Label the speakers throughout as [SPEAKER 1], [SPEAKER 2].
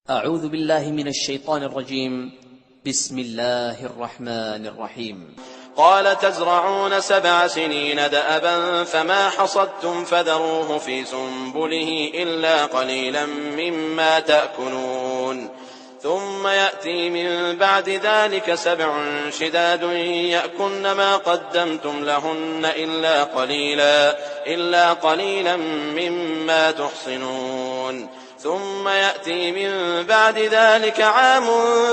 [SPEAKER 1] أعوذ بالله من الشيطان الرجيم. بسم الله الرحمن الرحيم.
[SPEAKER 2] قال تزرعون 7 سنين دأبا فما حصدتم فذروه في سنبله إلا قليلا مما تأكلون ثم يأتي من بعد ذلك 7 شداد يأكلن ما قدمتم لهن إلا قليلا مما تحصنون ثم يأتي من بعد ذلك عام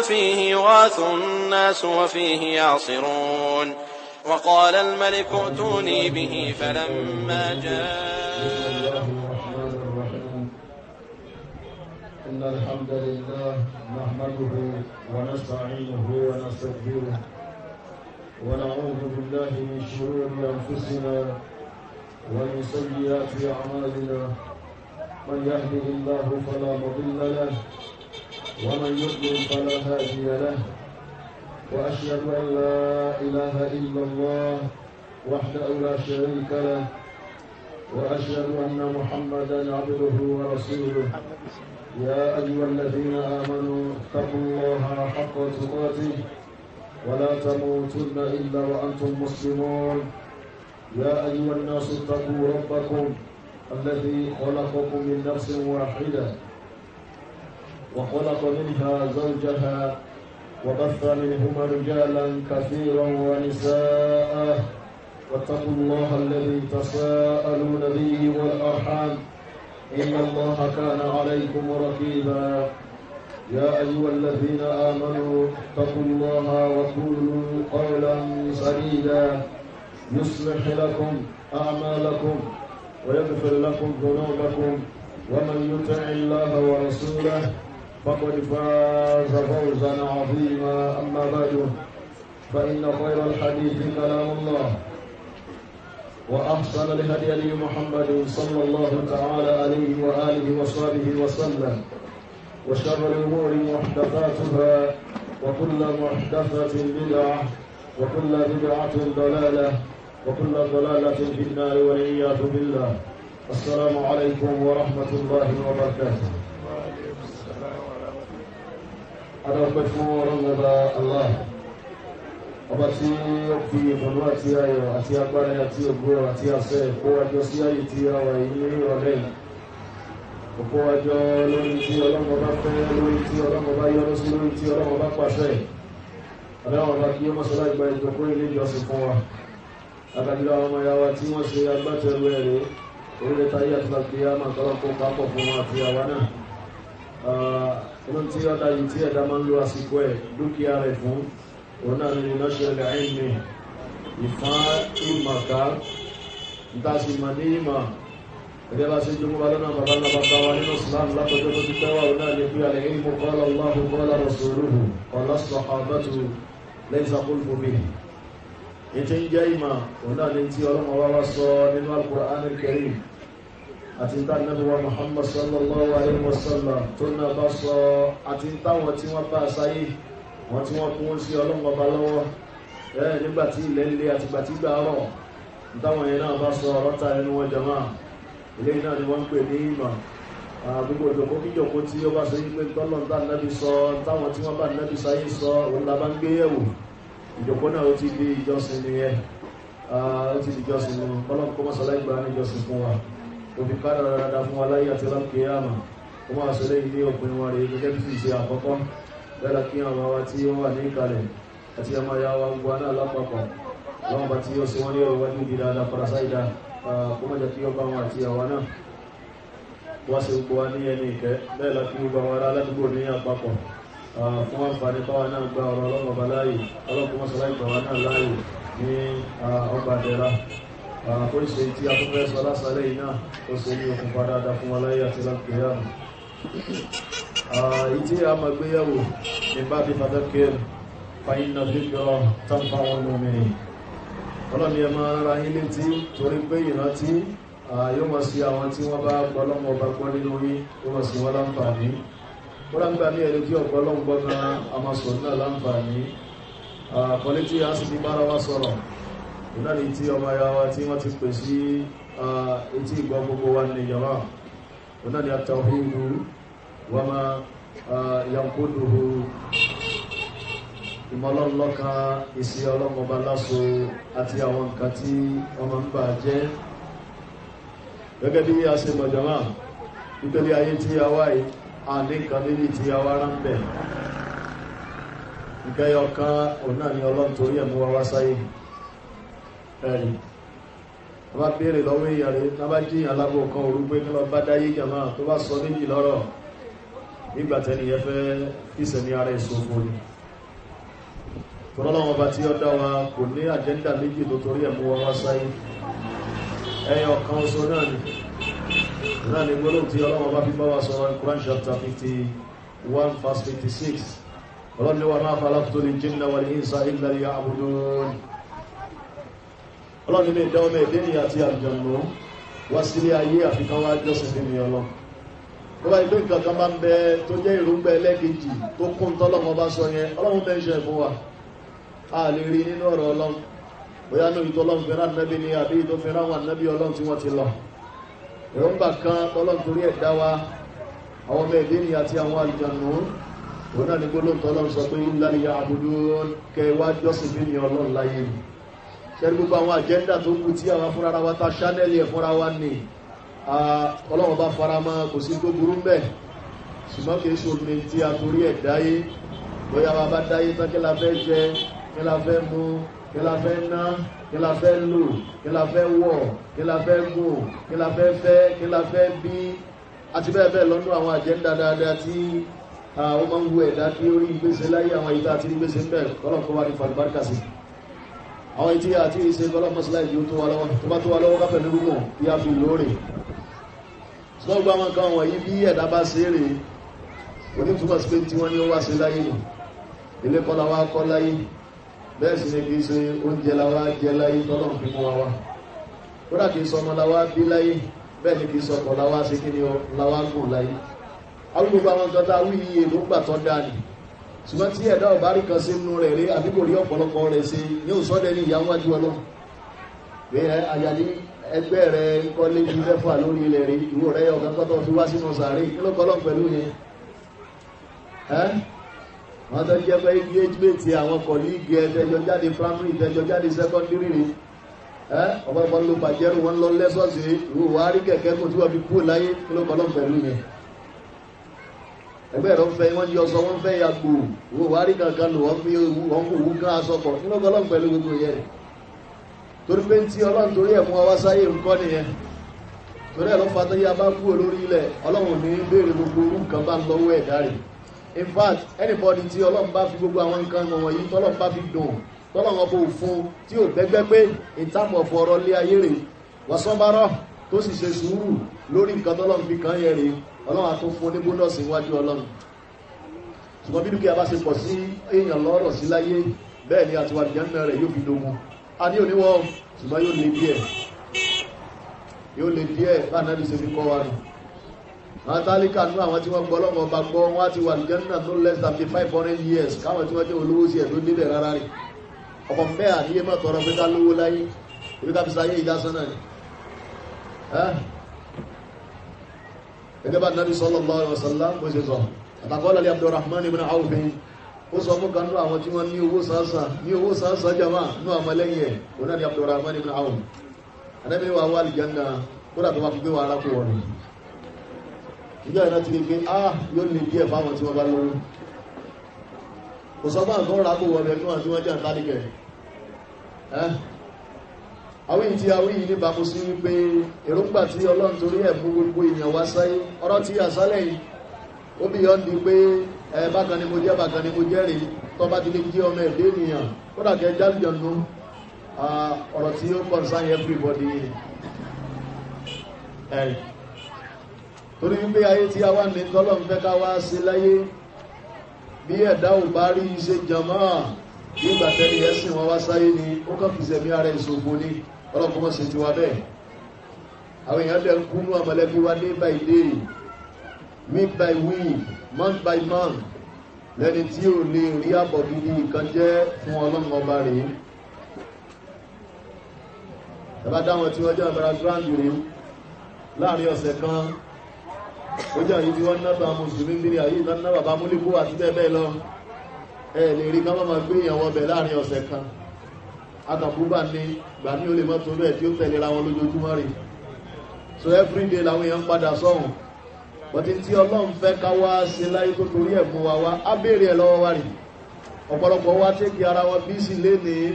[SPEAKER 2] فيه يغاث الناس وفيه يعصرون وقال الملك ائتوني به فلما جاء
[SPEAKER 3] إن الحمد لله نحمده ونستعينه ونستغفره ونعوذ بالله من شرور أنفسنا ومن سيئات أعمالنا من يهده الله فلا مضل له ومن يضلل فلا هادي له وأشهد أن لا إله إلا الله وحده لا شريك له وأشهد أن محمدا عبده ورسوله يا أيها الذين آمنوا اتقوا الله حق تقاته ولا تموتن إلا وأنتم مسلمون يا أيها الناس اتقوا ربكم الذي خلقكم من نفس واحدة وخلق منها زوجها وبث منهما رجالا كثيرا ونساء واتقوا الله الذي تساءلون به والأرحام إن الله كان عليكم رقيبا يا أيها الذين آمنوا اتقوا الله وقولوا قولا سديدا يصلح لكم أعمالكم ويغفر لكم ذنوبكم ومن يطع الله ورسوله فقد فاز فوزا عظيما أما بعد فإن خير الحديث كلام الله وأحسن الهدي محمد صلى الله تعالى عليه وآله وصحبه وسلم وشر الأمور محدثاتها وكل محدثة بدعة وكل بدعة ضلالة وكل ضلالة في النار والعياذ بالله. السلام عليكم ورحمة الله وبركاته. أدعوكم الله ọba tí ó fi ìdùnnú àti ayọ̀ àti agbára àti ògo àti àṣẹ kó wájọ sí ayé tí a wà yìí ní ìrọ̀lẹ́ yìí kó wájọ lórí tí Ọlọ́run bá fẹ́ lórí tí Ọlọ́run bá yọ́nú sí lórí tí Ọlọ́run bá pàṣẹ Ọlọ́run bá kí ó mọ́sálá ìgbà ìjọkó ilé ìjọsìn fún wa àgbàjọ àwọn ọmọ ìyàwó tí wọ́n ṣe agbátẹrù ẹ̀rẹ́ orílẹ̀ táyé àti lápẹ́ àmà tọ́lọ́pọ̀ pápọ̀ fún wọn àti àwa náà inú tí ọ̀dà yìí tí ẹ̀dá máa ń lo àsìkò ẹ̀ dúkìá rẹ̀ fún ona ni nashal ilmi ifa imaka ntasi manima ẹgbẹ́ bá ṣe jùmọ́ balọ́nà bàbá ńlá bàbá wa nínú Islam látọjọ́ tó ti pẹ́wà ona ni pé al-ilmu qala Allahu qala rasuluhu qala as-sahabatu laysa khulfu fihi ètò ń jẹ́ ìmọ̀ ona ni tí ọlọ́mọ wa wá sọ nínú al-Qur'an al-Karim àti ìta Ànábì wa Muhammad sallallahu alayhi wa sallam tó náà bá sọ àti ìtàwọn tí wọ́n bá sáyé wọ́n tí wọ́n kún sí Ọlọ́run Ọba lọ́wọ́ nígbàtí ilẹ̀ ilé àti gbàtí gbà rọ̀ ìtàwọn yẹn náà bá sọ ọ̀rọ̀ ta ẹnu wọn jama ilé náà ni wọ́n ń pè ní ìmọ̀ gbogbo ìjọkó kíjọkó tí ó bá sọ yí pé tọ́lọ̀ tá Nábì sọ táwọn tí wọ́n bá Nábì sáyé sọ òun la bá ń gbé yẹ̀wò ìjọkó náà ó ti di ìjọsìn nìyẹn ó ti di ìjọsìn nù Ọlọ́run kó mọ́sálá ìgbà ní ìjọsìn fún wa òbí kára dáadáa fún wa láyé àti lákèéyàmà ó máa sọ lẹ́yìn ní òpin wọn rèé gẹ́gẹ́ bí ìṣe àkọ́kọ́ bẹ́ẹ̀ kí àwọn àwa tí ó wà ní ìkàlẹ̀ àti ọmọ ya wa gbogbo náà lápapọ̀ lọ́wọ́n bá tí ó sì wọ́n ní ọ̀rọ̀wájú ìdí dáadáa parasáìdá kó mọ́ jẹ́ kí ó bá wọn àti àwa náà wá sí gbogbo wa ní ẹni ìkẹ́ bẹ́ẹ̀ kí gbogbo àwọn ará aládùúgbò ní àpapọ̀ fún àǹfààní báwa náà gba ọ̀rọ̀ ọlọ́mọ bá láàyè ọlọ́kùnmọ́sọ̀lá ìgbà wa náà láàyè ní ọgbà àdẹ́ra kó ìṣe tí a tún fẹ́ sọ lásàlẹ̀ yìí náà ó ṣe ní okùnfà dáadáa fún wa láyé àti lákèéyàmù ìtí a máa gbéyàwó ní bá bí fàdákẹ́ fàyínà fíkọ́ tánfà wọn lómi ọlọ́ni ẹ máa ra ilé tí torí pé ìrántí yóò máa sí àwọn tí wọ́n bá gbọ́lọ́mọ ọba gbọ́ nínú yí yóò máa sí wọ́n láǹfààní wọ́n láǹgbà ní ẹni tí ọ̀pọ̀lọ́mọ gbọ́ gan amásọ̀ náà láǹfààní àkọlé tí a sì ní bára wá sọ̀rọ̀ ìná ni tí ọmọ ya wa tí wọ́n ti pè sí etí ìgbọ́ gbogbo wa ní ìjọba ìná ni at-tawhidu wa ma yankuduhu ìmọ̀lọ́lọ́kan ìsí ọlọ́mọba láso àti àwọn nǹkan tí ọmọ ń bà jẹ́ gẹ́gẹ́ bí a ṣe mọ̀jọ̀má nítorí ayé tí a wá yìí a ní nǹkan méjì tí a wá rán bẹ̀ nǹkan ọ̀kan òun náà ni Ọlọ́run torí ẹ̀mú wa wá sáyé ẹ̀rì wọ́n bá béèrè lọ́wọ́ èèyàn rẹ̀ náà bá jíyàn lábò kan òru pé kí lọ bá dáyé jàmá tó bá sọ méjì lọ́rọ̀ nígbàtẹ́ni yẹ fẹ́ fíṣẹ̀ ní ara ìṣòfò ni Ọlọ́run ọba tí ó dá wa kò ní àjẹ́ndà méjì tó torí ẹ̀mú wa wá sáyé ẹyọ kan oṣù náà ni gbọ́dọ̀ tí Ọlọ́run ọba fi bá wa sọ̀rọ̀ Quran chapter 51 verse 56 Ọlọ́run ni wa ma khalaqtul jinna wal insa illa liya'budun Ọlọ́run ní ìdáwọ́ mẹ́ẹ̀dẹ́ ni àti àjọ̀nù wá sílé ayé àfikán wá jọ́sìn fún mi Ọlọ́run tó bá ìgbé nǹkan kan bá ń bẹ tó jẹ́ ìrúgbẹ́ ẹlẹ́gẹ̀ẹ́jì tó kún tọ́lọ́run ọba sọ yẹn Ọlọ́run mẹ́ṣẹ́ fún wa a lè rí nínú ọ̀rọ̀ Ọlọ́run bóyá ní ìtọ́ Ọlọ́run fẹ́ràn nẹ́bí ni àbí ìtọ́ fẹ́ràn wà nẹ́bí Ọlọ́run tí wọ́n ti lọ ìrúgbà kan tọ́lọ́run torí ẹ̀dá wa àwọn mẹ́ẹ̀dẹ́ ni àti àwọn àjọ̀nù òun náà ní gbólóhùn tọ́lọ́run sọ pé illa liya'budun kẹwà jọ́sìn fún mi Ọlọ́run láyé ni ṣẹ́rí gbogbo àwọn àjẹ́ndà tó kù tí àwọn fúnra wa ta ṣánẹ́lì ẹ̀ fúnra wa ní Ọlọ́run bá fara mọ́ kò sí tó burú mẹ́ ṣùgbọ́n kìí ṣe omi tí a torí ẹ̀ dáyé bóyá wa bá dáyé tán kí la fẹ́ jẹ kí la fẹ́ mu kí la fẹ́ ná kí la fẹ́ lò kí la fẹ́ wọ̀ kí la fẹ́ gùn kí la fẹ́ fẹ́ kí la fẹ́ bí àti bẹ́ẹ̀ bẹ́ẹ̀ lọ́nà àwọn àjẹ́ndà dáadáa tí ó máa ń wo ẹ̀dá kí ó rí ìgbésẹ̀ láyé àwọn ìta àti ìgbésẹ̀ bẹ́ẹ̀ kọ́lọ̀ kó wá ní fàlùbáríkà sí àwọn ìtí àti ìṣẹ́ kọ́lọ̀ mọ́sílá ìdí tó wà lọ́wọ́ tó bá tó wà lọ́wọ́ káfẹ́ ní gbogbo ya fi lóòrè ṣọ́gbà wọn kan wọ̀nyí bí ẹ̀dá bá ṣe rè onítúmọ̀ sí pé tí wọ́n ní ó wá sí láyé nù ilé kọ́lá wá kọ́ láyé bẹ́ẹ̀ sì ni kìí ṣe oúnjẹ láwá jẹ láyé tọ́lọ̀ fi mú wa wá kódà kìí sọ ọmọ láwá bí láyé bẹ́ẹ̀ ni kìí sọ ọkọ̀ láwá sí kí ni láwá gùn láyé àwọn gbogbo àwọn kan tá a wí iye ló gbà tọ́ dáa ni ṣùgbọ́n tí ẹ̀dá ọ̀bá rí kan sí inú rẹ̀ rí àbíkò rí ọ̀pọ̀lọpọ̀ rẹ̀ sí ní òṣọ́dẹ̀ ní ìyá wájú Ọlọ́run pé àyàní ẹgbẹ́ rẹ̀ kọ́lé bí mẹ́fà lórí ilẹ̀ rí ìwò rẹ̀ ọ̀gá kọ́tọ̀ fi wá sínú sàárè kílọ́kọ́lọ́n pẹ̀lú yẹn wọ́n tó jẹ́ pé engagement àwọn kọ̀líìgì ẹ̀tẹ́jọ jáde primary ẹ̀tẹ́jọ jáde secondary rí ọ̀pọ̀lọpọ̀ ló bàjẹ́rù wọn lọ lẹ́sọ̀sì ìwò wá rí kẹ̀kẹ́ kò tí wọ́n fi kúrò láyé kílọ́kọ́lọ́n pẹ̀lú yẹn ẹgbẹ́ ẹ̀rọ fẹ́ wọ́n yọ sọ wọ́n fẹ́ ya gbò wò wá rí kankan lò wọ́n fi wọ́n kò wú gán asọ́pọ̀ nínú ọlọ́run pẹ̀lú gbogbo yẹn rẹ̀ torí pé tí ọlọ́run torí ẹ̀mú wa wá sáyé nǹkan nìyẹn torí ẹ̀rọ fatọ́ yá bá kú olórí ilẹ̀ ọlọ́run ní béèrè gbogbo orú nǹkan bá ń lọ́wọ́ ẹ̀dá rẹ̀ in fact anybody tí ọlọ́run bá fi gbogbo àwọn nǹkan wọ̀nyí tọ́lọ́run bá fi dùn tọ́lọ́run ọkọ̀ òfun tí ò gbẹ́gbẹ́ pé ìtàmọ̀ ọ̀fọ̀ ọ̀rọ̀ lé ayé rẹ̀ wàsánbárọ̀ tó sì ṣe sùúrù lórí nǹkan tọ́lọ́run fi kàn yẹn rẹ̀ Ọlọ́run àtún fún ní bónọ́sì níwájú Ọlọ́run ṣùgbọ́n bí dúkìá bá ṣe pọ̀ sí èèyàn lọ́rọ̀ sí láyé bẹ́ẹ̀ ni àti wàlìjá náà rẹ̀ yóò fi dogun a ní oníwọ́ ṣùgbọ́n yóò lè díẹ̀ bá náà ṣe fi kọ́ wa nù àwọn tálíkà nú àwọn tí wọ́n gbọ́ Ọlọ́run ọba gbọ́ wọ́n á ti wàlìjá náà no less than 500 years káwọn tí wọ́n jẹ́ olówó sí ẹ̀ tó débẹ̀ rárá rẹ̀ ọkọ̀ mẹ́ àníyé mọ́ tọrọ pé ká lówó láyé ibi ká fi sáyé ìdásán náà ni gẹ́gẹ́ bá Nabi sallallahu alaihi wasallam bó ṣe sọ àtàkọ́lá lè Abdurrahman ibn Awf ó sọ mú kanú àwọn tí wọ́n ní owó sánsá jama ní àmàlẹ́yìn ẹ̀ ó náà ni Abdurrahman ibn Awf anábìnrin wà wà aljanna kó dà tó wá fi gbé wà arákò wọ̀n ìjọ ìrìnà ti rí pé yóò lè díẹ̀ fáwọn tí wọ́n bá lówó kò sọ máa kọ́ rákò wọ̀n rẹ̀ fún àti wọ́n jẹ́ àtàlíkẹ̀ àwọn ìtí àwọn yìí nípa mú sí wípé èròǹgbà tí Ọlọ́run torí ẹ̀ mú gbogbo èèyàn wá sáyé ọ̀rọ̀ tí àsálẹ̀ yìí ó bí yọ́ di pé bákan ni mo jẹ́ rí tó bá ti lè jẹ́ ọmọ ẹ̀dẹ́ ènìyàn ó dàkẹ́ jálùjọ̀nù ọ̀rọ̀ tí ó concern everybody torí wípé ayé tí a wá ní tọ́lọ́run fẹ́ ká wá sí láyé bí ẹ̀dá ò bá rí iṣẹ́ jàmáà nígbà tẹ́lẹ̀ ẹ̀sìn wọn wá sáyé ni ó kàn fi sẹ̀mí ara ìṣòfò ní ọlọ́pọ̀ sí ti wá bẹ́ẹ̀ àwọn èèyàn dẹ̀ ń kú ní àmọ́lẹ́bí wa day by day week by week month by month lẹ́ni tí ò lè rí àbọ̀ gidi kan jẹ́ fún Ọlọ́run ọba rèé ẹ̀bá dáwọn tí wọ́n jẹ́ àbára grand rèé láàrin ọ̀sẹ̀ kan ó jẹ́ àyíkí wọ́n náà bá mùsùlùmí bí i àyíkí náà bàbá múlíkú àti bẹ́ẹ̀ lọ ẹ lè rí ká máa gbé ìyàwó ọbẹ̀ láàrin ọ̀sẹ̀ kan àtàkùnbà ní gbà ní olè mọ́tò bẹ́ẹ̀ tí ó tẹ̀lé ra wọn lójoojúmọ́ rí so everyday làwọn èèyàn padà sọ́hùn bọ́tí tí ọlọ́run fẹ́ ká wá sí láyé tó torí ẹ̀ mú wa wá á béèrè ẹ̀ lọ́wọ́ wá rí ọ̀pọ̀lọpọ̀ wá tẹ́kì ara wọn bí sí lénìí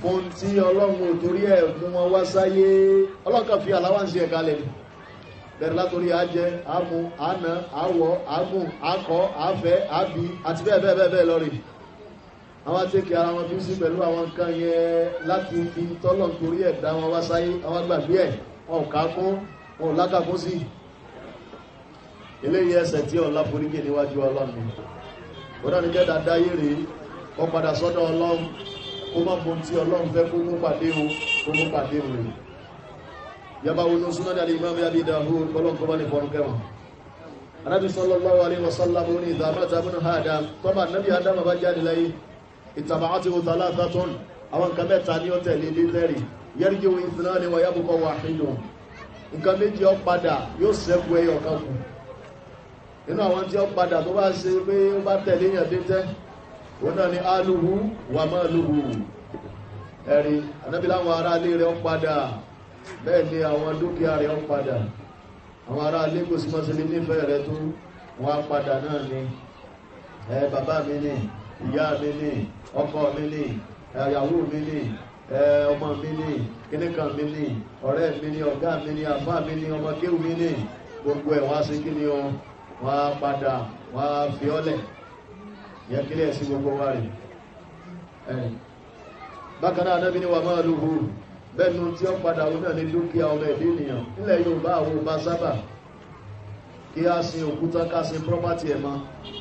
[SPEAKER 3] fún tí ọlọ́run ò torí ẹ̀ mú wọn wá sáyé ọlọ́kàn fi àláwáǹsì ẹ̀ kalẹ̀ ni bẹ̀rẹ̀ látorí ajẹ́ àmú àná àwọ̀ àmú àkọ́ àfẹ́ àbí àti bẹ́ẹ̀ lọ́rí àwọn tẹ́kì ara wọn bí sí pẹ̀lú àwọn nǹkan yẹn láti fi tọ́lọ̀ torí ẹ̀ dá wọn wá sáyé àwọn gbàgbé ẹ̀ wọn ò kákún wọn ò lákàkún sí eléyìí ẹsẹ̀ tí ọ̀la foríkè níwájú ọlọ́run ọ̀dọ́ ni jẹ́dà dáyé rèé wọ́n padà sọ́dọ̀ ọlọ́run kó má bọ́ tí ọlọ́run fẹ́ kó mú pàdé o kó mú pàdé o rèé yaba wo ló súná dàdí imam yabi Dawud kọ́lọ́n kọ́ bá ní fọ́n kẹwọn anábì sallallahu alaihi wasallam ní ìdàmọ́ta múnú hàdá tọ́mà nábì adama bá jáde láyé ìtàbàtì ó tàlá àtàtún àwọn nǹkan mẹ́ta ní ó tẹ̀lé lítẹ́rì yẹ́rìjẹ́ wo ìfúnná ni wọ́n yábùkọ́ wà nínú nǹkan méjì ó padà yóò sẹ́kù ẹyọ kan kù nínú àwọn tí ó padà tó bá ṣe pé ó bá tẹ̀lé yàn détẹ́ òun náà ni alùhù wà máa lùhù ẹ̀rí ànábì láwọn ará ilé rẹ̀ ó padà bẹ́ẹ̀ ni àwọn dúkìá rẹ̀ ó padà àwọn ará ilé kò sí mọ́sílẹ̀ nífẹ̀ẹ́ rẹ̀ tó wọ́n á padà náà ni bàbá mi ni ìyá mi ni ọkọ mi ni ìyàwó mi ni ọmọ mi ni kíníkan mi ni ọ̀rẹ́ mi ni ọ̀gá mi ni àfá mi ni ọmọ kéwù mi ni gbogbo ẹ̀ wá sí kí ni o wọ́n á padà wọ́n á fi ọ́lẹ̀ yẹ kílẹ̀ sí gbogbo wa rí bákan náà Ànábì ní wà máa lùhù bẹ́ẹ̀nu tí ó padà wọn náà ní dúkìá ọmọ ẹ̀dẹ́ ènìyàn nílẹ̀ Yorùbá àwọn ọba sábà kí á sin òkúta ká sin property ẹ̀ mọ́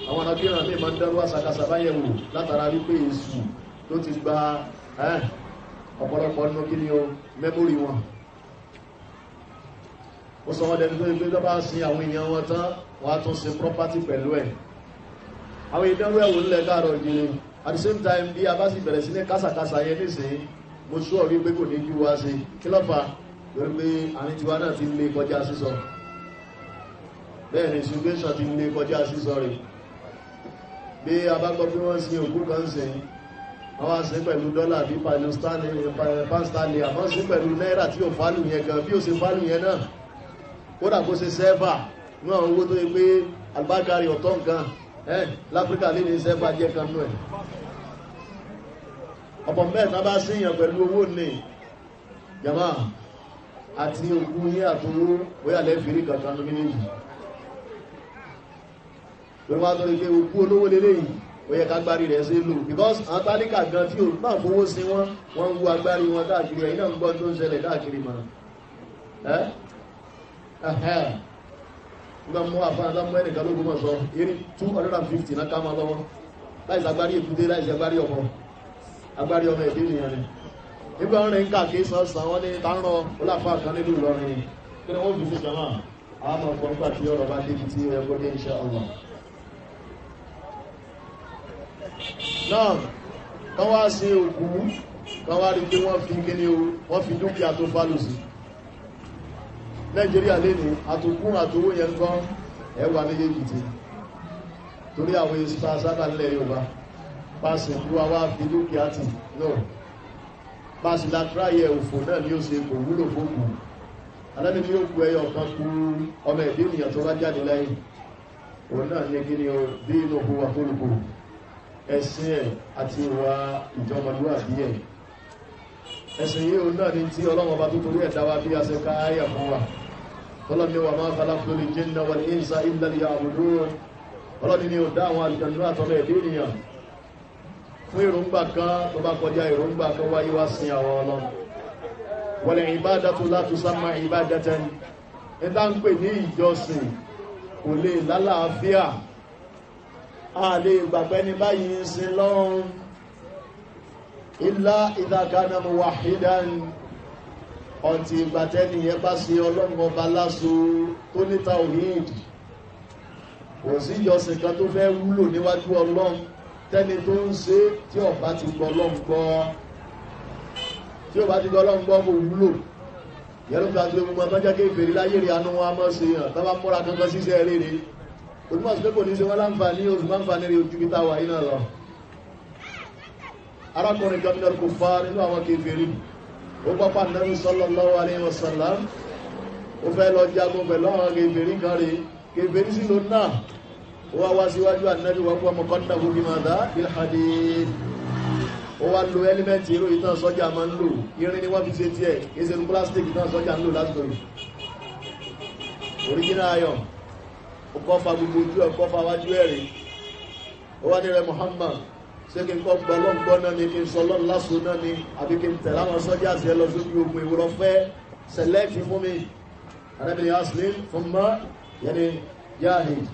[SPEAKER 3] àwọn anábìrán ní ìmọ̀ ń dẹ́rù àsàkàsà báyẹ̀ wò látara wípé èsù ló ti gba ọ̀pọ̀lọpọ̀ nínú kí ni o mẹ́mórì wọn ó sọ wọ́n dẹni tó gbé tó bá sin àwọn èèyàn wọn tán wọ́n á tún sin property pẹ̀lú ẹ̀ àwọn ìdánwò ẹ̀wò nílẹ̀ káàrọ̀ ìjìnlẹ̀ at the same time bí a bá sì bẹ̀rẹ̀ sí ní kásàkásà yẹn nísìnyí mo sọ rí pé kò ní jú wá sí kí lọ́fà lórí pé àrin tiwa náà ti lé kọjá sísọ bẹ́ẹ̀ ni situation ti lé kọjá sísọ rí bí a bá gbọ́ pé wọ́n sin òkú kan sìn àwọn àṣẹ pẹ̀lú dọ́là bí pound stanley àmọ́ sí pẹ̀lú náírà tí ò fálù yẹn gan bí ò sí fálù yẹn náà kódà kó ṣe sẹ́fà ní àwọn owó tó yẹ pé albagari ọ̀tọ̀ nǹkan láfíríkà lè ní sẹ́fà jẹ́ kan náà ọ̀pọ̀ mẹ́ta bá síyàn pẹ̀lú owó ní jama àti òkú yí àtòwó bóyá lẹ́fìrí kankan ní méjì lórí wá tó rí pé òkú olówó lélẹ̀ yìí ó yẹ kágbárí rẹ̀ sí lò because àwọn tálíkà gan tí ò náà fowó sí wọ́n ń wú agbárí wọn káàkiri ẹ̀yìn náà ń gbọ́ tó ń ṣẹlẹ̀ káàkiri mọ̀ nígbà mú àfáà lámú ẹnìkan ló gbọ́mọ̀ sọ eré 250 náà ká máa lọ́wọ́ láìsí agbárí èkúté láìsí agbárí ọmọ ẹ̀dẹ́ ènìyàn ni nígbà wọn rìn ń kàkí sọ́sàn wọ́n ní tánrọ oláfà kan nílùú Ìlọrin kí ni wọ́n fi sí jama àwọn ọmọ ọgbọ̀n tí ọ̀rọ̀ bá débi tí ẹgbọ́ dé insha Allah náà kan wá sí òkú kan wá rí pé wọ́n fi kí ni wọ́n fi dúkìá tó fálù sí Nàìjíríà lè ní àtòkún àtòwó yẹn kan ẹwà méjèèjì tí torí àwọn ìsìta sábà nílẹ̀ Yorùbá pàṣẹ ìlú àwá fi dúkìá tì náà pàṣẹ látráyẹ òfò náà ni ó ṣe kò wúlò fókù alẹ́ni ni ó kú ẹyọ kan kú ọmọ ẹ̀dẹ́ ènìyàn tó bá jáde lẹ́yìn òun náà ní kí ni ó bí inú kú wa fólùkù ẹ̀sìn ẹ̀ àti ìwà ìjọmọlúwàbí ẹ̀ ẹ̀sìn yìí òun náà ni tí Ọlọ́run bá tó torí ẹ̀dá wa bí a ṣe ká ayà fún wa Ọlọ́run wa ma khalaqtul jinna wal insa illa liya'budun Ọlọ́run ni ó dá àwọn àlùjànnú àtọmọ ẹ̀dẹ́ ènìyàn fún èròǹgbà kan tó bá kọjá èròǹgbà kan wáyé wá sí àwọn Ọlọ́run wal ibadatu la tusamma ibadatan ẹ̀dá ń pè ní ìjọsìn kò lè lálàáfíà a lè gbàgbẹ́ ní báyìí ń sin lọ́run illa idha kana muwahhidan ọ̀tí ìgbàtẹ́ni yẹn bá sí Ọlọ́run ọba láso tó ní tawhid kò sí ìjọsìn kan tó fẹ́ wúlò níwájú Ọlọ́run tẹ́ni tó ń ṣe tí ó bá ti gbọ́ Ọlọ́run gbọ́ kò wúlò yẹ́rù ká gbé gbogbo ọtọ́jọ́ kéferì láyé rí anú wọn mọ́ sí yàn tó bá múra kankan síṣẹ́ rere ojúmọ̀ sí pé kò ní ṣe wọ́n láǹfààní oṣù máǹfààní rí ojú bí táwà yìí náà lọ. arákùnrin kan nínú kò fa nínú àwọn kéferì ó pápá Ànábì sallallahu alaihi wasallam ó fẹ́ lọ jagun pẹ̀lú àwọn kéferì kan rí kéferì sí ló náà ó wá síwájú Ànábì wọ́n pọ̀ mọ́kànlá gbogbo mọ́dá bil hadid ó wá lo ẹ́límẹ́ntì irú ìtàn sọ́jà máa ń lò irin ni wọ́n fi ṣe tí ẹ̀ kéèsè ní plastic ìtàn sọ́jà ń lò lásìkò original iron ó kọ́ fa gbogbo ojú ẹ̀ kọ́ fa wájú ẹ̀rí ó wá ní rẹ̀ Muhammad ṣé kí n kọ́ gbọ́ lọ́gbọ́ náà ni kí n sọ lọ́n lásò náà ni àbí kí n tẹ̀lé àwọn sọ́jà sí ẹ lọ sójú ogun ìwúrọ̀ fẹ́ select fún mi arábìnrin aslim fún mọ́ yẹni yahid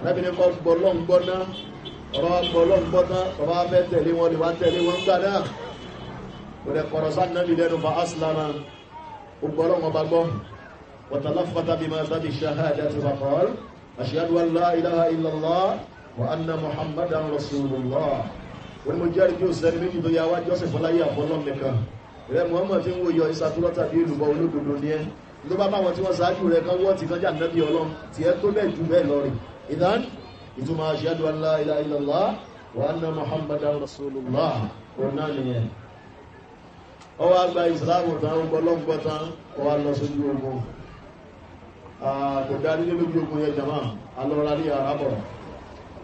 [SPEAKER 3] arábìnrin kọ́ gbọ́ lọ́gbọ́ náà ọ̀rọ̀ ọgbọ̀lọ́ gbọ́tán ọba fẹ́ tẹ̀lé wọn lè wá tẹ̀lé wọn gbà náà kò rẹ̀ kọ̀rọ̀ sáà náà bí lẹ́nu fa aslama ọgbọ̀lọ́ wọn bá gbọ́ wàtàláfàtà bí máa sábì shahadati wa qala ashhadu an la ilaha illallah wa anna muhammadan rasulullah wọn mo jẹ́rìí kí ó sẹ́ni méjì tó yá wá jọ́sìn fọláyé àfọlọ́ nìkan rẹ̀ muhammad tí ń wo yọ ìsàtúrọ́tà bí olùbọ̀ olódodo ní ẹ́ tó bá bá wọn tí wọ́n ṣáájú rẹ̀ kan wọ́n ti kan jà nẹ́bí ọlọ́run tí ẹ tó bẹ́ẹ̀ jù bẹ́ẹ̀ lọ rẹ̀ ìdán ìtumọ̀ ashhadu an la ilaha illallah wa anna muhammadan rasulullah ọ̀nà nìyẹn ọwọ́ àgbà ìsìláàmù tán ọgbọ̀lọ́gbọ̀ tán ọwọ́ lọ sójú ogun kò dárí lójú ogun yẹ jama alọ́ra ní àrábọ̀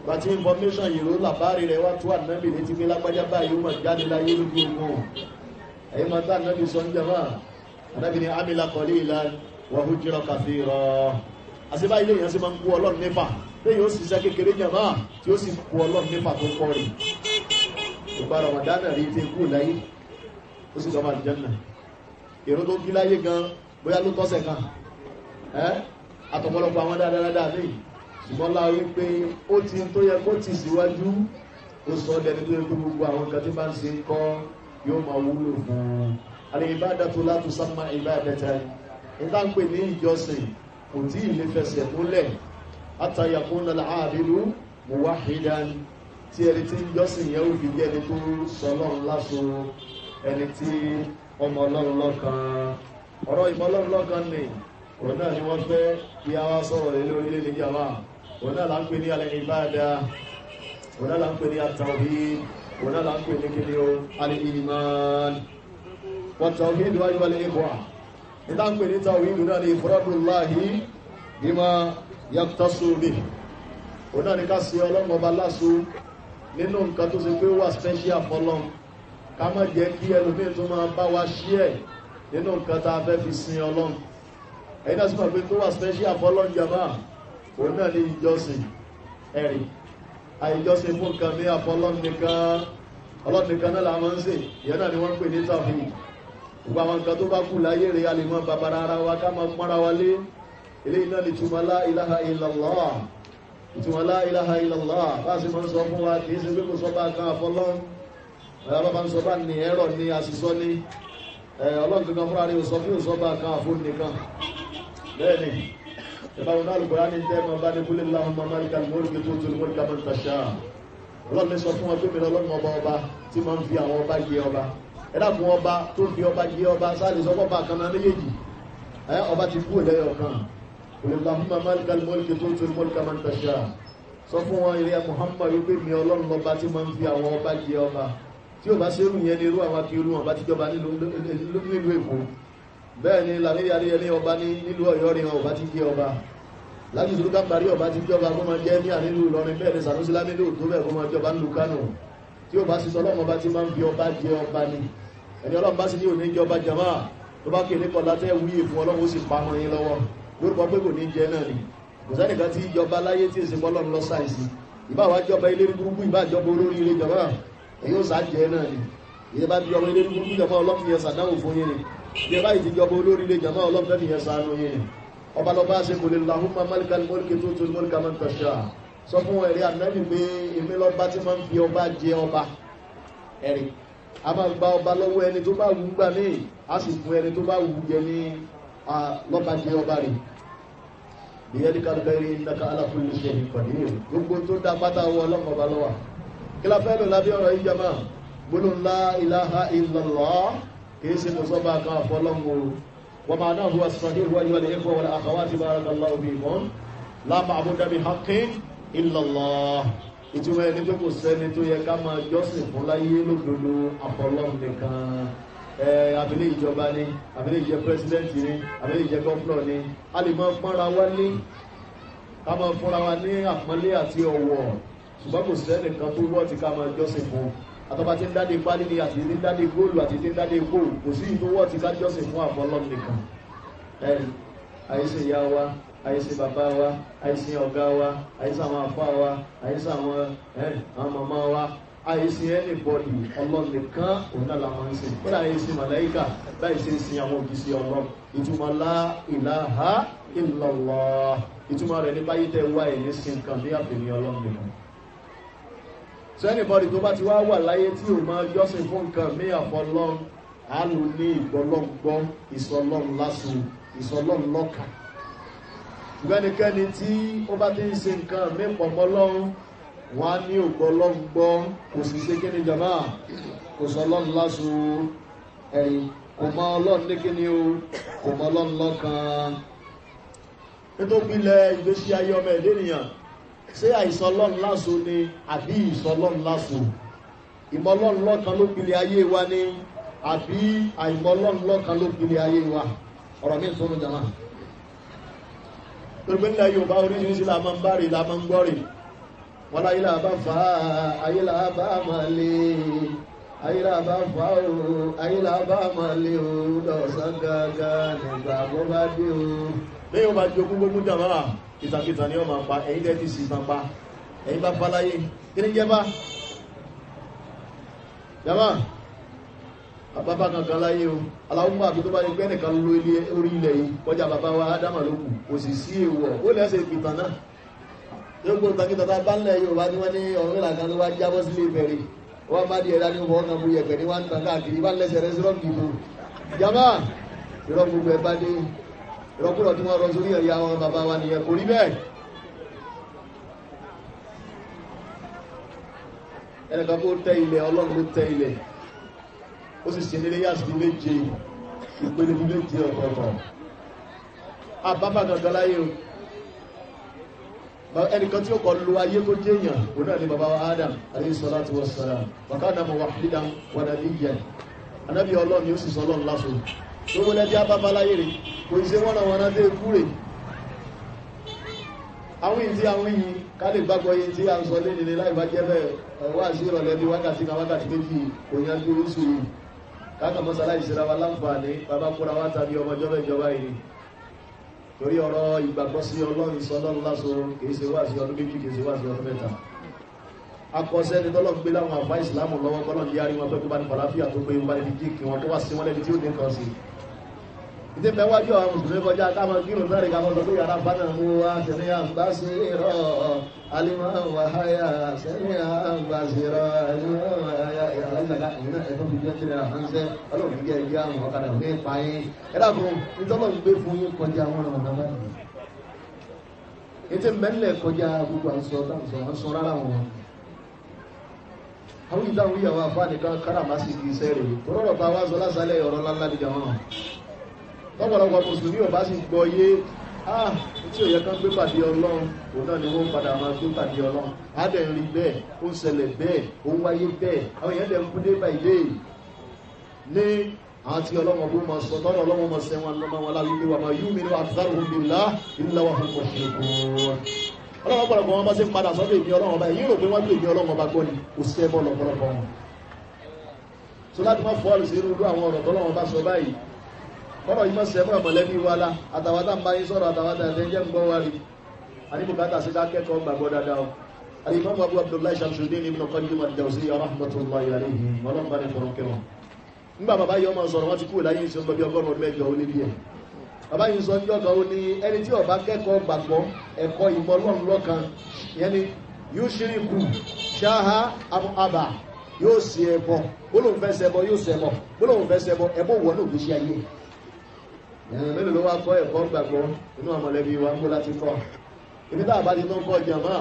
[SPEAKER 3] bá tí information yìí ló làbárí rẹ̀ wá tó ànábì ní ti pé lágbájá báyìí ó mọ̀ jáde láyé lójú ogun ẹ̀yí máa tá ànábì sọ ní jama ànábì ní amila qalilan wa hujira kathira àṣìbá ilé èèyàn sì máa ń kú ọlọ́run nífà pé yóò ṣiṣẹ́ kékeré jàmá tí ó sì kú ọlọ́run nífà tó kọ́ rí ìgbà Ramadan rí ti kú láyé ó sì lọ́mọ àlùjánnà èrò tó kí láyé gan bóyá ló tọ́sẹ̀ kan àtọ̀pọ̀lọpọ̀ àwọn dáadáa ní ṣùgbọ́n láwí pé ó ti tó yẹ kó ti síwájú ó sọ dẹni tó yẹ kó gbogbo àwọn nǹkan tí bá ń ṣe ń kọ́ yóò máa wúlò fún al-ibadatu la tusamma ibadatan nígbà ń pè ní ìjọsìn kò tí ì lè fẹsẹ̀ múlẹ̀ hatta yakuna al-abidu muwahhidan tí ẹni tí ń jọ́sìn yẹn ó fi jẹ́ ẹni tó sọ Ọlọ́run láṣọ ẹni tí ọmọ Ọlọ́run lọ́kan ọ̀rọ̀ ìmọ̀ Ọlọ́run lọ́kan ni òun náà ni wọ́n fẹ́ kí a wá sọ̀rọ̀ lé lórí lé jàmá òun náà là ń pè ní al-ibada òun náà là ń pè ní at-tawhid òun náà là ń pè ní kíni o al-iman wa tawhid wa al-ikhwa nígbà ń pè ní tawhid náà ni ifradullahi bima yaqtasu bihi òun náà ni ká sí Ọlọ́run ọba láṣọ nínú nǹkan tó ṣe pé wà special fọ́lọ́run ká má jẹ́ kí ẹlòmíì tó máa bá wa share nínú nǹkan tá a fẹ́ fi sin Ọlọ́run ẹ̀yìn náà sì máa pé tó wà special fọ́lọ́run jàmá òun náà ní ìjọsìn ẹ̀rì àìjọsìn fún nǹkan ní àfọlọ́run nìkan Ọlọ́run nìkan náà làwọn ń ṣe ìyẹn náà ni wọ́n ń pè ní tawhid gbogbo àwọn nǹkan tó bá kù láyé rẹ̀ a lè mọ bàbára ara wa ká máa pọ́nra wa lé eléyìí náà ni túmọ̀ la ilaha illallah ìtumọ̀ la ilaha illallah bá sì máa ń sọ fún wa kìí ṣe pé kò sọ́bà kan àfọlọ́run ọ̀yà bàbá ń sọ́bà ní ẹ̀rọ ní àṣìṣọ́ ní Ọlọ́run kankan fúnra rẹ̀ sọ fún ìsọ́bà kan àfún nìkan bẹ́ẹ̀ni ìbáwọn náà lùgbọ́n ní tẹ́ ma bá ní kúlé láhùnmọ́ máríkà lórí tó tó lórí kàmọ́ tàṣà Ọlọ́run sọ fún wọn pé mìíràn Ọlọ́run ọba tí ma ń fi àwọn ọba jẹ ọba ẹ̀dàkùn ọba tó fi ọba jẹ ọba sáàlì sọ fọ́bà kan náà méjèèjì ọba ti kú ẹ̀lẹ́yọ̀ kan kúlé láhùnmọ́ máríkà lórí tó tó lórí kàmọ́ tàṣà sọ fún wọn ìrẹ́ Muhammad wípé mi Ọlọ́run ọba tí ma ń fi àwọn ọba jẹ ọba tí ó bá ṣe rú yẹn ní irú àwọn akérú wọn bá ti jọba nílùú Èkó bẹ́ẹ̀ ni làmírí adéyẹlé ọba ní nílùú Ọ̀yọ́ rí wọn ọba ti jẹ́ ọba láti ìṣòro kápárí ọba ti jọba kó máa jẹ́ ní ànílùú Ìlọrin bẹ́ẹ̀ ni Sànúsí Lámídì tó bẹ́ẹ̀ kó máa jọba nílùú Kánò tí ó bá sì sọlọ́mọ ọba ti máa ń fi ọba jẹ ọba ni ẹni Ọlọ́run bá sì ní òní jọba jama tó bá kéde kọ látẹ́ wúyè fún Ọlọ́run ó sì pa wọn yín lọ́wọ́ lórúkọ pé kò ní jẹ náà ni kò sẹ́nìkan tí ìjọba láyé tí èsì Ọlọ́run lọ sáìsì ìbá wa jọba ilé burúkú ìbá jọba olórí ilé jama èyí ó sá jẹ náà ni ìyẹn bá jọba ilé burúkú jama Ọlọ́run yẹn sàdáwò fún yín ni bí ẹ báyìí ti jọba olórí ilé jama ọlọ́pẹ́ fi yẹn sánú yìí ọba lọ́ba ṣe kò lè lahumma malikal mulki tutul mulka man tasha sọ fún wọn ẹ̀rí ànábì pé èmi lọ́ba tí máa ń fi ọba jẹ ọba ẹ̀rí a máa gba ọba lọ́wọ́ ẹni tó bá wù ú gbà mí a sì fún ẹni tó bá wù ú jẹ ní lọ́ba jẹ ọba rẹ̀ biyadikal khayru innaka ala kulli shay'in qadir gbogbo tó dá pátá wọ ọlọ́mọ ọba lọ́wọ́ kí la fẹ́ lò lábẹ́ ọ̀rọ̀ yìí jama gbólóhùn la ilaha illallah kìí ṣe kò sọ́bà kan àfọlọ́mù ومعناه هو الصحيح أيها الإخوة والأخوات بارك الله فيكم لا معبود بحق إلا الله ìtumọ̀ ẹni pé kò sẹ́ni tó yẹ ká máa jọ́sìn fún láyé lódodo àfọlọ́run nìkan àbílẹ̀ ìjọba ni àbílẹ̀ ìjẹ pírẹsidẹ́ǹtì ni àbílẹ̀ ìjẹ gọ́fúnọ̀ ni a lè máa fúnra wa ní ká máa fúnra wa ní àpọ́nlé àti ọ̀wọ̀ ṣùgbọ́n kò sẹ́ni kan tó wọ́ ti ká máa jọ́sìn fún àtọ́ba tí ń dáde pálí ni àti tí ń dáde góòlù àti tí ń dáde góòlù kò sí ìtòwọ́ ti ká jọ́sìn fún àfọlọ́run nìkan àìsè ìyá wa àìsè bàbá wa àìsè ọ̀gá wa àìsè àwọn àfá wa àìsè àwọn màmá wa àìsè anybody Ọlọ́run nìkan òun náà làwọn ń sìn kódà àìsè màláíkà láì ṣe sin àwọn òkìsí Ọlọ́run ìtumọ̀ la ilaha illallah ìtumọ̀ rẹ̀ ní báyìí tẹ́ wá ẹ̀yìn sin kan ní àfihàn Ọlọ́run nìkan. So anybody tó bá ti wá wà láyé tí ò máa jọ́sìn fún nǹkan mí àfọlọ́run á lò ní ìgbọ́lọ́gbọ́ ìsọlọ́run lásù ìsọlọ́run lọ́kàn. Gbẹ́nikẹ́ni tí ó bá ti ń ṣe nǹkan mí pọ̀pọ̀ lọ́run wọ́n á ní ògbọ́lọ́gbọ́ kò sì ṣe kíni jàmá kò sọ ọlọ́run lásù ẹ̀yìn kò mọ ọlọ́run ní kíni o kò mọ ọlọ́run lọ́kàn. Nítorí ilẹ̀ ìgbésí ayé ọmọ ẹ̀dẹ́ nìyàn ṣé àìsàn ọlọ́run lásù ni àbí ìsọ ọlọ́run lásù? Ìmọ̀ ọlọ́run lọ́kàn ló pilẹ̀ ayé wa ni àbí àìmọ̀ ọlọ́run lọ́kàn ló pilẹ̀ ayé wa? Ọ̀rọ̀ mi tó ń jàmá. Gbogbo ńlá Yorùbá oríṣiríṣi la máa ń bá rí la máa ń gbọ́ rí wọ́n láyé là bá fà á ayé là bá máa lè ayé là bá fà á o ayé là bá máa lè o lọ́sàn gángan nígbà bó bá dé o. Lẹ́yìn ọba jogún gbogbo jàmá kìtàkìtà ni ọmọ pa ẹ̀yin dẹ́ ti sì tàn pa ẹ̀yin bá fa láyé kí ni jẹ́ bá jàmá bàbá kankan láyé o aláwọ̀ àti tó bá ní pẹ́ẹ́nìkan ló ilé orí ilẹ̀ yìí kọjá bàbá wa Ádámà ló kù kò sì sí èèwọ̀ ó lẹ́sẹ̀ ìpìtàn náà tó gbogbo takítà tá bá ń lẹ̀ Yorùbá tí wọ́n ní ọ̀rọ̀ ìlà kan ló wá jábọ́ sílé ìbẹ̀rẹ̀ wọ́n má di ẹ̀dá ní ọmọ ọ̀nà bóyá ẹ̀pẹ̀ ní wọ́n ń tàn káàkiri wọ́n lẹ́sẹ̀ rẹ̀ sí rọ́ọ̀kì ìbò jàmá ìrọ̀ gbogbo ẹ̀ bá dé ìrọ̀kúrọ̀ tí wọ́n rọ sórí ẹ̀yà àwọn bàbá wa nìyẹn kò rí bẹ́ẹ̀. ẹnìkan kó tẹ ilẹ̀ Ọlọ́run ló tẹ ilẹ̀ ó sì ṣe nílé yàtí méje ìpele ní méje ọ̀tọ̀ọ̀tọ̀ àbábà gangan láyé o ẹnìkan tí ó kọ lo ayé tó jẹ́ èèyàn òun náà ni bàbá wa Adam alayhi salatu wassalam wakana muwahhidan wa nabiyyan anábì Ọlọ́run ni ó sì sọ Ọlọ́run lásò tó wọlé bí abábá láyé rẹ̀ kò ṣe wọ́n náà wọn náà dé ikú rẹ̀ àwọn ìdí àwọn yìí ká lè gbàgbọ́ yìí tí a ń sọ lé nílé láì bá jẹ́ bẹ́ẹ̀ wá sí ìrọ̀lẹ́ bí wákàtí kan wákàtí méjì òyìn ajú oríṣi yìí káàkà mọ́sálá ìṣẹ́ra wa láǹfààní bàbá kúra wá tàbí ọmọjọ́ ìjọba yìí torí ọ̀rọ̀ ìgbàgbọ́ sí Ọlọ́run ìsọlọ́run lásọ kìí ṣe wá sí ọdún méjì kìí ṣe wá sí ọdún mẹ́ta akọ́ṣẹ́ ni tọ́lọ́ gbé láwọn àfá ìsìlámù lọ́wọ́ kọ́lọ́ ní yárí wọn pẹ́ tó bá ní fàlàfíà tó gbé wọn ní kí wọn tó wá sí wọn lẹ́ni tí ó ní kan sí ìdí mẹ́wájú àwọn mùsùlùmí kọjá káwọn kírun náà rí káwọn sọ pé yàrá bánà mú wá sẹ́ni àgbà sí rọ̀ alimọ̀ wàháyà sẹ́ni àgbà sí rọ̀ alimọ̀ wàháyà ìrànlọ́gbà ìrìnà ẹ̀kọ́ fi jẹ́ sílẹ̀ àhánsẹ́ ọlọ́run jẹ́ ẹgbẹ́ àwọn ọ̀kadà ní ipa yín ẹ̀dàkùn ìtọ́lọ̀ ń gbé fún yín kọjá wọn ọ̀nà báyìí ètò mẹ́lẹ̀ kọjá gbogbo àǹsọ rárá wọn àwọn ìdáhùn ìyàwó àfáànìkan káràmásì kì í sẹ́rẹ̀ tọ́rọ̀ bá wá sọ lásàlẹ̀ ọ̀rọ̀ ńlá níjà wọn lọ́pọ̀lọpọ̀ mùsùlùmí ò bá sì gbọ́ yé tí ò yẹ kán gbé pàdé Ọlọ́run òun náà ni wọ́n padà máa gbé pàdé Ọlọ́run adẹ̀ ń rí bẹ́ẹ̀ ó ń ṣẹlẹ̀ bẹ́ẹ̀ ó ń wáyé bẹ́ẹ̀ àwọn èèyàn dẹ̀ ń kú dé by day ní àwọn tí Ọlọ́run bó máa sọ tọ́rọ Ọlọ́run máa sẹ́ wọn lọ́mọ wọn láwípé wà máa yu'minu aktharuhum billahi illa wa hum mushrikun Ọlọ́run pọ̀lọpọ̀ wọn bá sí padà sọ́dọ̀ èmi Ọlọ́run ọba èyí rò pé wọ́n gbé èmi Ọlọ́run ọba gbọ́ ni kò sí ẹbọ lọ́pọ̀lọpọ̀ wọn so láti má fọ́ọ̀lù sí irú àwọn ọ̀rọ̀ tọ́lọ́run bá sọ báyìí kọ́rọ̀ yìí mọ́ sí ẹ̀mọ́ mọ̀lẹ́bí wa lá àtàwátà ń bá yín sọ̀rọ̀ àtàwátà ẹ̀fẹ́ jẹ́ ń gbọ́ wá rí àníbùkátà sí dákẹ́kọ̀ọ́ gbàgbọ́ dáadáa o Al-Imam Abu Abdullah Shamsuddin Ibn Qayyim al-Jawziyya rahmatullahi alayhi wọ́n bá ní fọ́rọ̀ kẹwọn nígbà bàbá yìí ọmọ sọ̀rọ̀ wọ́n ti kúrò láyé ìṣẹ́ ọgbọ̀bí ọgọ́rùn-ún mẹ́jọ ó lé bí ẹ̀ bàbá yìí sọ níjọ́ kan ó ní ẹni tí ó bá kẹ́kọ̀ọ́ gbàgbọ́ ẹ̀kọ́ ìmọ̀ Ọlọ́run lọ́kan yẹn ni yushriku shaha aba yóò sí ẹbọ gbólóhùn fẹ́ ṣẹbọ yóò ṣẹbọ gbólóhùn fẹ́ ṣẹbọ ẹbọ wọ́n náà gbéṣẹ́ ayé ẹ̀rùn mélòó ló wá kọ́ ẹ̀kọ́ gbàgbọ́ inú àmọ̀lẹ́bí wa ń gbó láti kọ́ ibi tá àbá ti tó ń kọ́ jàmá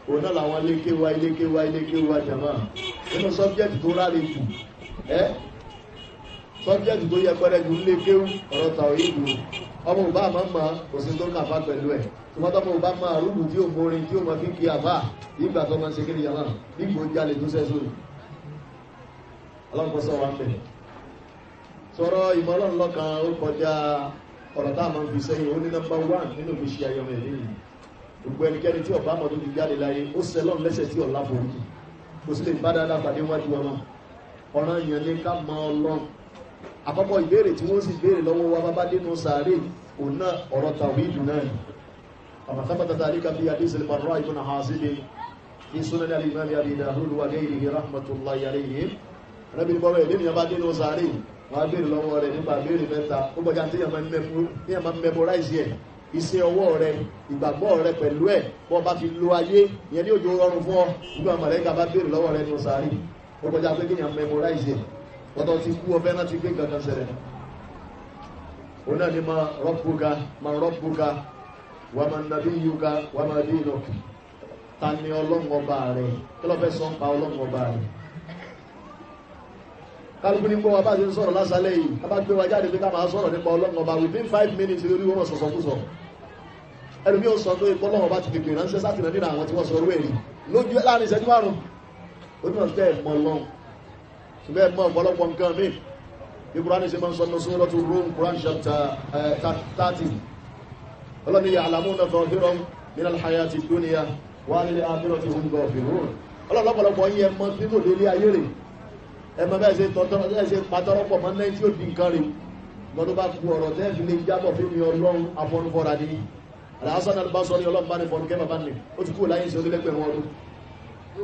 [SPEAKER 3] òun náà làwọn ilékéwà jàmá inú sọ́bjẹ́tì tó ráre jù sọ́bjẹ́tì tó yẹ pẹ́rẹ́ jù lé kéwú ọ̀rọ̀ tàwíìdù ọmọ òbá máa ń mọ̀ kò sí tó kàfà pẹ̀lú ẹ̀ tọmọtọmọ òbá máa rúdù tí ó mórin tí ó máa fi kí àfà nígbà tó máa ń ṣe kí nìyàmá nígbò jálè tó sẹ́sọ́ ọlọ́pọ̀sọ́ wa ń bẹ̀ sọ̀rọ̀ ìmọ̀lọ́n lọ́kan ó kọjá ọ̀rọ̀ tá a máa ń fi sẹ́yìn ó ní nọ́mbà 1 nínú fi ṣe ayọmọ ẹ̀ lẹ́yìn gbogbo ẹnikẹ́ni tí ọba mọ̀ tó ti jáde láyé ó sẹ́lọ́n lẹ́sẹ̀ tí ọ̀la forí kò sí lè bá dáadáa pàdé wájú ọ̀nà ìyẹn ní ká mọ Ọlọ́run àkọ́kọ́ ìbéèrè tí wọ́n sì béèrè lọ́wọ́ wa bábá dénú sàárè òun náà ọ̀rọ̀ tàwíìdù náà ni àmà sábàtà tàríkà bí hadith al-Barra ibn Azib fi sunan al-imam Abi Dawud wa ghayrihi rahmatullahi alayhi rabi bọ́rọ̀ èdè ni a bá dénú sàárè wọ́n á béèrè lọ́wọ́ rẹ̀ nípa béèrè mẹ́ta ó gbọ́jà tí yẹn máa ń memorize ẹ̀ iṣẹ́ ọwọ́ rẹ̀ ìgbàgbọ́ rẹ̀ pẹ̀lú ẹ̀ bọ́ bá fi lo ayé ìyẹn ní òjò rọrùn fún ọ nígbà mọ̀lẹ́gà bá béèrè lọ́wọ́ rẹ̀ nínú sàárè ó gbọ́jà pé kí yẹn memorize ẹ̀ wọ́n ti kú ọbẹ̀ náà ti gbé gangan sẹ̀rẹ̀ òun náà ni ma rọ́bùka wà ma nabiyuka wà ma dinuka ta ni ọlọ́ngọba rẹ̀ kí ló fẹ́ sọ ń pa ọlọ́ngọba rẹ̀ kálukú ní gbọ́ wa bá ṣe ń sọ̀rọ̀ lásàlẹ̀ yìí a bá gbé wa jáde pé ká máa sọ̀rọ̀ nípa ọlọ́ngọba within 5 minutes lórí wọn sọ̀sọ̀kúsọ̀ ẹlòmí ò sọ pé ọlọ́ngọba ti pèpè ránṣẹ́ sátìrán nínú àwọn tí wọ́n sọ orú ẹ̀rí lójú láàrin ìṣẹ́jú márùn-ún ó ní ọ̀sẹ̀ ẹ̀mọ́ ọlọ́run ṣùgbẹ́ mọ́ ọ̀pọ̀lọpọ̀ nǹkan mí bí Kùránì ṣe máa ń sọ ní Suratu Rum Quran chapter 30 ọlọ́ni ya'lamuna zahiran min al-hayati dunya wa lil akhirati hum ghafilun ọlọ́pọ̀lọpọ̀ yí ẹmọ tí kò délé ayé rẹ̀ ẹmọ bẹ́ẹ̀ ṣe pàtọ́rọpọ̀ mọ́ náà tí ó di nǹkan rẹ̀ lọ́dún bá kú ọ̀rọ̀ tẹ́ fi lè jábọ̀ fún mi Ọlọ́run afọ́nufọ́ra ní Al-Hasan al-Basri Ọlọ́run bá ní fọ́nù kẹ́ bàbá ní ó ti kú láyé sí orílẹ̀-èdè wọn ọdún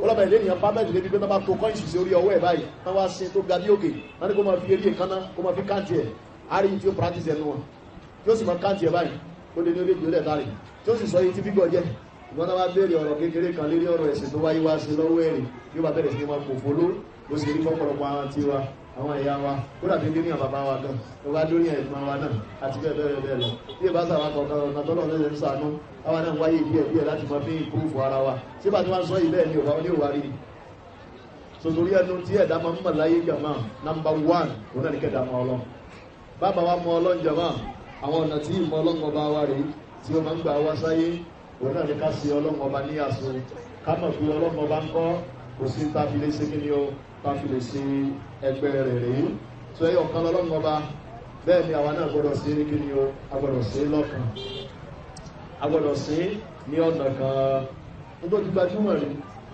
[SPEAKER 3] ọlọ́bàá ilé ènìyàn pàmẹ́jì lébi pé náà bá tó kọ́ìsì sí orí ọwọ́ ẹ̀ báyìí náà wá sí tó ga bí òkè náà ní kó máa fi eré ìkaná kó máa fi káàntì ẹ̀ àrí tí ó practice ẹnu wọn tí ó sì máa káàntì ẹ̀ báyìí ó lè ní orí ìjọ lẹ̀ tàrí tí ó sì sọ yìí tí fígọ̀ jẹ́ ìgbọ́n náà wá béèrè ọ̀rọ̀ kékeré kan lérí ọ̀rọ̀ ẹ̀sìn tó wáyé wá sí lọ́wọ́ ẹ̀rì yóò bá bẹ̀rẹ̀ sí máa kò fòló ó sì rí fọ́pọ̀lọpọ̀ àwọn tí wa àwọn ẹ̀yà wa ó dàbí ní àbàbá wa gan ó wá lórí ẹ̀gbọ́n wa náà àti bẹ́ẹ̀ bẹ́ẹ̀ bẹ́ẹ̀ lọ bí ìbá sàwọn akọ̀ọ̀kan ọ̀nà tọ́lọ̀ lẹ́sẹ̀ ń sànú àwọn náà wáyé díẹ̀ díẹ̀ láti mọ bí ìpúrúfù ara wa síbà tí wọ́n sọ yìí bẹ́ẹ̀ ni òwà ní òwà rí sotori ẹnu tí ẹ̀dá máa ń mọ̀ láyé jàmá nàmbà 1 òun náà ní kẹ́dà mọ́ ọlọ́ bàbá wa mọ́ ọlọ́ jàmá àwọn ọ̀nà tí ìmọ̀ ọlọ́ngọba wa rèé tí ó máa ń gbà wá sáyé òun náà ní ká sí ọlọ́ngọba ní àṣọ ká mọ̀ pé ọlọ́ngọba ń kọ́ kò sí táfilé sí kí ni ó táfilé sí ẹgbẹ́ rẹ̀ rèé tó ẹyọ kan ọlọ́ngọba bẹ́ẹ̀ ni àwa náà gbọ́dọ̀ sí ní kí ni ó agbọ́dọ̀ sí lọ́kàn agbọ́dọ̀ sí ní ọ̀nà kan nítorí gbajúmọ̀ rí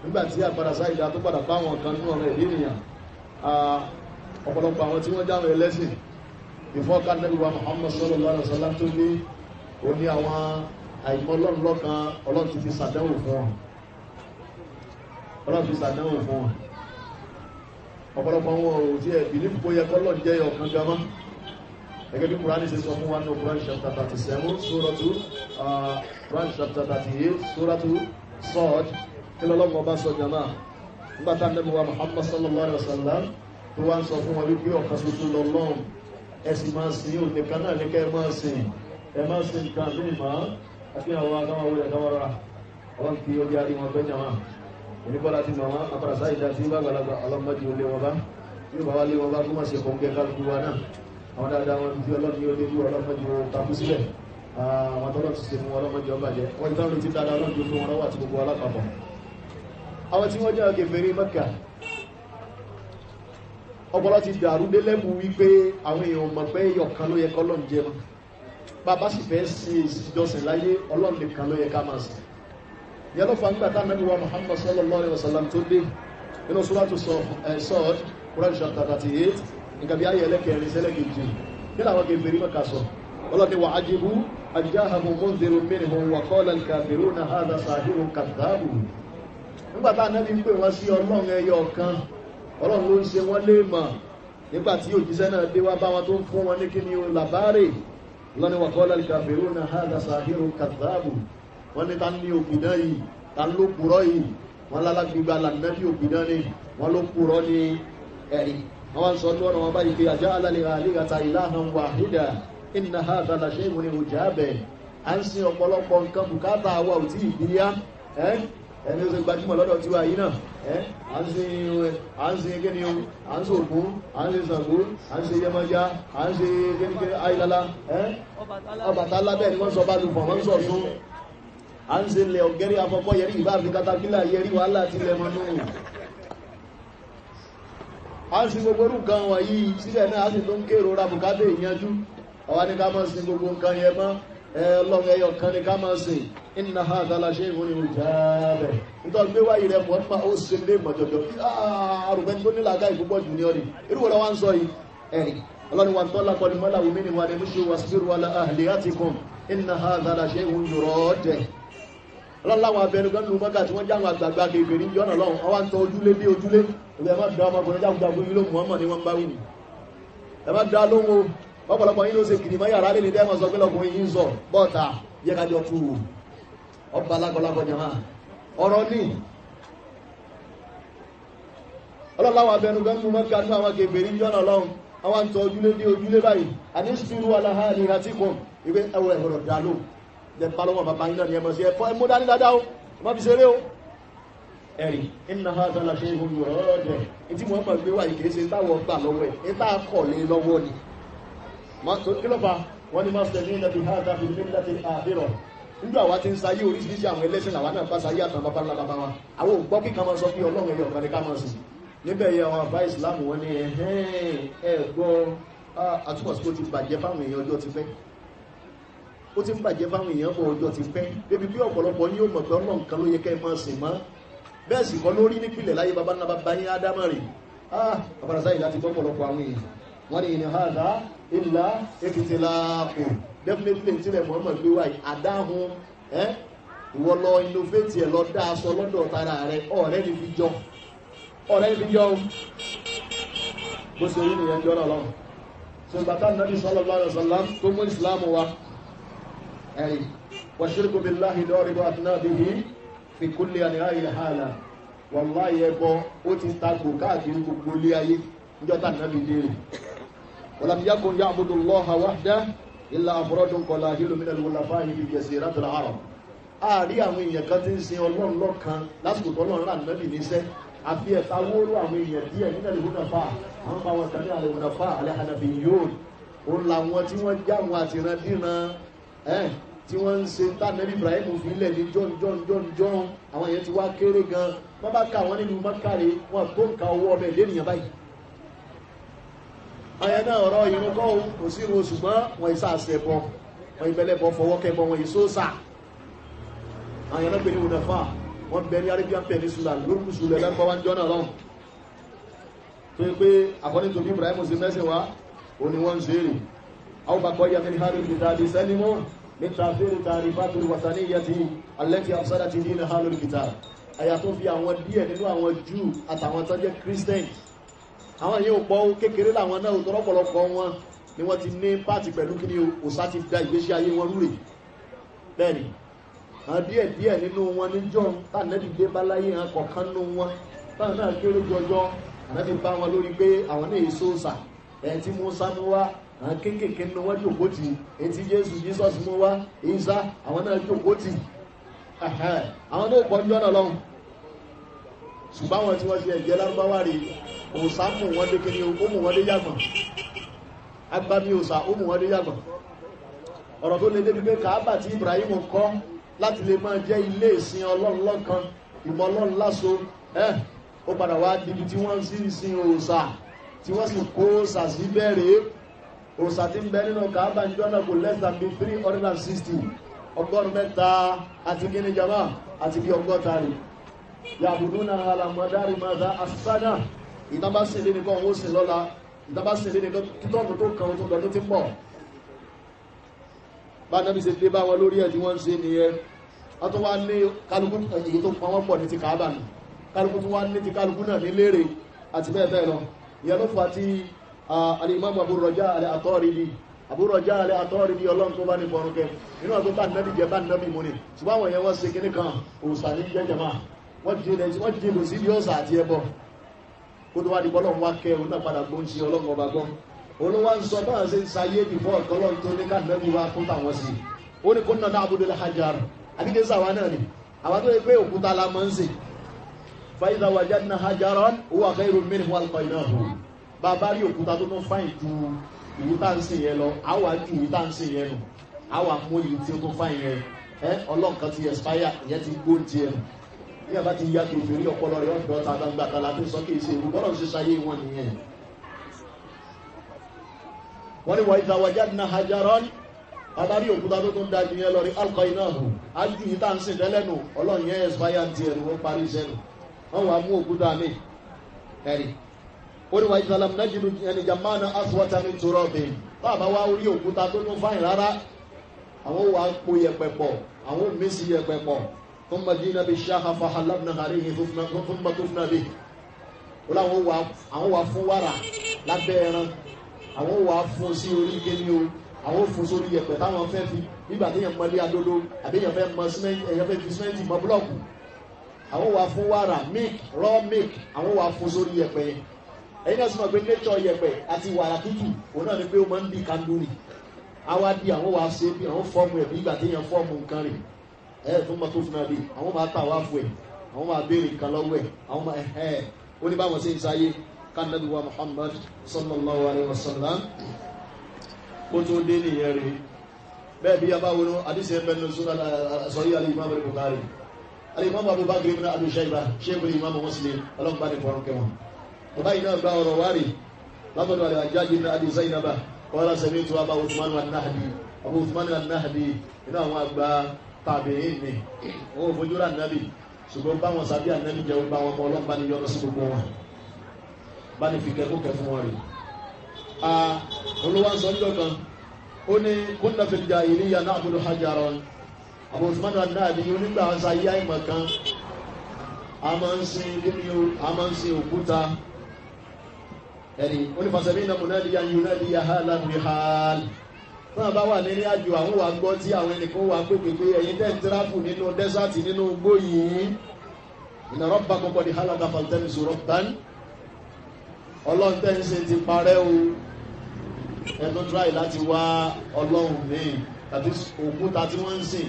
[SPEAKER 3] nígbàtí àpadà sáìdá tó padà bá wọn kan ní ọ̀rọ̀ ìdí nìyàn ọ̀pọ̀lọpọ̀ àwọn tí wọ́n jáwẹ̀ ẹlẹ́sìn ìfọ́ká nẹ́bíwá Muhammad sallallahu alaihi wasallam tó ní o ní àwọn àìmọ́ ọlọ́run lọ́kan ọlọ́run ti fi sàdánwò fún wọn ọ̀pọ̀lọpọ̀ wọn ò tí ẹ̀ bìlí púpọ̀ yẹ kọ́lọ̀ jẹ́ ọ̀kan gama gẹ́gẹ́ bí Kùránì ṣe sọ fún wa ní Quran chapter 37 suratu Quran chapter 38 suratu Sad kí lọ́lọ́gbọ̀n bá sọ jama nígbàtà Ànábì wa Muhammad sallallahu alaihi wasallam tó wá ń sọ fún wọn wípé ọ̀kan ṣoṣo lọ́lọ́run ẹ̀sìn máa sìn òun nìkan náà ní kẹ́ máa sìn nǹkan ní ìmọ̀ àti àwọn akáwọ̀ ẹ̀káwọ̀rọ̀ ọlọ́n kí ó járí wọn pẹ́ jama onígbọ́lá ti mọ̀ wọn apàdásá ìdá tí bá gbàlagbà ọlọ́mọdé olé wọn bá yóò bá wá lé wọn bá kó má ṣe kọ̀ǹgẹ́ kálukú wa náà àwọn dáadáa wọn tí ọlọ́ni ó déjú ọlọ́mọdé wọn takú sílẹ̀ àwọn tọ́lọ́ ti ṣe fún ọlọ́mọdé ọba jẹ́ wọ́n ìtàn rí ti dáadáa ọlọ́dún fún wọn lọ́wọ́ àti gbogbo alápapọ̀ àwọn tí wọ́n jẹ́ kèfèrí Mẹ́kà ọpọlọ ti dàrú dé lẹ́bù wípé àwọn èèyàn mọ̀ pé ọ̀kan ló yẹ kọ́lọ́n jẹ mọ́ bàbá sì fẹ́ sí ìjọsìn láyé Ọlọ́run nìkan ló yẹ ká máa sìn yẹ ló fa nígbà Ànábì wa Muhammad sallallahu alaihi wasallam tó dé nínú Suratu Sad Quran chapter 38 nǹkan bí ayé ẹlẹ́kẹrin sẹ́lẹ̀kejì kí làwọn kèfèrí Mẹ́kà sọ Ọlọ́run ni wa ajibu an ja'ahum mundhirun minhum wa qala al-kafiruna hadha sahirun kadhdhab nígbàtá Ànábì ń pè wọ́n sí Ọlọ́run ẹyọ ọ̀kan Ọlọ́run ló ń ṣe wọ́n lè mọ̀ nígbàtí òjíṣẹ́ náà dé wá bá wọn tó ń fún wọn ní kí ni o làbárè lọ́ni wa qala al-kafiruna hadha sahirun kadhdhab wọ́n ní ta ní òpìdán yìí ta ló purọ́ yìí wọ́n lálágbígbà lànàbí òpìdán ni wọ́n ló purọ́ ní ẹ̀rí wọ́n sọ ní ọ̀nà wọn báyìí pé aja'ala al-alihata ilahan wahida inna hadha la shay'un ujab à ń sin ọ̀pọ̀lọpọ̀ nǹkan bùkátà wa ò tí ìbíyá ẹni ó ṣe gbajúmọ̀ lọ́dọ̀ tí wà yìí náà à ń ṣe kíni o à ń ṣe Ògún à ń ṣe Ṣàngó à ń ṣe Yemọja à ń ṣe kíníkí Ayílálá Ọbàtálá bẹ́ẹ̀ ni wọ́n sọ bá lùfọ̀ wọ́n sọ sún à ń ṣe ilẹ̀ ọ̀gẹ́rí afọ́fọ́ yẹrí ìbá fi katapila yẹrí wàhálà ti lẹ̀ mọ́nú à ń ṣe gbogbo orú nǹkan wọ̀nyí síbẹ̀ náà á sì tó ń kérò ra bùkátà ìyanjú ọwá ní ká máa sin gbogbo nǹkan yẹn mọ́ ọlọ́run ẹyọ kan ní ká máa sin inna hadha la shay'un ujab nítorí gbé wáyé rẹ̀ mọ́ ó ṣe lé mọ̀jọ̀jọ̀ arùgbẹ́ni tó nílà gáì púpọ̀ jù ní ọ̀rẹ́ irú wọ́n wá ń sọ yìí ẹ̀rì ọlọ́run wa tọ́lá kọ́ni mọ́lá wùmí ni wà ní múṣe wasbiru ala ahliyatikum inna hadha la shay'un yurad ọlọ́láwọn abẹnugan nínú mọ́gà tí wọ́n jáwọn àgbàgbà kékeré ní ọ̀nà lọ́wọ́ wọ́n wá ń tọ ojúlé dé ojúlé ìgbà má dá ọmọkùnrin jágunjagun yìí ló Muhammad ni wọ́n bá wí ni ẹ má dá lóhun ọ̀pọ̀lọpọ̀ yìí ló ṣe kìrì mọ́ yàrá lè ní dẹ́mọ̀ sọ pé lọ́kùnrin yìí ń sọ bọ́ọ̀ta yẹ ká jọ túwò ọba alákọ̀ọ́lákọ̀ jama ọ̀rọ̀ ní ọlọ́láwọn abẹnugan nínú mọ́gà nínú àwọn kékeré ní ọ̀nà lọ́wọ́ àwọn ń tọ ojúlé dé ojúlé báyìí àní sùúrù aláhàlì ratikum ìwé ẹwọ ẹ̀họ̀rọ̀ dá lóhùn lẹ́pàlọ́wọ́ bàbá iná ni ẹmọ̀ sí ẹ̀fọ́ ẹmú dání dáadáa ó má fi ṣeré ó ẹ̀rì inna hadha la shay'un yurad tí wọ́n mọ̀ gbé wà ìkéṣe táwọ̀ gbà lọ́wọ́ ẹ̀ ní táà kọ̀ lé lọ́wọ́ ni kí ló fa wọ́n ni master ní ilẹ̀ bí hadha fi millati akhirah nígbà wá ti ń sayé oríṣiríṣi àwọn ẹlẹ́sìn àwọn náà bá sayé àtàn bàbá ńlá bàbá wa àwọn ògbọ́ kíkan máa sọ pé ọlọ́run ẹyọ kan ní ká máa sìn níbẹ̀ yẹ àwọn àbá ìsìlámù wọn ni ẹ̀gbọ́ àtúbọ̀síkò ti bàjẹ́ fáwọn èèyàn ọjọ́ ti pẹ́ ó ti ń bàjẹ́ fáwọn èèyàn bọ̀ ọjọ́ ti pẹ́ débi bí ọ̀pọ̀lọpọ̀ ní yóò mọ̀ pé ọlọ́run kan ló yẹ kẹ́ máa sìn mọ́ bẹ́ẹ̀ sì kọ́ lórí nípìnlẹ̀ láyé bàbá ńlá bàbá yín ádámà rè àbàràsá yìí láti gbọ́pọ̀lọpọ̀ àwọn èèyàn wọ́n ní ìní hàdá ìlà èkìtìláàpù definitely tílẹ̀ Muhammad gbé wáyé àdáhùn ìwọ lọ innovate ẹ̀ lọ dá aṣọ lọ́dọ̀ tara rẹ̀ ọ̀rẹ́ ni fi jọ bó ṣe rí nìyẹn jọ náà lọ́wọ́ so bàtà nàbí sallallahu alaihi wasallam tó mú ìsìlámù wa ẹ̀rí wàṣírkù billahi lọ́rìbọ̀ àtúnábìhì fi kulli àníhàí hàlà wallahi ẹbọ ó ti tagbò káàkiri gbogbo ilé ayé níjọ́ta nàbí léèrè walam yakun ya'budu Allaha wahdahu illa afradun qalilun min al-khulafa'i fi jaziratil arab àárí àwọn èèyàn kan tí ń sin ọlọ́run lọ́kan lásìkò tọ́lọ́run rà nàbí níṣẹ́ àfi ẹ̀ta wóró àwọn èèyàn díẹ̀ nínú al-hunafa àwọn bá wọn tàbí al-hunafa al-hanafiyyun òun làwọn tí wọ́n jáwọn àtìrandíran tí wọ́n ń ṣe tánẹ́bí Ibrahim fi ilẹ̀ ní jọ́n àwọn èèyàn ti wá kéré gan wọ́n bá ká wọn nínú mọ́kàrí wọn tó ń ka owó ọbẹ̀ lẹ́nìyàn báyìí àyẹ̀ náà ọ̀rọ̀ ìrún kọ́ kò sí ìrún ṣùgbọ́n wọ́n ìsá àṣẹ bọ wọ́n ìbẹ̀lẹ̀ bọ fọwọ́ kẹbọ wọn ìsóòsà àyẹ̀ náà pè ní Hunafa wọ́n bẹ ní Arabian Peninsula lórúkúsù lẹ́lẹ́gbọ́ wá ń jọ́nà lọ́n tó yẹ pé àkọ́ní tó bí Ibrahim ṣe mẹ́sìn wá òní wọ́n ń ṣe èrè àwọn bàkọ́ yà mí ní hàrí ìdàdí sẹ́límọ́ من تأثير تعريفات الوطنية التي أفسدت دين أهل الكتاب àyàtọ̀ fi àwọn díẹ̀ nínú àwọn Júù àtàwọn tó jẹ́ Christian àwọn yìí ò pọ̀ kékeré láwọn náà tó rọ́pọ̀lọpọ̀ wọn ni wọ́n ti ní pàtì pẹ̀lú kí ni òsá ti da ìgbésí ayé wọn rúrè bẹ́ẹ̀ni àwọn díẹ̀ nínú wọn ní John tànẹ́bì gbé bá láyé hàn kọ̀ọ̀kan nínú wọn táwọn náà kéré jọjọ ànábì bá wọn lórí pé àwọn náà èso òsà ẹ̀ tí Mùsá mú wá àwọn kéèkéé ní wọ́n jòkó tí etí Jesus mú wá Ìsá àwọn náà jòkó tí àwọn náà pọ̀ jọ́nà lọ́hùn ṣùgbọ́n àwọn tí wọ́n ti ẹ̀jẹ́ lárúbáwá rí òsà mú wọn dé kí ni ó mú wọn dé yàgbọ̀n agbábí òsà ó mú wọn dé yàgbọ̀n ọ̀rọ̀ tó lè débi pé Kàábà tí Ibrahim kọ́ láti lè máa jẹ́ ilé ìsìn Ọlọ́run lọ́kan ìmọ̀ Ọlọ́run láso ó padà wá débi tí wọ́n sì sin òsà tí wọ́n sì kó òsà sí bẹ̀rẹ̀ òsà tí ń bẹ nínú Kàábà ń jọ́nà kò less than 360 ọgọ́rùn mẹ́ta àti gíní jama àti bí ọgọ́ta rí yàbùdúnà alamọ́dárì mọ́dá asádà ìtàbá sí ilé nìkan ó sì lọ́la ìtàbá sí ilé nìkan títọ́nù tó kàn tó gbọ́dún tí mọ̀ bá nábi ṣe dé bá wọn lórí ẹ̀ tí wọ́n ń ṣe nìyẹn wọ́n tó wá ní kálukú èyí tó pọn wọ́n pọ̀ ní ti Kàábà nù kálukú tó wá ní ti kálukú náà ní lérè àti bẹ́ẹ̀ bẹ́ẹ̀ lọ ìyẹn ló fà tí al-Imam Abu Raja al-Ataridi àbúrọ̀já alẹ́ àtọ́rí bí ọlọ́run tó bá ní bọ̀rùnkẹ́ inú àtó bá nẹ́bí jẹ bá nẹ́bí mú ní ṣùgbọ́n àwọn èèyàn wọ́n ṣe kíní kan òòsà ní jẹ́ jẹma wọ́n jìnà sí bí ọ̀sà àti ẹbọ kó tó wá di bọ́lọ́run wá kẹ́ òun náà padà gbóhùn sí ọlọ́run ọba gbọ́ olówó ń sọ báyà ṣe ń sayé bìfọ́ ọ̀tọ́lọ́run tó ní ká nẹ́bí wá fún tàwọn sí ó ní kó nà náà abúdó hajar àdíkẹ́ sàwa náà ni àwọn tó yẹ pé òkúta la máa ń sìn fa idha wajadna hajaran huwa khayrun minhu alqaynahu bàbá rí òkúta tó tún fáìn ju ìwú tá ń sìn yẹn lọ àwa ju ìwú tá ń sìn yẹn nù àwa mú ìwú tí ó tún fáìn yẹn ọlọ́nkan ti expire ìyẹn ti gbó ti ẹnu ní àbá ti yá kìí fèrí ọpọlọ rẹ̀ ọ̀dọ́ ta gbangba tala tó sọ kìí ṣe ìwú bọ́lọ̀ ṣe ṣayé wọn nìyẹn wọ́n ni wa idha wajadna hajaran bàbá rí òkúta tó tún dájú yẹn lọ rí alqaynahu ájú yìí tá ń sìn tẹ́lẹ̀nù ọlọ́run yẹn expire ti ẹnu ó parí iṣẹ́ nù wọ́n wà mú òkúta mi ẹ̀rì ó ní wa idha lam najidu ẹni jamana aswata min turabin bàbá wá rí òkúta tó tún fáyìn rárá àwọn wà po yẹ̀pẹ̀ pọ̀ àwọn mẹ́sì yẹ̀pẹ̀ pọ̀ thumma jina bish-shaha fahalabna alayhi thumma tufna bihi ó láwọn wà fún wàrà lábẹ́ ẹran àwọn wà fún sí orí kéní o àwọn fún sórí yẹ̀pẹ̀ táwọn fẹ́ fi nígbà tí yẹn mọ ilé adodo àbí yẹn fẹ́ mọ símẹ́ntì ẹ̀yẹ fẹ́ fi símẹ́ntì mọ búlọ́ọ̀kù àwọn wà fún wàrà milk raw milk àwọn wà fún sórí yẹ̀pẹ̀ yẹn ẹ̀yin náà sì mọ̀ pé nature yẹ̀pẹ̀ àti wàrà tútù òun náà ni pé ó máa ń bí kanduri àwa di àwọn wà ṣe bí àwọn fọ́ọ̀mù ẹ̀ bí ìgbà tí yẹn fọ́ọ̀mù nǹkan rẹ̀ tó mọ tó fún náà bí àwọn máa tà wá fún ẹ̀ àwọn máa béèrè nǹkan lọ́wọ́ ẹ̀ àwọn máa ó ní báwọn ṣe ń sáyé kánàbí wa Muhammad sallallahu alayhi wa sallam kó tó dé nìyẹn rèé bẹ́ẹ̀ bí yaba wọnú àdísì ẹgbẹ́ nínú sọ́yí alìmọ́mù al-Bukhari alìmọ́mù Abu Bakr ibn Abi Shayba ṣéèkù ìmọ́mù Muslim ọlọ́gbà ní fọ́rún kẹwọn ọba iná gba ọ̀rọ̀ wárì látọ̀dọ̀ al-Hajjaj ibn Abi Zainaba qala sami'tu Aba Uthman an-Nahdi Abu Uthman an-Nahdi iná àwọn àgbà tabi'in ni wọ́n fojú rà nábì ṣùgbọ́n báwọn sábí ànábì jẹ́ bá wọn mọ́ ọlọ́gbà ní yọ́nà sí gbogbo wọn bá ní fi kẹ́kọ̀ọ́ fún wọn rí olúwa ń sọ níjọ́ kan ó ní kunna fil jahiliyya na'budu hajaran Abu Uthman an-Nahdi onígbà ọ̀sá yá ìmọ̀ kan a máa ń sin òkúta ẹni onífàṣẹ́bí náà munadiyan yunadiya halan rihal fún àbá wà ní àjò àwọn wà gbọ́ tí àwọn ẹnìkan wà pépè pé ẹ̀yin tẹ́ ń tíráfù nínú dẹ́sàtì nínú igbó yìí inna rabbakum qad halaka faltamisu rabban ọlọ́run tẹ́ ń ṣe ti parẹ́ o ẹ̀tọ́ tráì láti wá ọlọ́run ní tàbí òkúta tí wọ́n ń sìn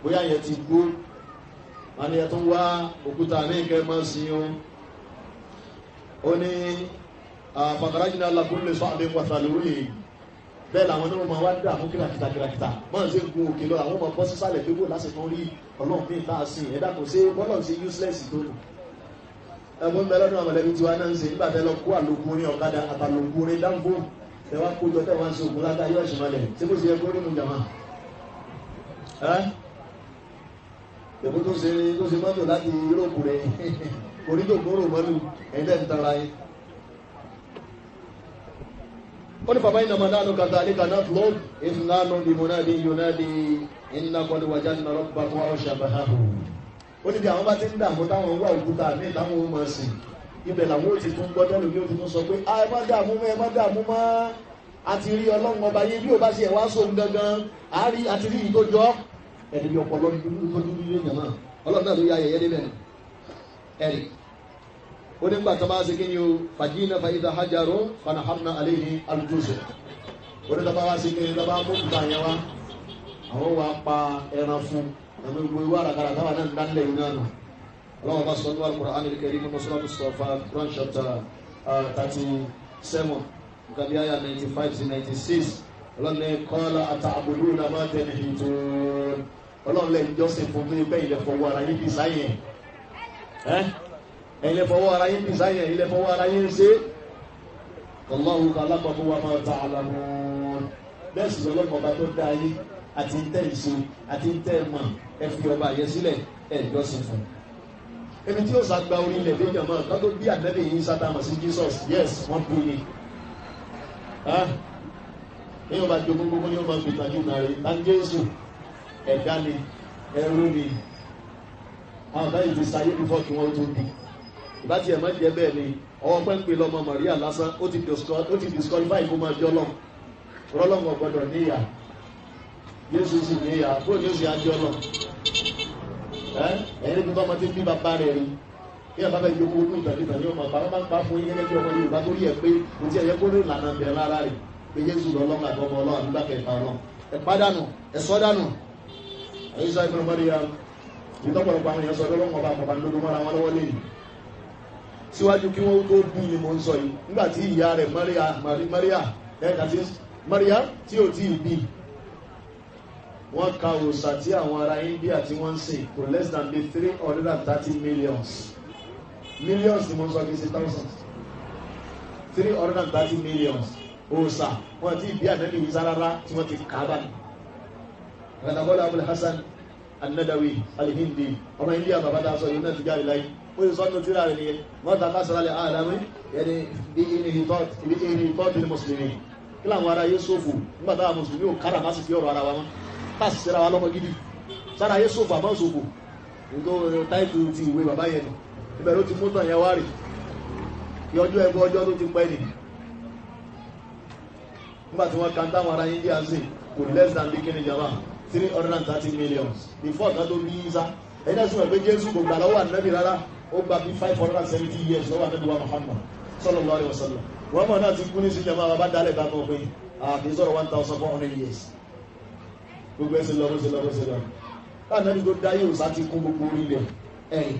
[SPEAKER 3] bóyá yẹ ti gbó wọ́n ni ẹ̀tọ́ wá òkúta ní ìkẹ́ mọ́ sí ó ní fàkàrájìnà alákùnlé sọ́àbí wàtàlúrí bẹ́ẹ̀ làwọn náà ma wá dàmú kìràkìtà máa ṣe gun òkè lọ àwọn ọmọ bọ́ sísàlẹ̀ pé bó lásìkò rí ọlọ́run ní ìta sí ẹ̀dá kò sí bọ́lọ̀ sí useless tó nù ẹgbọ́n bẹ́ẹ̀ lọ́dún àmọ̀lẹ́bí tí wá náà ń ṣe nígbàtẹ́ lọ kó àlòkùnrin ọ̀kadà àtàlòkùnrin dáńgbò ẹwà kójọ tẹ́wà ń ṣe ògùn látà yóò ṣùmọ́lẹ̀ tí kò sí ẹgbẹ́ orí mú jàmá ẹ̀bú tó ṣe mọ́tò láti yúróòpù rẹ̀ orí tó kóró mọ́lù ẹ̀dẹ́ ń tara yìí ó ní bàbá iná mọ̀nà ànú kàtà ní kanáà lọ ìfúnnánú bí mọ̀nàdí yónádí iná kọlu wàjá ní ọlọ́pàá fún àwọn ṣàbáhàbù ó ní bí àwọn bá ti ń dààmú táwọn wà òkúta ní ìtàwọn ọmọ sí ibẹ̀ làwọn ó ti tún gbọ́dọ̀ lórí ó ti tún sọ pé ẹ má dààmú mọ́ àti rí ọlọ́run ọba yé bí ó bá ṣe ẹ̀wá sóhun gangan àti rí ìtó jọ ẹ̀dì bí ọpọlọ ní tójú nílé ìyàmá ọlọ́run náà ló yá ayẹyẹ níbẹ̀ ẹ̀rì ó ní gbà tó bá ṣe kí ni o fàjínà fàyídà hajjaro fanahamna aléhi alùjọ́sẹ̀ ó ní tọ́bá wá sí kí ni tọ́bá mú kùtà yẹn wá àwọn wà pa ẹran fún ẹ̀mí gbogbo ìwà àràkàrà táwà náà ń dánilẹ̀ yìí náà ọlọ́run bá sọ ní Al-Qur'an al-Karim nínú Suratu Saffat Quran chapter 37 nǹkan bí àyà 95 sí 96 ọlọ́run ní qala ata'buduna ma tanhitun ọlọ́run lẹ́yìn jọ́sìn fún tó yẹ pé ilẹ̀ fọwọ́ ara yín design ilẹ̀ fọwọ́ ara yín design ilẹ̀ fọwọ́ ara yín ṣe Allahu khalaqakum wa ma ta'lamun bẹ́ẹ̀ sì lọ́lọ́mọ ọba tó dá yín àti ń tẹ́ ìṣe àti ń tẹ́ ẹ̀mọ̀ ẹ fi ọba yẹn sílẹ̀ ẹ̀ jọ́sìn fún ẹni tí ó sàgbà orílẹ̀ èdè jàmọ́ kan tó bí ànábì yìí sátàmà sí Jesus yes wọ́n bí ni ní ọba jogún gbogbo ní ọba gbìtàjú náà rí tán Jésù ẹ̀dá ni ẹrú ni àwọn báyìí ti sáyé bí fọ́ọ̀kì wọn tó bí ìbá ti ẹ̀mọ́ jẹ́ bẹ́ẹ̀ ni ọwọ́ pẹ́ńpẹ́ lọ́mọ Maria lásán ó ti disqualify kó máa jọ lọ rọ́lọ́mọ gbọ́dọ̀ níyà Jésù sì níyà bó ni ó sì á jọ lọ ẹ̀yìn níbi tọ́mọ tí bí bàbá rẹ̀ rí bí àbábá ìjókòó ní ìtàkìtà ní ọmọ àbábá máa ń pa fún yín gẹ́gẹ́ bí ọmọ Yorùbá tó rí ẹ̀ pé kò tí ẹ̀yẹ kó ní ìlànà bẹ̀rẹ̀ lára rẹ̀ pé Jésù lọ́lọ́mọ àtọmọ Ọlọ́run àdúgbà kẹta Ọlọ́run ẹ̀ pádànù ẹ̀ sọ́dànù Ìsá ibn Maryam ìtọ́pọ̀lọpọ̀ àwọn èèyàn sọ lọ́wọ́ ọba àpapà lórí mọ́ra wọn lọ́wọ́ lè síwájú kí wọ́n tó bí ni mo ń sọ yìí nígbà tí ìyá rẹ̀ Maria tí ò tí ì bí wọ́n ka òòṣà tí àwọn ará India tí wọ́n ń sìn for less than 330 millions ni mo ń sọ kí n ṣe thousands 330 millions òòṣà wọ́n ti bí ànábì Ìsá rárá tí wọ́n ti kà á báyìí Ghanabọ́lá Abul Hasan An-Nadawi Al-Hindi ọmọ India bàbá tá a sọ yìí náà ti jáde láyé ó sì sọ́nù tíra rẹ̀ nìyẹn mọ́ta kásìrálẹ̀ àdámẹ́ yẹni bí ìrìntọ́tì mùsùlùmí kí láwọn ará yé sófù nígbà táwọn mùsùlùmí ò kára máa sì fi ọ̀rọ̀ ara wa mọ́ táàsì síra wa lọ́mọ gidi sára yé sófù àmọ́ sófù nítorí táìtù ti ìwé bàbá yẹn ibẹ̀ ló ti mú tàn yẹn wá rì yọjọ́ ẹgbẹ́ ọjọ́ tó ti pẹ́ nì nígbà tí wọ́n kan táwọn ará India ń sìn kò less than bikini jama 330 millions before kan tó bí Ìsá ẹ̀yìn náà súnmọ̀ pé Jésù kò gbà lọ́wọ́ ànábì rárá ó gba bí 570 years lọ́wọ́ ànábì wa Muhammad sallallahu alaihi wasallam wọ́n mọ̀ náà ti kú ní sí jama bàbá dálẹ̀ bá mọ̀ pé àbí sọ̀rọ̀ 1400 years gbogbo ẹsẹ̀ lọ ànábì tó dá yóò sá ti kún gbogbo orílẹ̀ ẹ̀yìn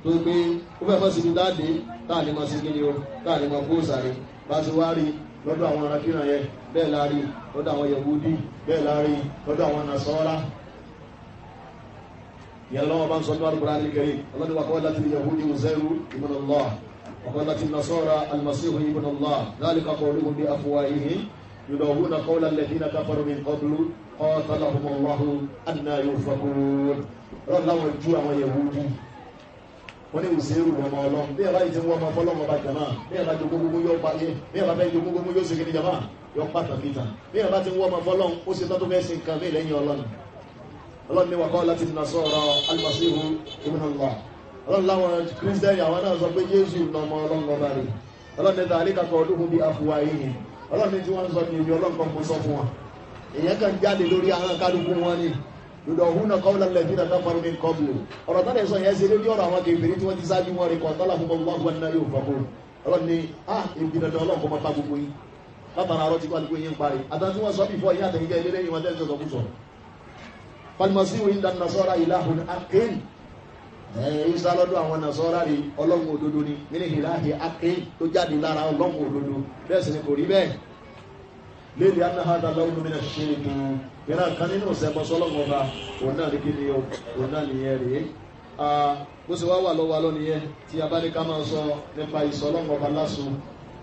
[SPEAKER 3] tó gbé ó fẹ́ mọ́ sí ní dáadé táàlì mọ́ sí kíni o táàlì mọ́ kó sàrí bá ti wá rí lọ́dọ̀ àwọn arákìnrin yẹn bẹ́ẹ̀ láàrí lọ́dọ̀ àwọn Yahudi bẹ́ẹ̀ láàrí lọ́dọ̀ àwọn Nasara يلا ما بنصلي على القرآن الكريم الله وقالت اليهود عزير ابن الله وقالت النصارى المسيح ابن الله ذلك قولهم بأفواههم يدعون قول الذين كفروا من قبل قاتلهم الله أنى يؤفكون الله الجوع ويهودي wọ́n ní ìṣẹ́rù ọmọ ọlọ́run bí ẹ̀bá ìtí wọ́n máa fọ́lọ́mọ bá jàmá bí ẹ̀bá jogún gbogbo yóò pàyé bí ẹ̀bá fẹ́ jogún gbogbo yóò ṣèkìdí jàmá yóò pàtàkì ìtàn bí ẹ̀bá ti wọ́n máa fọ́lọ́run ó ṣe tán tó fẹ́ sí nǹkan mí lẹ́yìn ọlọ́run ọlọ́run ní wàkọ́ láti Nasara al-Masihu ibn Allah ọlọ́run láwọn kírísítẹ́nì àwọn náà sọ pé Jésù ọmọ ọlọ́run ọba rẹ̀ ọlọ́run ní tààrí kakọ̀ ọdún bí afuwa yìí ọlọ́run ní tí wọ́n sọ ní ibi ọlọ́run kan kó sọ fún wọn èèyàn kan jáde lórí àwọn kálukú wọn ni yudahuna qawla alladhina kafaru min qablu ọ̀rọ̀ tán lè sọ yẹn ṣe lórí ọ̀rọ̀ àwọn kèfèrí tí wọ́n ti sáájú wọn rí qatalahumullahu anna yufakun ọlọ́run ní ìbìnàdàn ọlọ́run kọ́ máa bá gbogbo yín látara àrọ́ tí wọ́n ti yín parí àtàtí wọ́n sọ bí fọ́ yín àtẹ̀yìn ilé lẹ́yìn wọn tẹ́sí ọ̀sọ̀kúsọ̀ falmasihu inda nasara ilahun akin Ìsá lọ́dọ̀ àwọn nasara rí ọlọ́run òdodo ni nínú ìlàhì akin tó jáde lára ọlọ́run òdodo bẹ́ẹ̀ sì ni kò rí bẹ́ẹ̀ léèlì anahada lọ́wọ́ mi náà ṣe é kí ìran kan nínú ìṣẹ́bọ sọ́lọ́mọ ọba òun náà ní kí ni òun náà nìyẹn rèé bó ṣe wá wà lọ́wọ́ alọ́ nìyẹn tí a bá ní ká máa sọ nípa ìsọ ọlọ́mọ ọba láṣọ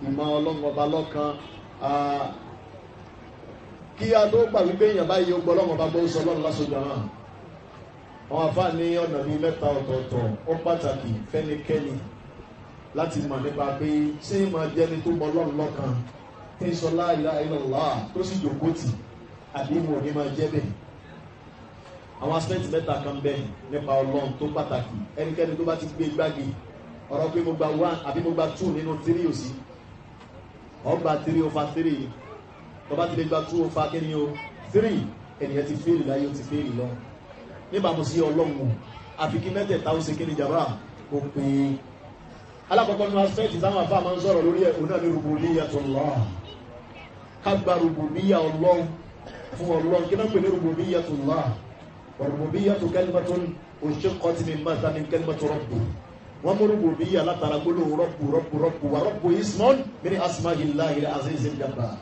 [SPEAKER 3] ìmọ̀ ọlọ́mọ ọba lọ́kan kí a tó gbà wípé èèyàn báyìí ó gbọ́ ọlọ́mọ ọba gbọ́ sọ ọlọ́run láṣọ jọ̀rọ̀ àwọn afá ní ọ̀nà bíi mẹ́ta ọ̀tọ̀ọ̀tọ̀ ó pàtàkì fẹ́nikẹ́ni láti mọ̀ nípa pé ṣé máa jẹ́ni tó gbọ́ ọlọ́run lọ́kan tí ń sọ la ilaha illallah tó sì jòkó tì àbí mo ní máa jẹ́ bẹ́ẹ̀ àwọn aspect mẹ́ta kan bẹ́ẹ̀ nípa ọlọ́run tó pàtàkì ẹnikẹ́ni tó bá ti gbé gbági ọ̀rọ̀ pé mo gba 1 àbí mo gba 2 nínú 3 òsì ọgbà 3/3 tó bá ti lè gba 2/3 ènìyàn ti fèèrè láyé ó ti fèèrè lọ níbàmú sí ọlọ́run àfi kí mẹ́tẹ̀ẹ̀ta ó ṣe kí ni jàmbá kò pé alákọ̀ọ́kọ́ ní aspect táwọn afá máa ń sọ̀rọ̀ lórí ẹ̀ òun náà ní rububiyyatullah kágbà rububiyya ọlọ́run fún ọlọ́run kí náà pè ní rububiyyatullah wa rububiyyatu kalimatun unshiqqat min kalimati rabbu wọ́n mú rububiyya látara gbólóhùn rabbu wa rabbu ismun min asma'illahil azizil jabbar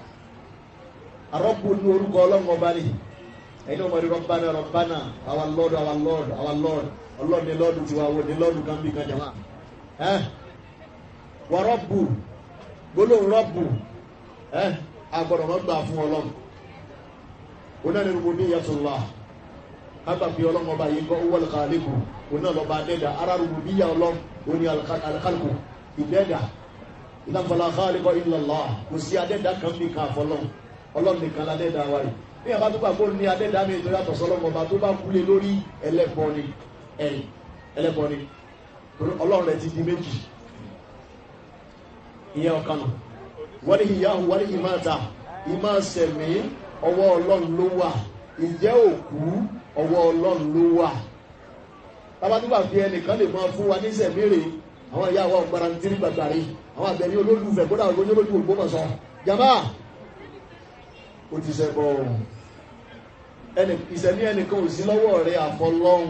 [SPEAKER 3] arọ́bù ní orúkọ ọlọ́run ọba ní ẹ̀yìn ọmọ rí Rabbana our Lord ọlọ́run ní lọ́ọ̀dù tí wà wò ní lọ́ọ̀dù kan bí kan jama wa rabbu gbólóhùn rabbu agbọ̀dọ̀ mọ́ gbà fún ọlọ́run oná ní rububiyyatullah kágbà pé ọlọ́run ọba yìí kọ́ huwal khaliqu oná lọ́ba dẹ́dà ara rububiyya ọlọ́run oní al-khalqu ìdẹ́dà idan fala khaliqa illa Allah kò sí adẹ́dà kan bí kan àfọlọ́run ọlọ́run nìkan ládẹ́dà wáyé ní àbá tó pàgbó ní adẹ́dà mi ìtòrí àtọ̀sọ́ ọlọ́run ọba tó bá kúlé lórí ẹlẹ́bọ ni ọlọ́run rẹ̀ ti di méjì ìyẹn ọ̀kan náà wọ́n ní ìyáhù wọ́n ní ìmáta ìmá sẹ̀mí ọwọ́ ọlọ́run ló wà ìjẹ́ òkú ọwọ́ ọlọ́run ló wà tábà tó bá fi ẹnìkan lè máa fún wa ní sẹ̀mí rè àwọn ìyá wa ọ̀gbára ní tírí gbàgbàrí àwọn àbẹ̀ní olólùfẹ́ kódà olóyún olójú Ògbómọ̀ṣọ́ jàmbá ó ti ṣẹbọ ìsẹ̀mí ẹnìkan ò sí lọ́wọ́ rẹ̀ àfọlọ́run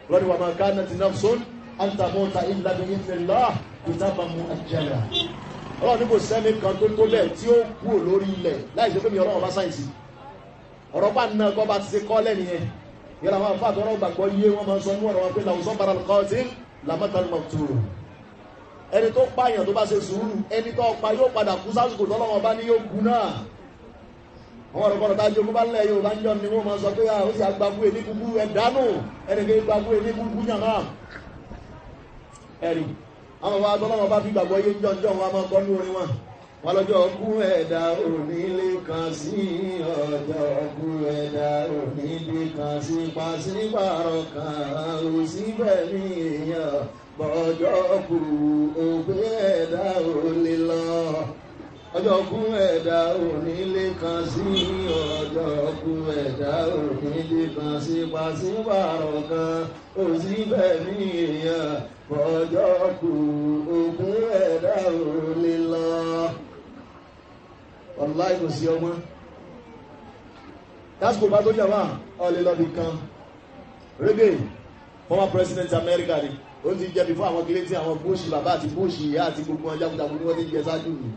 [SPEAKER 3] lọ́dún wa ma kanat nafsun an tamuta illa bi idhnillah kitaban muajjala. Ọlọ́run ní kò sẹ́ni kan tó lẹ̀ tí ó kú lórí ilẹ̀ láì ṣe pé mi ọlọ́run bá sáyẹ̀nsì ọ̀rọ̀ bá nínú ẹgbọ́ bá ti ṣe kọ́ lẹ́ni yẹn yẹ́ra wọn fà tọ́rọ gbàgbọ́ yé wọn máa ń sọ ní ọ̀rọ̀ wọn pé làwùsọ́ bara qatil lamatal maqtul. Ẹni tó pààyàn tó bá ṣe sùúrù ẹni tó pa yóò padà kú sásìkò tọ́lọ́wọ́n bá ní yóò kú náà. Àwọn ọ̀rọ̀ kọ́nà tá a jogún bá lẹ̀ yóò bá ń jọ ni wọ́n máa sọ pé ó sì agbábú ẹni kúkú ẹ̀dánù ẹnìkan gbábú ẹni kúkú yàn náà. Ẹ̀rì àwọn ọmọ adọ́lọ́wọ́ bá fi gbàgbọ́ yé jọjọ́ wọn máa kọ́ ní orin wọn lọ́jọ́ ọkú ẹ̀dá onílé kan sí ọjọ́ ọkú ẹ̀dá onílé kan sí pàṣípàrọ̀ kan ò síbẹ̀ ní èèyàn bọ́jọ́ ọkú ògbé ẹ̀dá olè lọ ọjọ́ ọkú ẹ̀dá onílé kan sí ọjọ́ ọkú ẹ̀dá onílé kan sí pàṣípàrọ̀ kan ò síbẹ̀ ní èèyàn bọ́jọ́ ọkú ògbé ẹ̀dá olè lọ. Wallahi kò sí ọmọ lásìkò bá tó jàmá ọlẹ́ lọ́bì kan Reagan former president America ni ó ti jẹ́ bí fún àwọn kílé tí àwọn Bush bàbá àti Bush ìyá àti gbogbo wọn jagunjagun ní wọ́n ti jẹ sáájú mi.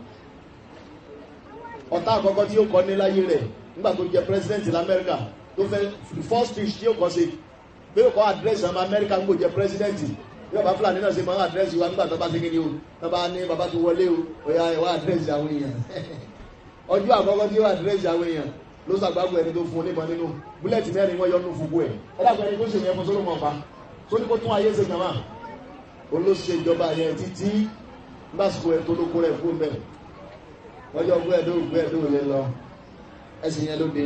[SPEAKER 3] Ọ̀tá àkọ́kọ́ tí ó kọ́ ní láyé rẹ̀ nígbà tó jẹ́ president l'America tó fẹ́ the first speech tí ó kọ́ sí pé ó kọ́ address àwọn America ń gbò jẹ́ president yóò bá Fúlàní náà ṣe máa address wa nígbà tó bá ṣe kí ni o tó bá ní bàbá tó wọlé o ó yá ẹ̀wá address àwọn èèyàn ọjọ́ àkọ́kọ́ tí ó àdírẹ́sì àwọn èèyàn ló sàgbàgbọ́ ẹni tó fún onímọ̀ nínú búlẹ̀tì mẹ́rin wọ́n yọnú fúgbó ẹ̀ ẹ̀dàgbọ́ ẹni tó ṣe yẹn fún Solomon ọba tó ní kó tún ayé ṣe jàmá olóṣè ìjọba yẹn títí lásìkò ẹ̀ tó lóko rẹ̀ fún bẹ́ẹ̀ ọjọ́ gbẹ́ẹ̀dó yẹn lọ ẹ̀sìn yẹn ló dé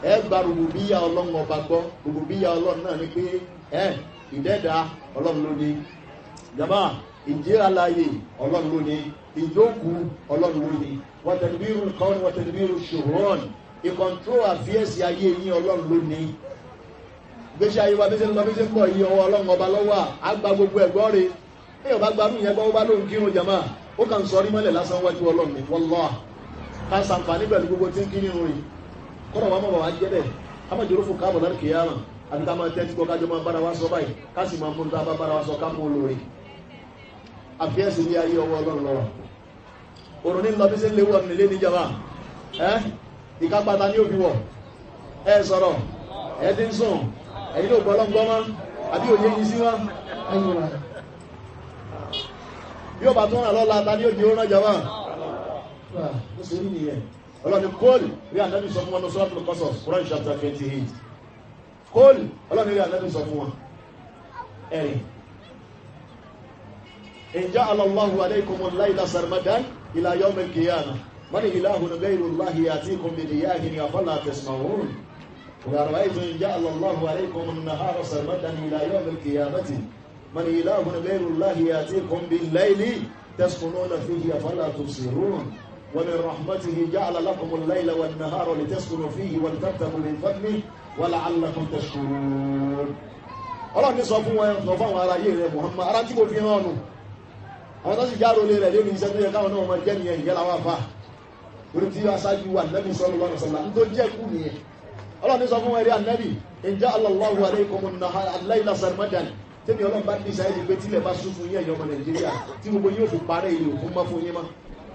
[SPEAKER 3] ẹ gba rùbùbíyà Ọlọ́run ọba gbọ́ rùbùbíyà Ọlọ́run náà ni pé ìdẹ́ẹ̀dá Ọlọ́run ló ní jàmá ìjẹ́ àlàyé Ọlọ́run ló ní ìjókòó Ọlọ́run ló ní wàtẹ̀lẹ́bírù kan wàtẹ̀lẹ́bírù ṣòron ìkọ̀ntró àfíẹ́sì ayé yín Ọlọ́run ló ní gbéṣẹ́ ayé wa bí ṣe ń lọ bí ṣe ń pọ̀ yí ọwọ́ Ọlọ́run ọba lọ́wọ́ àgbà gbogbo ẹ̀gbọ́ rẹ̀ èèyàn bá gbarú ìyẹn gbọ́ bá lóun kírun jàmá ó kàn sọ rí mọ́lẹ̀ lásán wájú Ọlọ́run ní wallahi ká sàǹfààní pẹ̀lú gbogbo tí ń kí nínú rẹ̀ kọ́nà wa mọ̀ wá jẹ́ bẹ̀ ká má jòrò fún káàbọ̀ láti kìyàmà àti ká máa tẹ́tí gbọ́ kájọ máa bára wa sọ báyìí ká sì máa múlùú bá bára wa sọ ká mú olórí àfíẹ́sì ní ayé ọwọ́ Ọlọ́run lọ́wọ́ òrùn ní lọ́bí sí léwọ́ nílé níjàmá ìkápátá ní òbí wọ̀ sọ̀rọ̀ ti ń sùn ẹ̀yìn ló gbọ́lọ́gbọ́mọ́ àbí òye yìí sí wá yóò bá tún rà lọ́la ta ní òjì ó rán jàmá ó sì rí nìyẹn ọlọ́ni kóòlù rí ànábì sọ fún wọn ní Suratul Qasas Quran chapter 28 kóòlù ọlọ́ni rí ànábì sọ fún wọn ẹ̀rìn in ja'ala Allahu alaykumul layla sarmadan ila yawmil qiyamah man ilahun ghayru Allahi ya'tikum bi diyahin afala tasma'un wa ra'aytum in ja'ala Allahu alaykumun nahara sarmadan ila yawmil qiyamati man ilahun ghayru Allahi ya'tikum bil layli taskununa fihi afala tubsirun wa min rahmatihi ja'ala lakumul layla wan nahara litaskunu fihi wa litabtaghu min fadlihi wa la'allakum tashkurun. Ọlọ́run ní sọ fún wọn sọ fún àwọn ará ayé rẹ̀ Muhammad ara tí mo fi hàn ọ́nù àwọn tó sì járó lé rẹ̀ lórí iṣẹ́ tó yẹ káwọn náà máa jẹ́ nìyẹn ìyẹ́ làwọn afá torí tí aṣáájú wa Nabi sallallahu alaihi wasallam tó jẹ́ kú nìyẹn. Ọlọ́run ní sọ fún wọn rí Ànábì in ja'ala Allahu alaykumun nahara al-layla sarmadan tẹ́mi Ọlọ́run bá ní sáyé pé tílẹ̀ bá sún fún yín ẹ̀yọ́ ọmọ Nàìjíríà tí gbogbo yóò fi parẹ́ ìlú fún mọ́ fún yín mọ́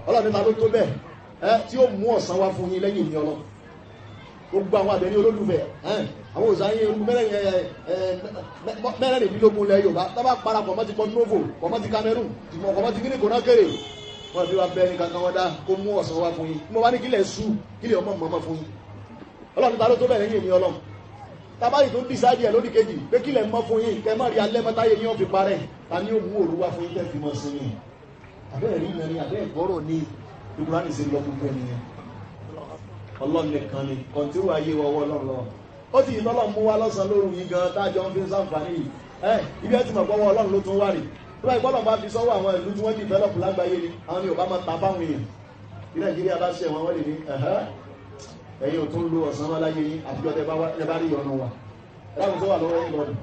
[SPEAKER 3] Ọlọ́run ní ta ló tó bẹ́ẹ̀ tí ó mú ọ̀sán wá fún yín lẹ́yìn ìyẹn Ọlọ́run gbogbo àwọn àbẹ̀ní olólùfẹ́ àwọn òsáyé mẹ́rẹ̀lélógún lẹ Yorùbá tọ́bá para kọ̀mọ́ ti pọ̀ Novo kọ̀mọ́ ti Cameroon kọ̀mọ́ ti Guinea Conakry wọ́n fi wá bẹ́ẹ̀ ní kankan wọ́n dá kó mú ọ̀sán wá fún yín mo wá ní kílẹ̀ sú kílẹ̀ ọmọ mọ́mọ́ fún yín Ọlọ́run ta ló tó bẹ̀rẹ̀ yìí ní Ọlọ́run tàbáyì tó dìsáàdì ẹ̀ lódì kejì pé kílẹ̀ mọ́ fún yín kẹ mọ́ rí alẹ́ mọ́táyé yín ó fi parẹ́ ta ní ó mú òru wá fún yín tẹ́ fi mọ́ sí yín àbẹ́ẹ̀ rí ìrìn àbẹ́ẹ̀ gbọ́rọ̀ ní ìbúránì sí lọ gbogbo ènìyàn Ọlọ́run nìkan ni kọ̀ntírù ayé wọ́wọ́ lọ́rọ̀ ó ti ìtọ́lọ̀ mú wá lọ́sàn lóru yìí gan tájọ ń fi ń sáǹfàní yìí ibi ẹ ti mọ̀ pọ́wọ́ Ọlọ́run ló tún wà rí tó bá ìpọ́lọ̀ bá fi sọ́wọ́ àwọn ìlú tí wọ́n dìvẹ́lọ́pù lágbàáyé ni àwọn ni ò bá máa ta fáwọn èèyàn bí Nàìjíríà bá ṣe wọn wọ́n lè ní ẹ̀yìn ò tún lo ọ̀sán wọn láyé yìí àtijọ́ tẹ bá rí ọ̀nà wa ẹ̀dáhùn tó wà lọ́wọ́ yìí lọ́dún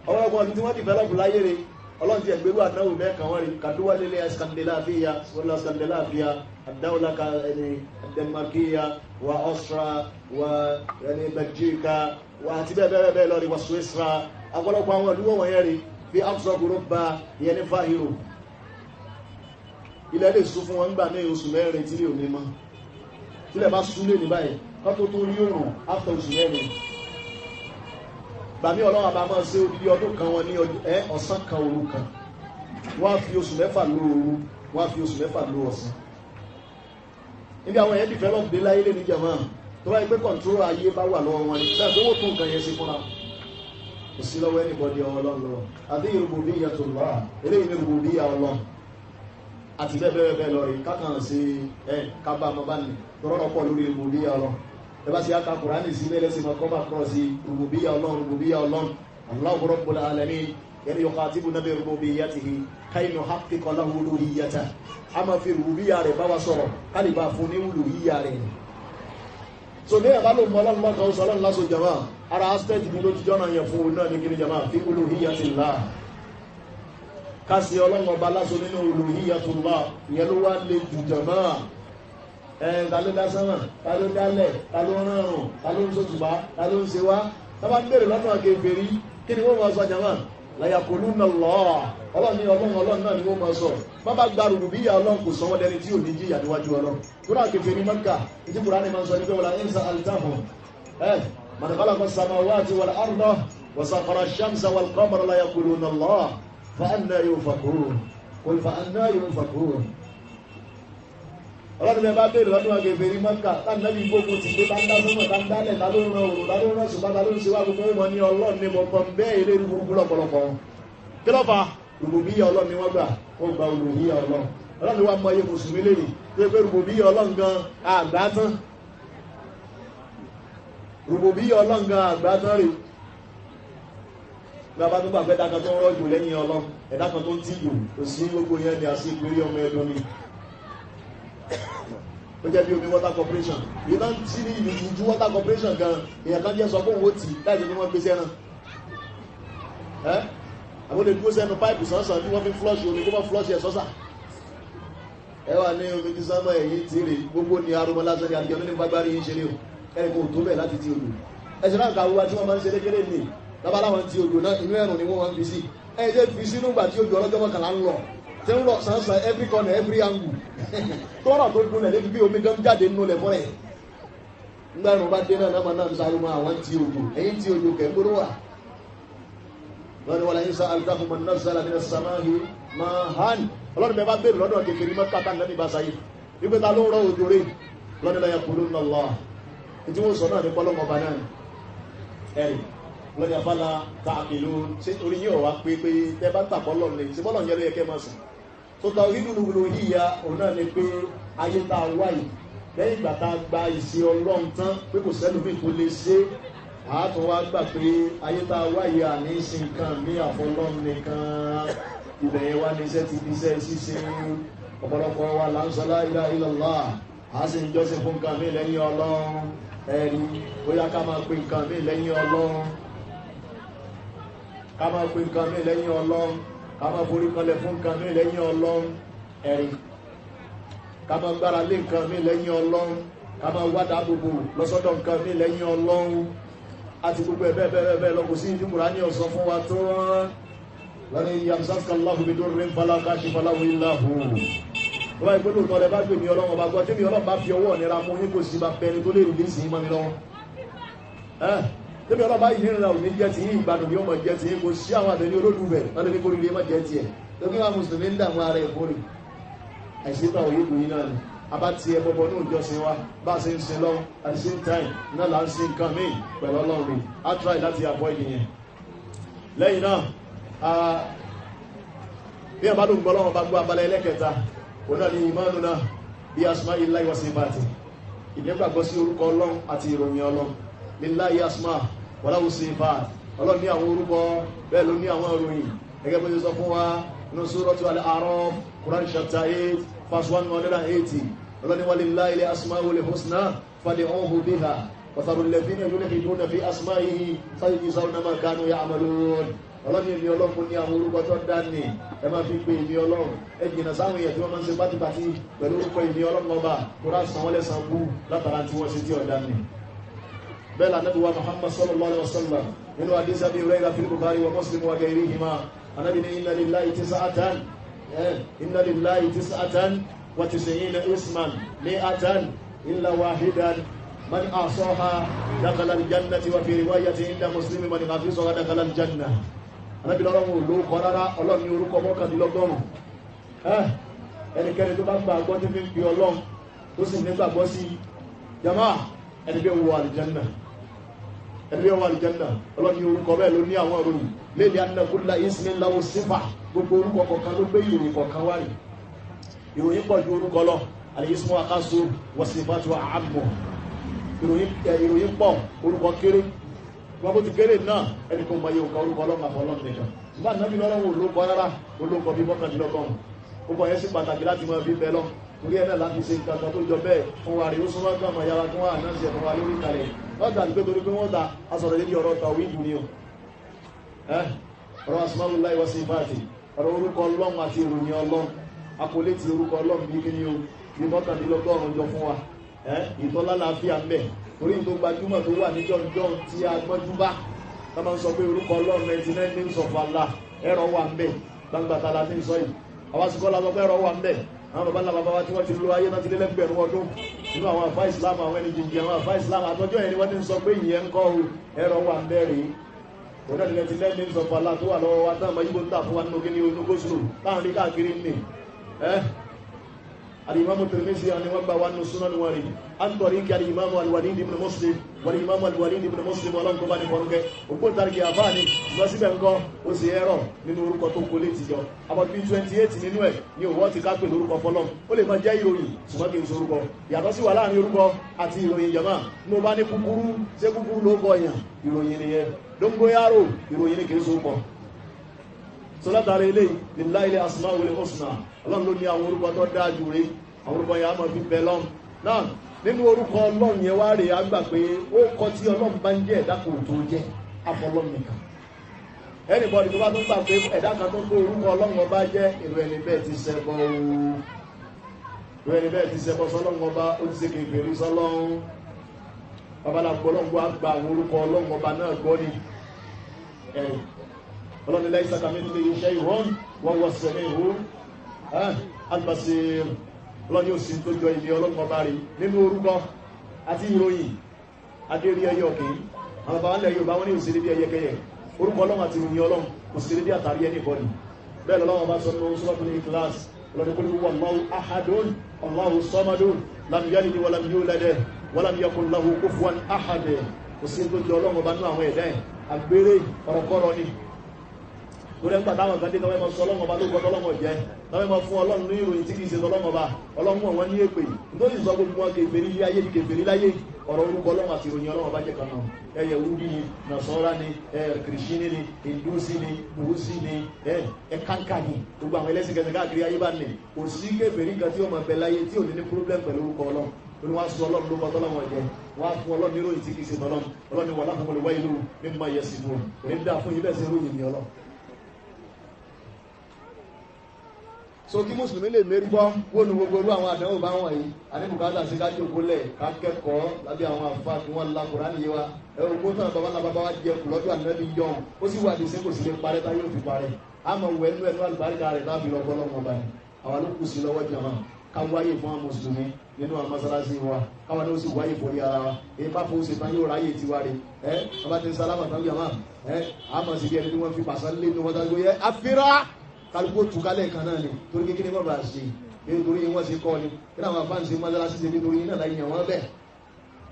[SPEAKER 3] ọwọ́ ọgbọ̀n tí wọ́n dìvẹ́lọ́pù láyé rẹ̀ ọlọ́run ti ẹgbẹ̀rú àdáwò mẹ́kan wọ́n rí kàdúwà lélẹ̀ Scandinavia wọ́lá Scandinavia àdáwòlá Denmarkia wa Austria wa Belgica wa àti bẹ́ẹ̀ lọ rí wa Switzerland agbọ́lọpọ̀ àwọn ìlú wọ̀nyẹn rí bí amsọ gúrúbà ìyẹn ní fáhírò ilẹ̀ lè sún fún wọn gbà ní oṣù mẹ́rin tí lè ò ní mọ́ tí lè bá súnlé ní báyìí kọ́ tó rí òrùn after oṣù mẹ́rin gbàmí ọlọ́run àbá máa ṣe odidi ọdún kan wọn ní ọ̀sán kan òru kan wọ́n á fi oṣù mẹ́fà lò òru wọ́n á fi oṣù mẹ́fà lò ọ̀sán níbi àwọn èèyàn develop dé láyé lé ní jàmáà tó wáyé pé control ayé bá wà lọ́wọ́ wọn ní sáà tó wó tó nǹkan yẹn sí fúnra kò sí lọ́wọ́ anybody ọlọ́run lọ́wọ́ àti rububiyyatullah eléyìí ní rububiyya ọlọ́run àti bẹ́ẹ̀ lọ rí kákan sí kábà mọ́bánì tọ́rọ̀ pọ̀ lórí rububiyya ọlọ́run ẹbá sí aka Kùránì sí mẹ́lẹ́ sí makọ́bà kọ́ sí rububiyya ọlọ́run Allahu Rabbul Alamin yẹni yuqatibuna bi rububiyyatihi kay nuhaqqiqa lahu uluhiyyatahu a máa fi rububiyya rẹ̀ bá wa sọ̀rọ̀ kálíbà fún ní uluhiyya rẹ̀ so ní ẹ̀bá ló mọ́ ọlọ́run lọ́kàn oṣù ọlọ́run lásò jama ara aspect ní ló ti jọ́nà yẹn fún un náà ní kíni jama fi uluhiyyatillah kásì ọlọ́run ọba lásò nínú uluhiyyatullah ìyẹn ló wá lè jù jama ta ló dá sánmà ta ló dálẹ̀ ta ló rọrùn ta ló ń sọ́tùbá ta ló ń ṣe wá ta bá ń bèèrè lọ́nà àkèfèrí kí ni wọ́n máa sọ jama la yaquluna Allah ọlọ́run náà ni wọ́n máa sọ bá bá gba rububiyya ọlọ́run kò sọ wọ́n dẹni tí ò ní jíyà níwájú ọlọ́run tó náà kèfèrí Mákkà ìdí Kùránì máa ń sọ ní pé wala in sa'altahum man khalaqa as-samawati wal arda wa sakhkhara ash-shamsa wal qamara la yaquluna Allah fa anna yufakun qul fa anna yufakun ọlọ́dún bẹ bá bèèrè lọ́dún agbègbè ní Mákkà láti lẹ́bí gbogbo ti gbé tàndá sọ́mọ̀ tàndálẹ̀ tàló rán òrùn tàló rán ṣùgbọ́n tàló ń ṣe wá gbogbo wọn ní ọlọ́run ní mọ̀pọ̀ bẹ́ẹ̀ ilé gbogbo lọ́pọ̀lọpọ̀ kí lọ́fà rububiyya ọlọ́run ni wọ́n gbà ó gba rububiyya ọlọ́run wa mọ iye mùsùlùmí lè rí tó pé rububiyya ọlọ́run gan àgbátán rububiyya ọlọ́run gan àgbátán rè gbàbá tó gbà pé ẹ̀dá kan tó ń rọ́jò lẹ́yìn ọlọ́run ẹ̀dá kan tó ń tíyò kò sí gbogbo yẹn ni àti ìpínlẹ̀ ọmọ ẹ̀dùn ni ó jẹ́ bí omi water corporation yìí náà tí ní ìjú water corporation gan èèyàn kan jẹ́ sọ fún owó tì láìjẹ́ ní wọ́n gbé sẹ́ran àwọn olè dúró sẹ́nu páìpù sánsan tí wọ́n fi flush omi kó mọ́ flush ẹ̀ sọ́sà ẹ wà ní omi tí sánmọ́ ẹ̀yìn tí rè gbogbo ní arúgbó lásán ní àdìjọ́ nínú gbágbárí yìí ṣe lé o ẹni kò tó bẹ̀ láti ti odò ẹ̀sìn náà kà wúwa tí wọ́n máa ń ṣe lékeré ní lábáláwọn ti odò náà inú ẹ̀rùn ni wọ́n máa ń fi sí ẹ̀ jẹ́ fi sínú gbà tí odò ọlọ́jọ́ mọ́kànlá ń lọ tí ń lọ sánsan every corner every angle tọ́rọ̀ tó dúnlẹ̀ lébi bí omi gan jáde nínú lẹ̀ fọ́rẹ̀ ńgbàrún bá dé náà náà ń sáré mọ́ àwọn tí odò ẹ̀yìn tí odò kẹ́gbóró wà lọ́ni wọ́n lẹ́yìn sá alìtàkùnmọ̀ náà sára nínú samáhì máa hàn ọlọ́run bẹ bá bèèrè lọ́dọ̀ kékeré mọ́ kátà náà nígbà sáyé wípé ta ló ń rọ òjò rẹ̀ lọ́ni la yaquluna Allah tí wọ́n sọ náà ní pọ́lọ́mọ bá náà ẹ̀rì lọ́ni afálà ta'qilun ṣé orí yóò wá pé pé tẹ́ bá tàpọ̀ lọ́run lè ṣe bọ́lọ̀ yẹn ló yẹ kẹ́ máa sùn tó ta orí dúdú yíya òun náà ni pé ayé tá a wáyé lẹ́yìn ìgbà tá a gba ìṣe ọlọ́run tán pé kò sẹ́lómi tó lè ṣe àátún wá gbà pé ayé tá a wáyé àní sí nǹkan ní àfọlọ́run nìkan ìbẹ̀yẹ wá ní iṣẹ́ ti fi iṣẹ́ ṣíṣe ọ̀pọ̀lọpọ̀ wa là ń sọ la ilaha illallah a sì ń jọ́sìn fún nǹkan mí lẹ́yìn ọlọ́run ẹ̀rí bóyá ká máa pe nǹkan mí lẹ́yìn ọlọ́run ká máa pe nǹkan mí lẹ́yìn ọlọ́run ká máa forí kanlẹ̀ fún nǹkan mí lẹ́yìn ọlọ́run ẹ̀rí ká máa gbára lé nǹkan mí lẹ́yìn ọlọ́run ká máa wádà gbogbo lọ́sọ́dọ̀ nǹkan mí lẹ́yìn ọlọ́run àti gbogbo ẹ̀ bẹ́ẹ̀ lọ kò sí ìdí Kùránì ọ̀sán fún wa tó rán lọ́ni yamsaka Allahu bidurrin fala kashifa lahu illa hu wọ́n ìpé lóòtọ́ rẹ bá gbé mi ọlọ́run ọba gbọ́ tí mi ọlọ́run bá fi ọwọ́ nira mú ní kò sí bá pẹ́ni tó lè rìlí sí mọ́ mi lọ́wọ́ tí mi ọlọ́run bá yìí nira òní jẹ́ ti yí ìgbàdùn bí ó mọ̀ jẹ́ ti yí kò sí àwọn àtẹ̀lé olólùfẹ́ wọ́n lè ní kó rí mọ́ jẹ́ ti ẹ̀ tó kí wọ́n mùsùlùmí ń dààmú ara ẹ̀ fórí àìsíta òye kò yí náà ni a bá ti ẹ bọ́bọ́ ní ìjọsìn wa bá ṣe ń sin lọ́wọ́ at the same time náà là ń sin nǹkan míì pẹ̀lú ọlọ́run rẹ̀ á try láti avoid ìyẹn lẹ́yìn náà bí a bá ló ń gbọ́ lọ́wọ́ bá gbọ́ abalẹ̀ ẹlẹ́kẹta ọ̀nà ni ìmánuna bí asma illahi wa sifati ìdẹ́gbàgbọ́ sí orúkọ ọlọ́run àti ìròyìn ọlọ́run lillahi asma wa lahu sifat ọlọ́run ní àwọn orúkọ bẹ́ẹ̀ ló ní àwọn ìròyìn gẹ́gẹ́ bó ṣe sọ fún wa nínú suratu al-A'raf Quran chapter 8 verse 180 ọlọ́run ní wa lillahi al-asmaul husna fad'uhu biha wa tharu alladhina yulhiduna fi asma'ihi sayujzawna ma kanu ya'malun ọlọ́ni èmi ọlọ́run ní àwọn orúkọ tó dá ní ẹ máa fi pé èmi ọlọ́run ẹ jìnà sáwọn èèyàn tí wọ́n máa ń ṣe pátipàti pẹ̀lú orúkọ èmi ọlọ́run ọba tó rà sàn wọ́n lẹ́sàn bú látara tí wọ́n ṣe tí ọ̀dá ní. bẹ́ẹ̀ lànàbí wa Muhammad sallallahu alaihi wasallam nínú hadith Abi Hurairah fil Bukhari wa Muslim wa ghayrihima anabi ní inna lillahi tis'atan wa tis'ina isman mi'atan illa wahidan man ahsaha dakhala al-jannati wa fi riwayatin inda Muslim man hafizaha dakhala al-jannah. Ànábì lọ́rọ̀ olóòkọ́ rárá ọlọ́run ní orúkọ mọ́kàndínlọ́gọ́rùn ẹnikẹ́ni tó bá gba àgbọ́ tí fi ń fi ọlọ́run tó sì ní gbàgbọ́ sí jama ẹni bí wọ àlìjánà ọlọ́run ní orúkọ bẹ́ẹ̀ ló ní àwọn ìròyìn léde annakulla ismin lahu sífà gbogbo orúkọ kọ̀ọ̀kan ló gbé ìròyìn kọ̀ọ̀kan wáyé ìròyìn pọ̀ ju orúkọ lọ al-ismu akhasu wa sifatu a'ammu ìròyìn pọ̀ orúkọ kéré wọ́n bó ti kéré náà ẹni kò mọ̀ye òkà orúkọ ọlọ́run àfọlọ́run nìkan ṣùgbọ́n ànábì lọ́rọ̀ olóòkọ rárá olóòkọ bí mọ́kàndínlọ́gọ́rùn gbogbo ẹ̀yẹ́ sí pàtàkì láti mọ̀ bí bẹ́ẹ̀ lọ torí ẹ̀ náà láti ṣe nǹkan tó jọ bẹ́ẹ̀ fún wa rí ó súnmọ́ gbọ́n mọ̀ yára fún wa náà sí ẹ̀fún wa lórí kalẹ̀ lọ́jà ní pé torí pé wọ́n ta asọ̀rọ̀ lédi ọ̀rọ̀ tàwí ìdù ni ọ̀rọ̀ asmaulullahi wa sifati ọ̀rọ̀ orúkọ ọlọ́run àti ìròyìn ọlọ́run akọlé ti orúkọ ọlọ́run bí kí ni o bí mọ́kàndínlọ́gọ́rùn jọ fún wa ìtọ́lá láàfíà ń bẹ̀ orí tó gbajúmọ̀ tó wà ní jọ́njọ́ tí a gbọ́jú bá tá máa ń sọ pé orúkọ ọlọ́run 99 names of Allah ẹ̀rọ wà ń bẹ̀ gbangbata la ní sọ yìí àwọn àsìkò la sọ pé ẹ̀rọ wà ń bẹ̀ àwọn bàbá ńlá bàbá wa tí wọ́n ti lo ayé náà ti lé lẹ́gbẹ̀rún ọdún nínú àwọn àfá Islam àwọn ẹni jìnjì àwọn àfá Islam àtọ́jọ́ yẹn ni wọ́n ti ń sọ pé ìyẹn ń kọ́ ẹ̀rọ wà ń bẹ̀ rèé òun náà 99 names of Allah tó wà lọ́wọ́ wa táwọn yíbo ń tà fún wa nínú kíní onúgbòsùlù táwọn rí káàkiri ní الإمام الترمذي أن يوضع أن السنن وارد عن طريق الإمام الوليد بن مسلم والإمام الوليد بن مسلم ولم تبني فرقه وقلت لك يا فاني lọ́síbẹ̀ ńkọ́ ó sì ẹ̀rọ nínú orúkọ tó kó létí jọ about 28 nínú ẹ̀ ní òwò ti ká pè lórúkọ fọlọ́m ó lè máa jẹ́ ìròyìn ṣùgbọ́n kì í sorúkọ ìyàtọ̀ sí wà láàrin orúkọ àti ìròyìn jama mo bá ní kúkúrú ṣé kúkúrú ló kọ yàn ìròyìn nìyẹn dóngóyárò ìròyìn ní kì í sorúkọ sọlátàrí ilé lillahi asmaul husna ọlọ́run ló ní àwọn orúkọ tó dáa jù rí àwọn orúkọ yẹn a máa fi bẹ lọ́n náà nínú orúkọ ọlọ́run yẹn wá rè á gbà pé ó kọ tí ọlọ́run bá ń jẹ́ ẹ̀dá kò tó jẹ́ afọlọ́run nìkan anybody tó bá tó gbà pé ẹ̀dá kan tó gbé orúkọ ọlọ́run ọba jẹ́ èrò ẹni bẹ́ẹ̀ ti ṣẹbọ sọlọ́run ọba ó ti ṣe kékeré sọlọ́run babaláwo ọlọ́run wá gba àwọn orúkọ ọlọ́run ọba náà gbọ́ ni ọlọ́run ilẹ̀ ìsàkàmì tó lè ṣe ìwọ́n wọ́n wọ́n sẹ̀mí ìhú albasir ọlọ́run yóò sì tó jọ ìní ọlọ́run ọba rí nínú orúkọ àti ìròyìn adérí ẹyẹ ọ̀kìn àwọn bàbá ńlẹ̀ Yorùbá wọn ní òsèré bí ẹyẹ kẹyẹ orúkọ ọlọ́run àti ìròyìn ọlọ́run òsèré bí àtàrí ẹni bọ́ọ̀lì bẹ́ẹ̀ lọ́wọ́ bá sọ nínú suratul Ikhlas ọlọ́run kò ní wọ́n Allahu ahadun Allahu samadun lam yalid wa lam yulad wa lam yakun lahu kufuwan ahad òsèré tó jọ ọlọ́run ọba nínú àwọn ẹ̀dá ẹ̀ àgbèrè ọ̀rọ̀kọ́rọ̀ ni lórí ẹgbà táwọn kan dé tọ́wọ́ ẹmọ sọ ọlọ́mọba ló gbọ́dọ̀ ọlọ́mọ jẹ́ tọ́wọ́ ẹmọ fún ọlọ́run ní ìròyìn tí kìí ṣe ọlọ́mọba ọlọ́run wọn ní èpè nítorí sọ gbogbo wọn kèfèrí ilé ayé ní kèfèrí láyé ọ̀rọ̀ orúkọ ọlọ́run àti ìròyìn ọlọ́mọba jẹ́ kan náà ẹyẹ wúdí ni nàṣọ́rá ni kìrìsìnì ni ìdúsí ni bùrúsí ni ẹ̀kánkà ni gbogbo àwọn ẹlẹ́sìn kẹsẹ̀ káàkiri ayé bá ní kò sí kèfèrí kan tí ó máa bẹ láyé tí ò ní ní problem pẹ̀lú orúkọ ọlọ́run olú wá sọ ọlọ́run ló kọ́ tọ́lọ́wọ́ jẹ́ wá fún ọlọ́run níròyìn tí kìí ṣe tọ́lọ́run ọlọ́run ni wà láfún olùwá ìlú mímọ́ yẹ sí fún òní dá fún ibẹ̀ sí ròyìn ní ọlọ́run. So kí mùsùlùmí lè mérí bọ́ wónú gbogbo orú àwọn àdánwò bá wọ̀n yìí àníbùkátà sí kájú òkúlẹ̀ kákẹ́kọ̀ọ́ lábẹ́ àwọn àfáà kí wọ́n la Kùránì yé wa ẹ̀rọ gbóntàn bàbá ńlá bàbá wa jẹ lọ́jọ́ ànábì yọ̀n ó sì wà ní sẹ́kò sí lè parẹ́ tá yóò fi parẹ́ àmọ́ wọ ẹnu àlùbáríkà rẹ̀ láàbí lọ́gbọ́n lọ́wọ́ bá ní àwọn ló kù sí lọ́wọ́ jàmá ká wáyé fún àwọn mùsùlùmí nínú àwọn mọ́sálásí wa káwọn ló sì wáyé forí ara wa èyí bá fowó ṣe tán yóò ráyè tiwa rè ọba tí ń sálámà tán jàmá àmọ́ sí bí ẹni tí wọ́n fi pàṣẹ lé ní wọ́n tá gbé yẹ àfírà kálukó tukálẹ̀ kan náà ni torí kékeré mọ́ bá ṣe nítorí wọ́n ṣe kọ́ ni kí àwọn afáàn ṣe mọ́sálásí ṣe nítorí iná láyé yàn wọ́n bẹ̀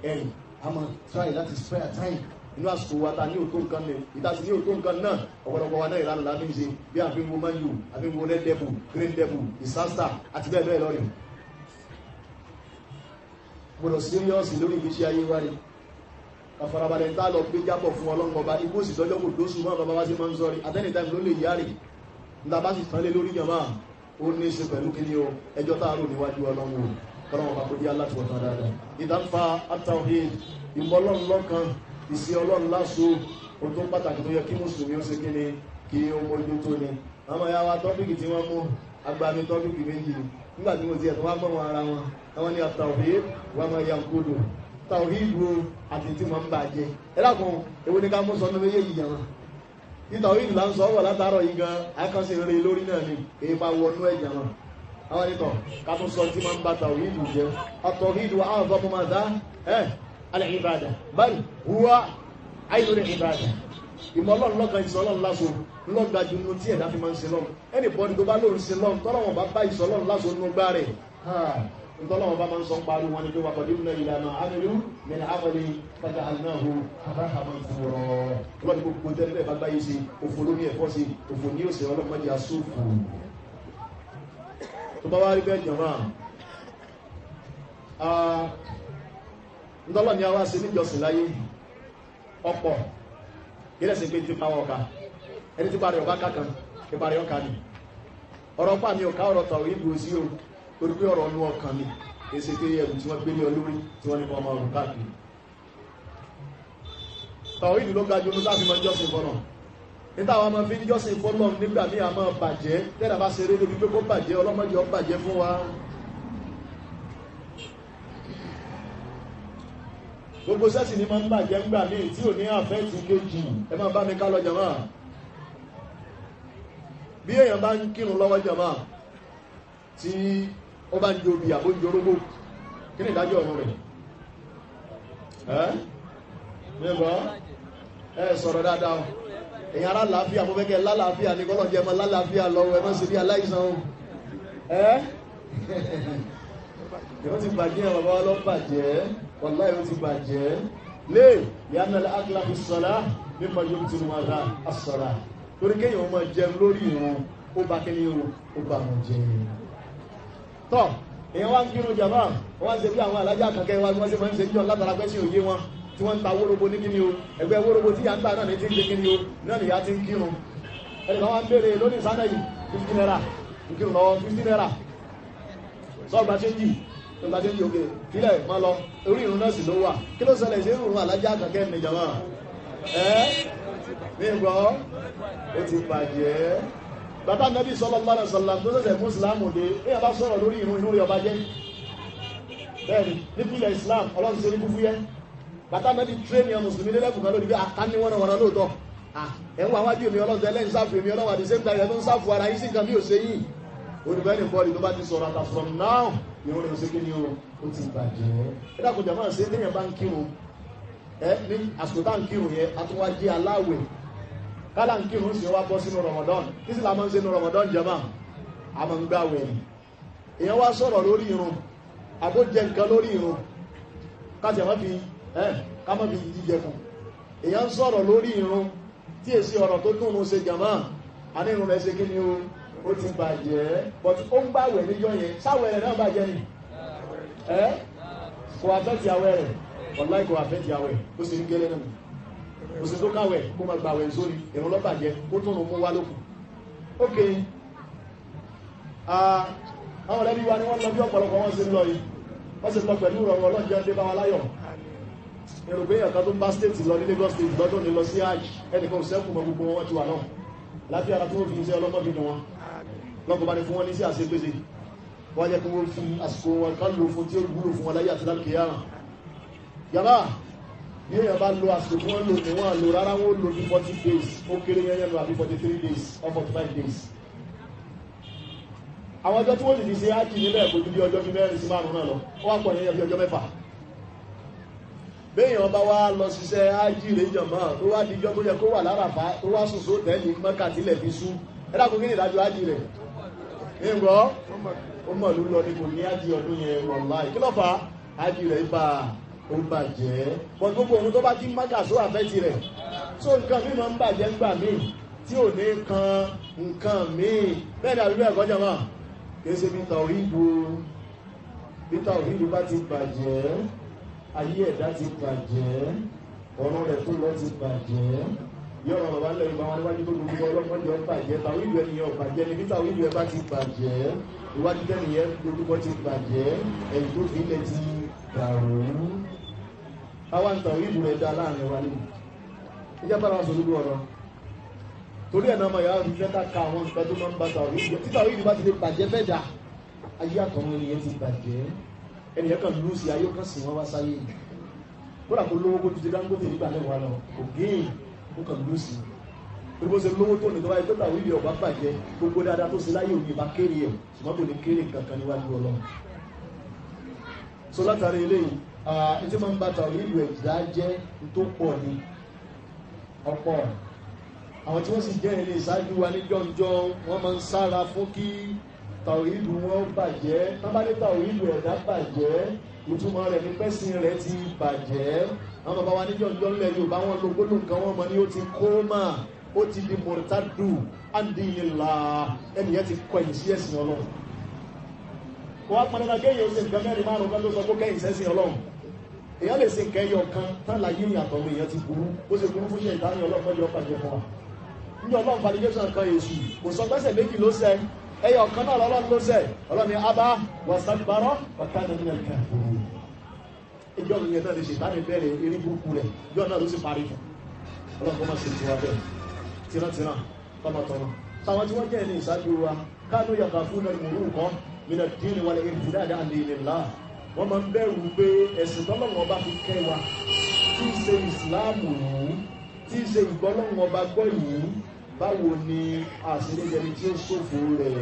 [SPEAKER 3] ẹ̀yìn a máa try láti spare time inú àsìkò wa ta ní òtó nǹkan ní ìdásí ní òtó nǹkan náà ọ̀pọ̀lọpọ̀ wa náà ìlànà láti ń ṣe bí àfihàn Man U àfihàn red devil green devil disaster àti bẹ́ẹ̀ bẹ́ẹ̀ lọ́rìn gbọdọ̀ serious lórí ìgbésí ayé wa ni àfarabalẹ̀ ń tá lọ gbé jábọ̀ fún ọlọ́mọba ikú sì tọ́jọ́ kò dóṣù mọ́ bàbá wa sí máa ń sọrí at any time ló lè yáre ndàbá sì tán lé lórí jàmá ó ní ṣe pẹ̀lú kí ni o ẹjọ́ táàrù níwájú ọlọ́run kọ́lọ́wọ́ bá kó dí aláàtúwọ̀tán dáadáa ìdánfà at-tawhid ìmọ̀lọ́run lọ́kan ìsìn ọlọ́run láṣọ ohun tó pàtàkì tó yẹ kí mùsùlùmí ó ṣe kí ni kí ó mójú tó ní àwọn ya wa tọ́pìkì tí wọ́n mú agbami tọ́pìkì méjì nígbà tí mo ti ẹ̀tọ́ wá mọ́ wọn ara wọn àwọn ni at-tawhid wa ma yanqudu tawhid wo àti tí wọ́n ń bàjẹ́ ẹlákùn èwo ní ká mú sọ́nà méjèèjì jẹ́ wọn ní tawhid là ń sọ wọ̀ látàárọ̀ yìí gan akánṣe rere lórí náà ni èyí máa wọnú ẹ̀jẹ̀ wọn àwọn nìkan ká tún sọ tí wọ́n ń bá tawhid jẹ́ at-tawhid wa a'zamu ma dá al-ibada bal huwa aynu al-ibada ìmọ̀ ọlọ́run lọ́kàn ìsọ ọlọ́run láso lọ́gbàjú nínú tí ẹ̀dá fi máa ń ṣe lọ́run ẹni bọ́ọ̀dì tó bá lóòrùn ṣe lọ́run tọ́lọ́wọ̀n bá bá ìsọ ọlọ́run láso nínú gbá rẹ̀ tọ́lọ́wọ̀n bá máa ń sọ ń parí wọn ni pé wàkọ̀ nínú ìlànà amílú min amali faja'alnahu haba'an manthura lọ́dí gbogbo tẹ́lẹ̀ bá gbáyé sí òfò lórí ẹ̀fọ́ sí òfò ní òsè ọlọ́mọdé asófò tó bá wá rí bẹ́ẹ̀ jọ̀mọ́ ntọ́lọ́ ni a wá sí níjọsìn láyé ọ̀pọ̀ ilẹ̀ sí pé tí pa ọ̀ká ẹni tí parí ọ̀ká kákan tí parí ọ̀ká ni ọ̀rọ̀ pà ní ọ̀ká ọ̀rọ̀ tàwí ìbò sí o torí pé ọ̀rọ̀ ọ̀nú ọkàn ni èsì pé ẹrù tí wọ́n gbé ní olórí tí wọ́n ní kọ́ ọmọ ọ̀rùn káàkiri tàwí ìlú ló ga jù ní láti máa jọ́sìn fọ́nà níta àwọn ọmọ fi ń jọ́sìn fọ́nà nígbà míì àmọ́ bàjẹ́ tẹ́lá bá ṣeré lórí pé kó bàjẹ́ ọlọ́mọdé ó bàjẹ́ fún wa gbogbo sẹ́sì ní máa ń bàjẹ́ ńgbà míì tí ò ní àfẹ́ tí kéjì ẹ máa bá mi ká lọ jàmá bí èèyàn bá ń kírun lọ́wọ́ jàmá tí ó bá ń jo bí àbó ń jorógbó kí ni ìdájọ́ ọ̀run rẹ̀ mẹ́bọ̀ sọ̀rọ̀ dáadáa èèyàn ará làáfíà mo fẹ́kẹ́ lálàáfíà ní kọ́lọ̀ jẹ́ mọ́ lálàáfíà lọ́wọ́ ẹ má ṣe bí aláìsàn o ìwọ́n ti bàjẹ́ bàbá wa lọ bàjẹ́ wàláhì ó ti bàjẹ́ lè yánàlá aglafi sọ́lá mímọ̀ yóò tí wọ́n rá asọ́lá torí kéyàn ọmọ jẹun lórí ìrun ó bá kí ní ó bá mọ̀ jẹ tọ́ èyàn wá ń kírun jàmá wọ́n ṣe bí àwọn alájá kankan wá wọ́n ṣe máa ń ṣe jọ látara pẹ́ sí òye wọn tí wọ́n ń ta wórobo ní kíni o ẹgbẹ́ wórobo tí yà ń ta náà ní tí ń ṣe kíni o náà nìyà ti ń kírun ẹni kan wá ń béèrè lónìí sáná yìí 50 naira ń kírun lọ́wọ́ 50 naira sọ́ọ̀gbà ṣe yìí nígbà tí ó di òkè kílẹ̀ má lọ orí ìrun náà sì ló wà kí ló ṣẹlẹ̀ sí ìrun alájá kankan ní jàmá ní ìgbọ́ ó ti bàjẹ́ bàtà Nábì sallallahu alaihi wasallam tó ṣẹ̀ṣẹ̀ mùsùlùmù dé ní àbá sọ̀rọ̀ lórí ìrun inú rí ọba jẹ́ bẹ́ẹ̀ni nípìnlẹ̀ Islam ọlọ́run ṣe ní kúfú yẹ́ bàtà Nábì tírẹ́nì ọmọ mùsùlùmí lẹ́lẹ́kùn kan lórí bí àkáni wọ́n lóòótọ́ ẹ̀wọ̀n àwájú èmi ọlọ́run tẹ́lẹ̀ ń sáfù èmi ọlọ́run àti same time ẹ̀tún sáfù ara yìí sí nǹkan bí ò ṣe yìí olùbẹ́ni bọ́ọ̀lì tó bá ti sọ̀rọ̀ àtà from now ìrun rẹ̀ ò ṣe kí ni ó ti bàjẹ́ ẹ̀dàkùn jàmá ṣe téèyàn bá ń kírun ní àsìkò tá ń kírun yẹn a tún wá jẹ́ aláwẹ̀ kálá ń kírun sí wá bọ́ sínú Ramadan kí sì la máa ń ṣe ní Ramadan jàmá a máa ń gbàwẹ̀ èèyàn wá sọ̀rọ̀ lórí irun àbó jẹ nǹkan lórí irun káàtì àmọ́ fi ká má fi jíjẹ fún èèyàn ń sọ̀rọ̀ lórí irun tí èsì ọ̀rọ̀ tó dùn ún ṣe jàmá a ní irun rẹ̀ ṣe kí ni ó ti bàjẹ́ but ó ń gbàwẹ̀ níjọ́ yẹn sáwẹ̀ rẹ̀ náà bàjẹ́ ni kò àfẹ́tì àwẹ̀ rẹ̀ ọ̀láì kò àfẹ́tì àwẹ̀ ó sì ń gẹ́lẹ́ náà ó sì tó káwẹ̀ kó máa gbàwẹ̀ sórí ìrún ló bàjẹ́ kó tún mú wá lókù ok àwọn ọ̀rẹ́bí wa ni wọ́n lọ bí ọ̀pọ̀lọpọ̀ wọ́n sì lọ yìí wọ́n sì lọ pẹ̀lú ìrọ̀rùn ọlọ́jọ́ dé bá wa láyọ̀ èrò pé ẹ̀kan tó ń bá state lọ ní Lagos state lọ́dún ní lọ sí hajj ẹnìkan sẹ́kù mọ́ gbogbo wọn ti wà náà láti ara tó fi iṣẹ́ ọlọ́mọbìnrin wọn lọ́gbọ̀n bá ní fún wọn ní sí àṣegbèsè wọ́n jẹ́ kí wọ́n fi àsìkò wọn ká lò fún tí ó gbúrò fún wọn láyé àti láti kìíyàrá yàrá bí èèyàn bá lo àsìkò tí wọ́n lò ní wọ́n lò rárá wọ́n lò ní 40 days ó kéré yẹn lọ àbí 43 days or 45 days àwọn ọjọ́ tí wọ́n lè fi ṣe ájì nílẹ̀ kò ju bí ọjọ́ bí mẹ́rin sí márùn náà lọ ó wá pọ̀ yẹn bí ọjọ́ mẹ́fà béèyàn bá wá lọ ṣiṣẹ́ ájì rẹ̀ jọ̀mọ́ tó wá dijọ́ tó yẹ kó wà láràfá tó wá sùn sóòtẹ́ẹ̀lì mọ́kàtílẹ̀ fi sú ẹ̀dá kò kí ní ìdájọ́ ájì rẹ̀ ìgbọ́ ó mọ̀ ló lọ ní kò ní ájì ọdún yẹn wọ̀láì kí ló fà ájì rẹ̀ bá ó bàjẹ́ bọ́n gbogbo ohun tó bá kí mákà só àfẹ́tì rẹ̀ tó nǹkan mímọ̀ ń bàjẹ́ ńgbà míì tí ò ní kan nǹkan míì bẹ́ẹ̀ ni àbíbẹ̀ ẹ̀kọ́ jẹ́mọ́ kìí ṣe bí tàwíìdù bá ti bàjẹ́ ayé ẹ̀dá ti bàjẹ́ ọ̀rọ̀ rẹ̀ tó lọ ti bàjẹ́ yọ̀rọ̀ bàbá lẹ́yìn bá wọn níwájú tó gbogbo ọlọ́mọdé ọ bàjẹ́ tàwíìdù ẹnìyàn bàjẹ́ ní bí tàwíìdù ẹ bá ti bàjẹ́ ìwájú tẹ́nìyàn lórúkọ ti bàjẹ́ ẹ̀yìn tó fi ilẹ̀ ti dàrú àwọn tàwíìdù rẹ̀ dá láàrin wa ní ìjẹ́ bára wọn sọ lórí ọ̀rọ̀ torí ẹ̀ náà máa yára fi fẹ́ ká ka àwọn nǹkan tó máa ń bá tàwí ìdí tí tàwí ìdí bá ti lè bàjẹ́ fẹ́ dà ayé àtọ̀run ènìyàn ti bàjẹ́ ẹnìyàn kan lù sí ayé kan sì wọ́n wá sáyé kódà kó lówó kó ti di Dangote nígbà mẹ́wàá lọ kò géè kó kàn lù sí gbogbo ṣe lówó tó ní tó báyìí tó tàwí ìdí ọ̀bá bàjẹ́ gbogbo dáadáa tó ṣe láyé òní bá kéré ẹ̀ ṣùgbọ́n kò ní kéré kankan níwájú Ọlọ́run. So látàrí eléyìí ẹtí máa ń bá tàwí ìlú ẹ̀dá jẹ́ tó pọ̀ ní ọ̀pọ̀ àwọn tí wọ́n sì jẹ́ ilé ìsáájú wa ní jọ́njọ́ wọ́n máa ń sára fún kí tàwí ìlú wọn bàjẹ́ tábàdé tàwí ìlú ẹ̀dá bàjẹ́ ìtumọ̀ rẹ̀ ní pẹ́sìn rẹ̀ ti bàjẹ́ àwọn bàbá wa ní jọ́njọ́ ńlẹ̀ Yorùbá wọn lo gbólóhùn kan wọn mọ ní ó ti kó mà ó ti di mọ̀tàdù àndínlá ẹnìyẹn ti kọ ẹ̀yìn sí ẹ̀sìn Ọlọ́run wọ́n á padà kéèyàn ó sì nǹkan mẹ́rin márùn-ún kan ló sọ pé kẹ́yìn sẹ́sìn Ọlọ́run èèyàn lè ṣe nǹkan ẹyọ kan tán láyé ìyàtọ̀ mi èèyàn ti burú ó ṣe burú fún ṣe ìdáni Ọlọ́run yọ pàjẹ́ fún wa ní Ọlọ́run validation kan èṣù kò sọ gbẹ́sẹ̀ méjì ló ṣe ẹyọ kan náà lọ́lọ́run ló ṣe Ọlọ́run abá wàsàgbárọ́ wàkánà ní ẹ̀ka ìjọ ìyẹn náà lè ṣe ìdáni bẹ̀rẹ̀ eré burúkú rẹ̀ ìjọ náà ló sì parí fún Ọlọ́run kó má ṣe tiwa bẹ́ẹ̀ tìrántìrán tọmọtọmọ táwọn tí wọ́n jẹ́ ní ìṣáájú wa káàdó yàtọ̀ fún ẹni kan min ad-din wal irtidad an dinillah wọ́n máa ń bẹ̀rù pé ẹ̀sìn tọ́lọ́wọ́ bá fi kẹ́ wa tí í ṣe ìsìláàmù yìí tí í ṣe ìgbọ́lọ́wọ́ bá gbọ́ yìí báwo ni àṣírí tí ó ṣòfò rẹ̀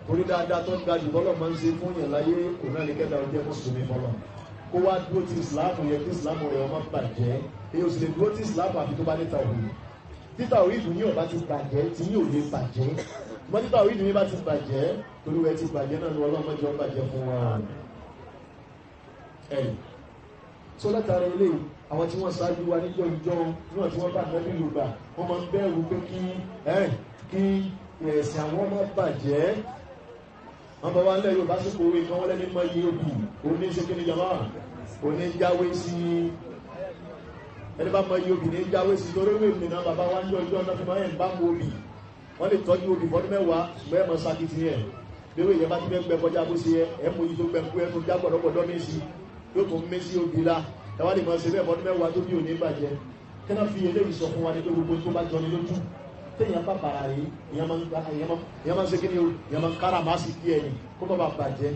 [SPEAKER 3] torí dáadáa tó ń ga jù bọ́lọ̀ máa ń ṣe fún yẹn láyé kò náà lè kẹ́ta ọjọ́ mùsùlùmí fọlọ́ kó wá dúró tí ìsìláàmù yẹ kí ìsìláàmù rẹ̀ ọmọ bàjẹ́ èyí ò sì lè dúró tí ìsìláàmù àfi tó bá ní tàwí títà orí ìdùn yóò bá ti bàjẹ́ tí yóò lè bàjẹ́ wọ́n títà orí ìdùn yóò bá ti bàjẹ́ torí wẹ́ ti bàjẹ́ náà ni ọlọ́mọjọ́ bàjẹ́ fún wa ẹ̀yìn tó látara ilé àwọn tí wọ́n ṣáájú wa níjọ́ ìjọ́ níwọ̀n tí wọ́n bá nẹ́bí lò gbà wọ́n máa ń bẹ̀rù pé kí ẹ̀sìn àwọn ọmọ bàjẹ́ wọ́n bá wá ń lẹ́ yóò bá sípò owó ìkan wọ́n lẹ́ni mọ́ iye òbí òní ṣe kí ni jama òní jáwé sí ẹni bá mọ iye òbí ní jáwé sí torí wé mi náà bàbá wa ń jọ ìjọ náà fi máa ń bá mọ òbí wọ́n lè tọ́jú òbí fọ́dún mẹ́wàá ṣùgbọ́n ẹ̀ mọ́ sákìtì yẹn léwé ìyẹn bá ti fẹ́ gbẹ kọjá bó ṣe yẹ ẹ̀ mú yìí tó gbẹ kú ẹ̀ tó já gbọ̀dọ̀gbọ̀dọ̀ ní sí yóò tó mé sí òbí la ẹwà lè máa ṣe bẹ́ẹ̀ fọ́dún mẹ́wàá tó bí òní bàjẹ́ kí náà fi eléyìí sọ fún wa ní pé gbogbo tó bá jọ ní lójú téèyàn bá bàrà rí ìyẹn máa ń ṣe kí ni o ìyẹn máa ń kára máa sì kí ẹni kó má bàa bàjẹ́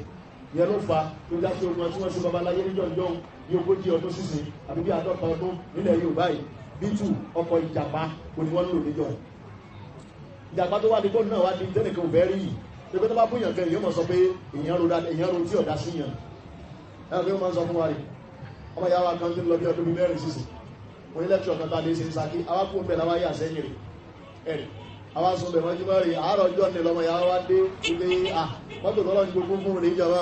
[SPEAKER 3] ìyẹn ló fa tó já sí ogun tí wọ́n ṣe babaláyé níjọ́ ìjọ́ bí 40 ọdún sísìn àbí bí 50 ọdún nílẹ̀ Yorùbá yìí bítù ọkọ̀ ìjàpá kò ní wọ́n lò níjọ́ ìjàpá tó wà ní bọ́ọ̀lù náà wá di tẹ́nìkan ò fẹ́ rí yìí pé tó bá bóyàn kẹrin yóò mọ̀ sọ pé èèyàn ro tí ọ̀dá sí yàn ẹ̀rọ pé wọ́n máa ń sọ fún wa rí ọmọ ìyá wa kan tí ń lọ bí ọdún bí mẹ́rin sísìn wọ́n ní lẹ́kṣọ̀ kan tàbí ṣe ń sáké awákú ń bẹ̀ láwá yà sẹ́yìn rẹ̀ ẹ̀rì awá sún bẹ̀ mọ́jú mọ́rin àárọ̀ ọjọ́ ní lọmọ ìyá wa dé ilé mọ́tò tọ́lọ́ ní gbogbo fún rẹ̀ ìjọba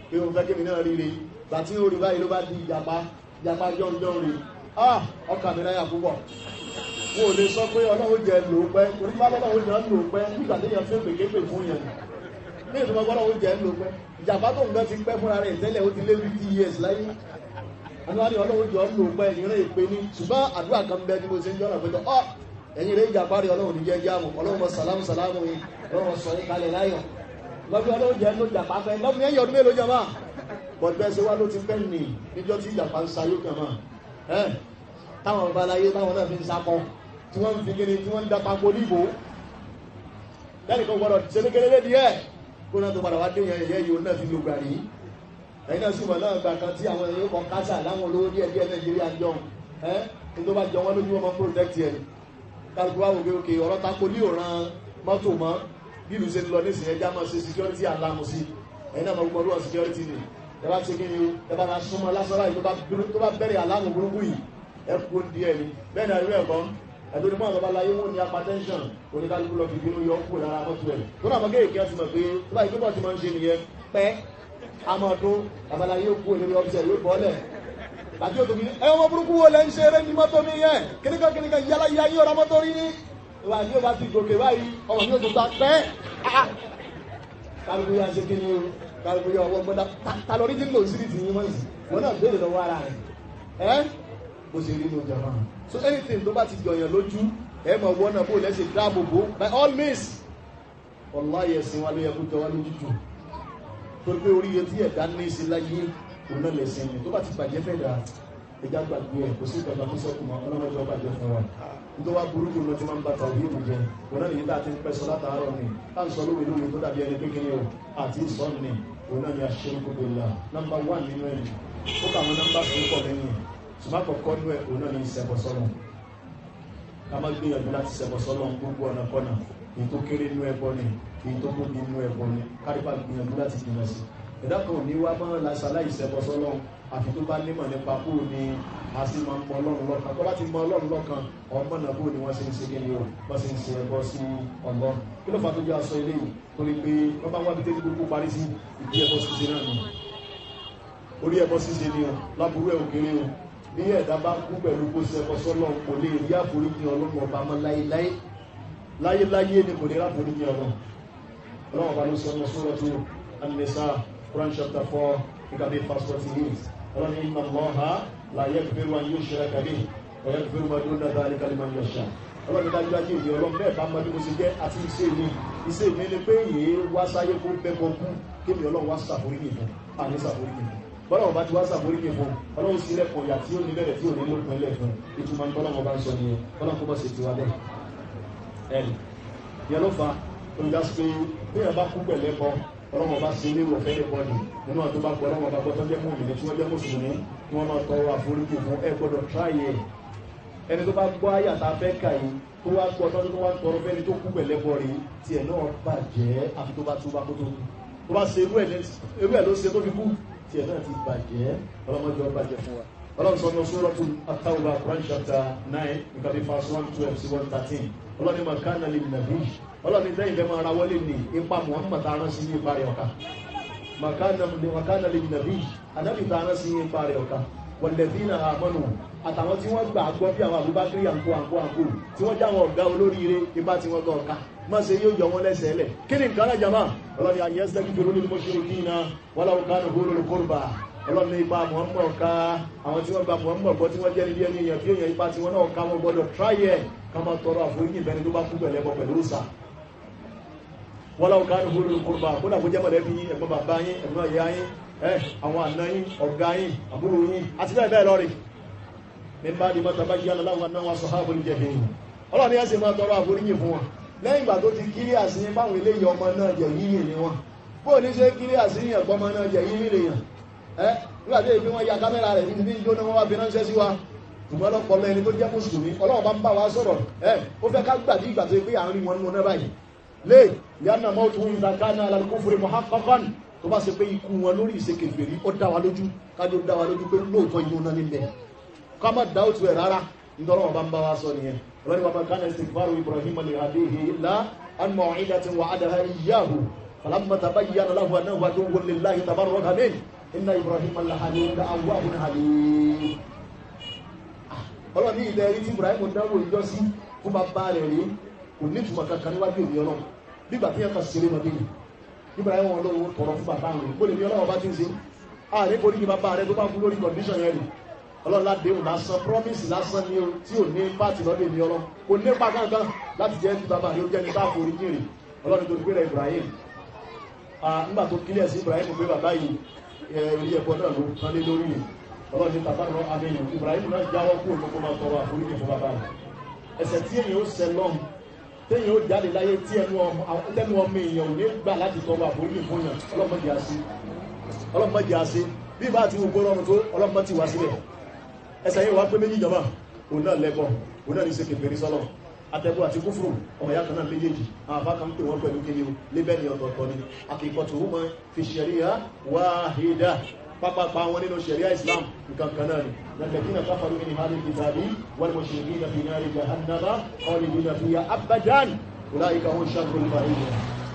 [SPEAKER 3] pé òun fẹ́ kémi náà rí rẹ̀ gbà tí ó rí báyìí ló bá di ìjàpá jọ́njọ́ rẹ̀ ọkà mi náà púpọ̀ wọn ò lè sọ pé Ọlọ́run jẹ lò pẹ́ torí bá Ọlọ́run jẹ lò pẹ́ nígbà tí yẹn fẹ́ pèké fún yẹn ní ìtumọ̀ Ọlọ́run jẹ lò pẹ́ ìjàpá tó ń gbẹ́ ti pẹ́ fúnra rẹ̀ tẹ́lẹ̀ ó ti lé 50 years láyé àníwájú Ọlọ́run jọ lò pẹ́ ìrìn èpè ní ṣùgbọ́n àdúrà kan bẹ ní mo ṣe ń jọ́nà pẹ́tọ́ ẹ̀yìn rẹ̀ ìjàpá rí Ọlọ́run ní jẹ́ jáàmù Ọlọ́run sàlámù yìí Ọlọ́run sọ yín kalẹ̀ láyọ̀ lọ́bí Ọlọ́run jẹ́ ló jàpá fẹ́ lọ́bí ẹ̀yìn ọdún mélòó jama bọ̀dẹ́ ṣe wá ló ti pẹ́ nì níjọ́ tí ìjàpá ń sayó kan mọ́ táwọn ọba aláyé táwọn náà fi ń sakọ tí wọ́n ń fi gíní tí wọ́n ń dapa políbò lẹ́nìkan gbọ́dọ̀ ṣelékeré díẹ̀ kó náà tó padà wá dé yẹn ìyẹ́ yìí náà fi lò gbàrí ẹ̀yìn náà súnmọ̀ náà gbà kan tí àwọn èèyàn kan kásà láwọn olówó díẹ̀ díẹ̀ Nàìjíríà jọ ní tó bá jọ wọ́n lójú wọn máa protect ẹ̀ kálukú wá wòkè òkè ọ̀rọ̀ tako ní òran mọ́tò mọ́ bí ìlú ṣe ń lọ nísìnyẹn já máa ṣe security alarm sí ẹ̀yìn náà máa gbọ́dọ̀ wọn security ni ẹ bá ṣe kí ni ẹ bá máa súnmọ́ lásán láì tó bá bẹ̀rẹ̀ alarm burúkú yìí ẹ kú díẹ̀ ni bẹ́ẹ̀ ni àríwẹ̀ ẹ̀kọ́ ẹ̀tọ́ ní mọ́ àwọn babaláyé wọn ní hypertension oníkálukú lọ fi bínú yọ kúrò lára mọ́tò ẹ̀ tó náà mọ́ kéèké ọtí mọ̀ pé tó bá ìgbébọ̀ ti máa ń ṣe nìyẹn pẹ́ amọ̀dún babaláyé kú òní ọ́fíìsì yóò bọ́ọ̀lẹ̀ àti òtòbí ẹ ọmọ burúkú wo lẹ́ ń ṣe eré ní mọ́tò ní yẹn kíníkan yálà yá yí ọ̀rọ̀ mọ́tò rí ní ìwà ní ó bá ti gòkè báyìí ọmọ ní òtò ta pẹ́ kálukú yá ṣe kíni o kálukú yá ọwọ́ gbọ́dá ta lọ rí tí ń lò sí ti yín mọ́ ìsìn wọn náà béèrè lọ́wọ́ ara rẹ̀ bó ṣe rí ní ọjà máa so anything tó bá ti jọyàn lójú ẹ mọ̀ wọ́n náà bó lẹ́sẹ̀ dáàbò bò by all means wallahi ẹ̀sìn wa ló yẹ kó jọ wá lójú jù torí pé oríire tí ẹ̀dá ní sí láyé òun náà lẹ̀sìn ni tó bá ti bàjẹ́ fẹ́ dà ẹja gbàgbé ẹ̀ kò sí ìgbàgbà tó sọ́kù mọ́ ọlọ́mọdé ọba jẹ́ fún wa nítorí wá burú jù lọ tí máa ń bàtà òbí ìlú jẹ òun náà nìyí tá a ti ń pẹ́ sọ látàárọ̀ ni tá ń sọ lówe lówe tó dàbí ẹni kékeré o àti ìsọ́n ni òun náà ni aṣẹ́rúkú bẹ̀lá nọ́mbà 1 nínú ẹ̀ ó kà àwọn nọ́mbà tó pọ̀ lẹ́yìn ṣùgbọ́n àkọ́kọ́ nínú ẹ̀ òun náà ni ìṣẹ̀bọ̀sọ́nà ká má gbìyànjú láti ṣẹ̀bọ̀sọ́nà gbogbo ọ̀nà kọ́nà èyí tó kéré nínú ẹbọ ni èyí tó tóbi nínú ẹbọ ni kárípà gbìyànjú láti jìnà sí ẹ̀dá kan ò ní wá máa láṣaláì ṣẹ̀bọ̀sọ́nà àfi tó bá nímọ̀ nípa kó ni a sì máa ń mọ ọlọ́run lọ́kàn tó bá ti mọ ọlọ́run lọ́kàn ọmọ náà bó ni wọ́n ṣe ń ṣe kíni o wọ́n ṣe ń ṣe ẹbọ sí ọlọ́run kí ló fà tó jẹ́ aṣọ eléyìí torí pé wọ́n bá wá bí tẹ́lẹ̀ gbogbo parí sí ìdí ẹbọ ṣíṣe náà ni orí ẹbọ ṣíṣe ni o láburú ẹ̀ òkèrè o bí ẹ̀dá bá kú pẹ̀lú kó ṣe ẹbọ sọ́lọ́run kò lè rí àforíjì ọlọ́run ọba mọ́ láyéláyé ni kò lè rí àforíjì ọlọ́run ọba ló sọ ní Suratu An-Nisa Quran chapter 4 ìkàdé verse 48 ọlọ́run ní inna Allaha la yaghfiru an yushraka bihi wa yaghfiru ma duna dhalika liman yasha ọlọ́run dájú ajé ìdí ọlọ́run bẹ́ẹ̀ bá mọ́ bí mo ṣe jẹ́ àti iṣẹ́ mi ni pé yìí wá sáyé kó bẹ́bọ̀ kú kí mi ọlọ́run wá ṣàforíjì fún àní ṣàforíjì fún bọ́lọ́run bá ti wá ṣàforíjì fún ọlọ́run sí lẹ́kọ̀ọ́ ìyà tí ó ní bẹ̀rẹ̀ tí ò ní lópin ilẹ̀ fún ìtumọ̀ bọ́lọ́run bá ń sọ nìyẹn bọ́lọ́run kó bọ́ sí ti wá bẹ́ẹ̀ ẹ̀rì ìyẹn ló fa olùdásí pé bí ẹ̀ bá kú pẹ̀lẹ́bọ ọlọ́wọ́ bá ṣe ilé ìwọ̀fẹ́ lè bọ́ọ̀lì nínú àti bá gbọ́ ọlọ́wọ́ bá gbọ́tọ́ jẹ́ mùmínì tí wọ́n jẹ́ mùsùlùmí tí wọ́n máa tọrọ àforíjì fún ẹ gbọ́dọ̀ tráyé ẹni tó bá gbọ́ àyàtà fẹ́ kà yìí tó wá gbọ́ ọdún tó wá tọrọ fẹ́ni tó kú pẹ̀lẹ́bọ rí tí ẹ̀ náà bàjẹ́ àfi tó bá tú bá kó tó kú tó bá ṣe irú ẹ̀ ló ṣe tó fi kú tí ẹ̀ náà ti bàjẹ́ ọlọ́mọdé ọ bàjẹ́ fún wa ọlọ́run sọ ní Suratu At-Tawbah Quran chapter 9 nǹkan bí verse 112 sí 113 ọlọ́run ma kana lin-nabiy ọlọ́run tẹ́yìn fẹ́ máa ra wọlé ní ipa Muhammad tààrán sí ní ipa rẹ̀ ọ̀ka makana lin-nabiy anábì tààrán sí ní ipa rẹ̀ ọ̀ka walladhina amanu àtàwọn tí wọ́n gbà gbọ́ bí àwọn Abubakar àǹkó tí wọ́n jáwọn ọ̀gá olóríire ipa tí wọ́n gbọ́ ọ̀ka má ṣe yóò yọ wọn lẹ́sẹ̀ lẹ̀ kí ni nǹkan alájàmá ọlọ́run ayastaghfiru lil-mushrikina walau kanu ulul qurba ọlọ́run ní ipa Muhammad ọ̀ka àwọn tí wọ́n gba Muhammad gbọ́ tí wọ́n jẹ́ níbi ẹni èèyàn kí èèyàn ipa tí wọ́n náà ká wọn gbọ́dọ̀ tráyẹ̀ ká máa tọrọ àforíjì ìbẹni tó bá kú pẹ̀lẹ́bọ pẹ̀lú òsà wọ́n láwọn káàdùn fún olùkọ́rùbà kó dàbó jẹ́ mọ̀lẹ́bí ẹ̀gbọ́n bàbá yín ẹ̀gbọ́n ìyá yín àwọn àna yín ọ̀gá yín àbúrò yín àti bẹ́ẹ̀ bẹ́ẹ̀ lọ́rì ní bá di mọ́ta bá yí aláwọ̀ anáwọ̀ sọ̀hábò ní jẹ̀bi ọlọ́ni ẹ̀ sì máa tọrọ àforíjì fún wọn lẹ́yìn ìgbà tó ti kírí àsìyìn báwọn eléyìí ọmọ náà jẹ̀ yíyìn ni wọn bó ní ṣe kírí àsìyìn ẹ̀gbọ́n ọmọ náà jẹ̀ yíyìn lè yàn nígbà tí èyí wọ́n ya kámẹ́rà rẹ̀ níbi jóná wọn wá fi ránṣẹ́ sí wa ṣùgbọ́n lọ́pọ̀lọ́ ẹni tó jẹ́ mùsùlùmí ọlọ́run bá ń bá wa sọ̀rọ̀ ó fẹ́ ká gbàdí ìgbà tó pé àárín wọn nínú náà báyìí lè yánà mọ́ tó ń ìdàkánà alàlùkúfúrí muhaqqaqan tó bá ṣe pé ikú wọn lórí ìṣekèfèrí ó dá wa lójú kájọ dá wa lójú pé lóòótọ́ inú náà nílẹ̀ ká má dá òtù ẹ̀ rárá nítorí wọn bá ń bá wa sọ nìyẹn ọlọ́run wa kana istighfaru Ibrahim li abihi illa an maw'idatin wa'adaha iyyahu falamma tabayyana lahu annahu aduwwun lillahi tabarraka minhu inna Ibrahima lahalimun awwahun halim ọlọ́run ní ilẹ̀ rí tí Ibrahim dáwò ìjọ sí fún bàbá rẹ̀ rí kò ní ìtumọ̀ kankan níwájú èmi ọlọ́run nígbà tí yẹn kan ṣeré mọ́dé ni Ibrahim wọn lọ́wọ́ tọrọ fún bàbá rẹ̀ kó lè ní ọlọ́run bá ti ń ṣe ààrẹ kò ní bàbá rẹ̀ tó bá fún lórí condition yẹn rí ọlọ́run ládéhùn lásán promise lásán ni tí ò ní pàtì lọ́dọ̀ èmi ọlọ́run kò ní pa kankan láti jẹ́ kí bàbá rẹ̀ ó jẹ́ ní bá forí jìnrìn ọlọ́run tó gbé rẹ̀ Ibrahim nígbà tó kílẹ̀ sí Ibrahim pé bàbá yìí orí ẹ̀kọ́ náà ló kán lé lórí ọlọ́run ní tàbá rọ amẹ́yìn Ibrahim náà jáwọ́ kó lóko máa tọrọ àforíjì fún bàbá rẹ̀ ẹ̀ṣẹ̀ tí èyàn ó ṣẹ̀ lọ́m téèyàn ó jáde láyé tí ẹnu ọmọ èèyàn ò ní gbà láti tọrọ àforíjì fún yàn ọlọ́mọdé àṣẹ bí bá ti gbogbo ọlọ́run tó ọlọ́mọ ti wá sílẹ̀ ẹ̀ṣẹ̀ yìí wá pé méjì jọba òun náà lẹ́bọ̀ òun náà ní ṣe kèfèrí sọ́lọ̀ àtẹ̀bọ̀ àti kúfùrù ọmọ ìyá kan náà méjèèjì àwọn afá kan pè wọ́n pẹ̀lú kíni lébẹ́ni ọ̀tọ̀ọ̀tọ̀ ni àkíkọ̀tù huma fi sharia wahida pápápá wọn nínú sharia Islam nǹkan kan náà ni alladhina kafaru min ahlil kitabi wal mushrikina fi nari jahannama khalidina fiha abadan ulaika hum sharrul bariyya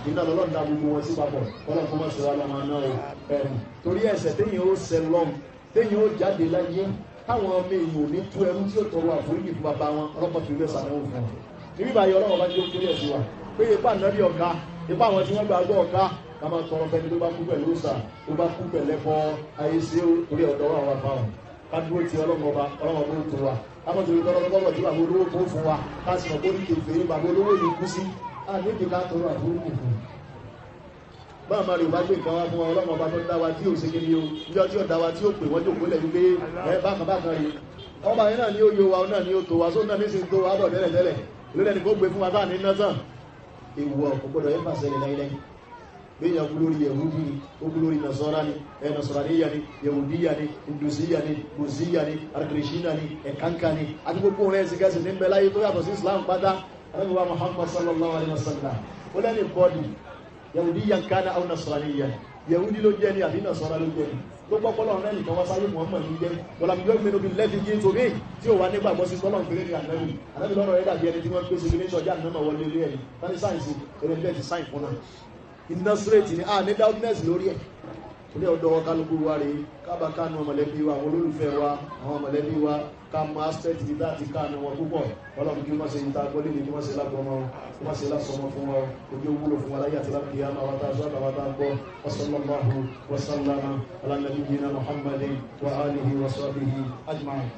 [SPEAKER 3] iná lọ́lọ́ dá gbogbo wọn sí papọ̀ kọ́lọ̀ fún mọ́sí wa lọ́mọ náà ẹ̀rù torí ẹ̀ṣẹ̀ téyìn ó ṣẹ̀ lọ́m téyìn ó jáde láyé táwọn ọmọ èèyàn ò ní tú ẹrú tí ó tọrọ àforíjì fún bàbá wọn ọlọ́pàá fi rẹ̀ sàmẹ́wò fún wọn níbi báyìí ọlọ́wọ́ bá jẹ́ ó kéré ẹ̀sùn wa pé ipa nàbí ọ̀gá ipa àwọn tí wọ́n gba agbọ́ ọ̀gá ká máa tọrọ fẹ́ni tó bá kú pẹ̀lú òòsà tó bá kú pẹ̀lẹ́fọ́ ayé sí orí ọ̀dọ́ wa wà fáwọn ká dúró ti ọlọ́mọba ọlọ́mọba ó tó wa ká mọ̀ torí tọ́lọ́gbọ́gbọ̀ tí bàbá olówó tó fún wa ká sì mọ̀ bórí kèfèé bàbá olówó yìí kú sí àníbi ká tọrọ àforíjì fún báwa máa rí ò bá gbé nǹkan wá fún wa ọlọ́run ọba tó dá wa tí ò ṣe kiri o níjọ́ tí ò dá wa tí ò pè wọ́n jòkó lẹ̀ wípé bákan bákan rí ọba yẹn náà ni ó yo wa náà ni ó tó wa sóun náà ní sin tó wa bọ̀ tẹ́lẹ̀ tẹ́lẹ̀ lórí ẹni kó gbé fún wa táà ní náà tán ìwọ kò gbọdọ̀ yẹn fàṣẹ lẹ̀ láyé lẹ́yìn bẹ́ẹ̀ kú lórí yahudi ni ó kú lórí nasọ́ra ni nasọ́raniya ni yahudiya ni indusiya ni buziya ni arkirishina ni ẹ̀kanka ni àti gbogbo rẹ̀ ẹ̀sìn kẹsì ní bẹ láyé tó yàtọ̀ sí islam pátá anábíwá muhammad sallallahu alaihi wasallam ó lẹ́ni bọ́ọ̀dì yahudiya kana aw nasọ́raniya yahudi ló jẹ́ ni àbí nasọ́ra ló jẹ́ ni tó gbọ́ pọ́lọ̀ rẹ̀ nìkan wá sáyé muhammad ní jẹ́ bọ́lá mi yóò gbé níbi lẹ́fi jí torí tí ó wà nígbà gbọ́ sí tọ́lọ̀ ìpínlẹ̀ ní ànábì lọ́rọ̀ rẹ̀ dàbí ẹni tí wọ́n pèsè ilé ìṣọ́jà náà wọlé ilé ẹni tani sáyẹ̀nsì ẹni bẹ́ẹ̀ ti sáyẹ̀n fún náà industry ni ní doubtness lórí ẹ̀ ní ọ̀dọ̀ kálukú wa rí kábà kánú ọmọlẹ́bí wa àwọn olólùfẹ́ wa àwọn ọmọlẹ́bí wa ká mọ aspect ní láti kánú wọn púpọ̀ ọlọ́run kí wọ́n ṣe ìta gbọ́lé ní kí wọ́n ṣe lágbọ́mọ kí wọ́n ṣe lásọmọ fún wọn ojú wúlò fún wa láyé àti láti yá máa wátá sọ́dọ̀ wátá gbọ́ wasallallahu wasallama ala nabiyyina muhammadin wa alihi wa sahbihi ajma'in.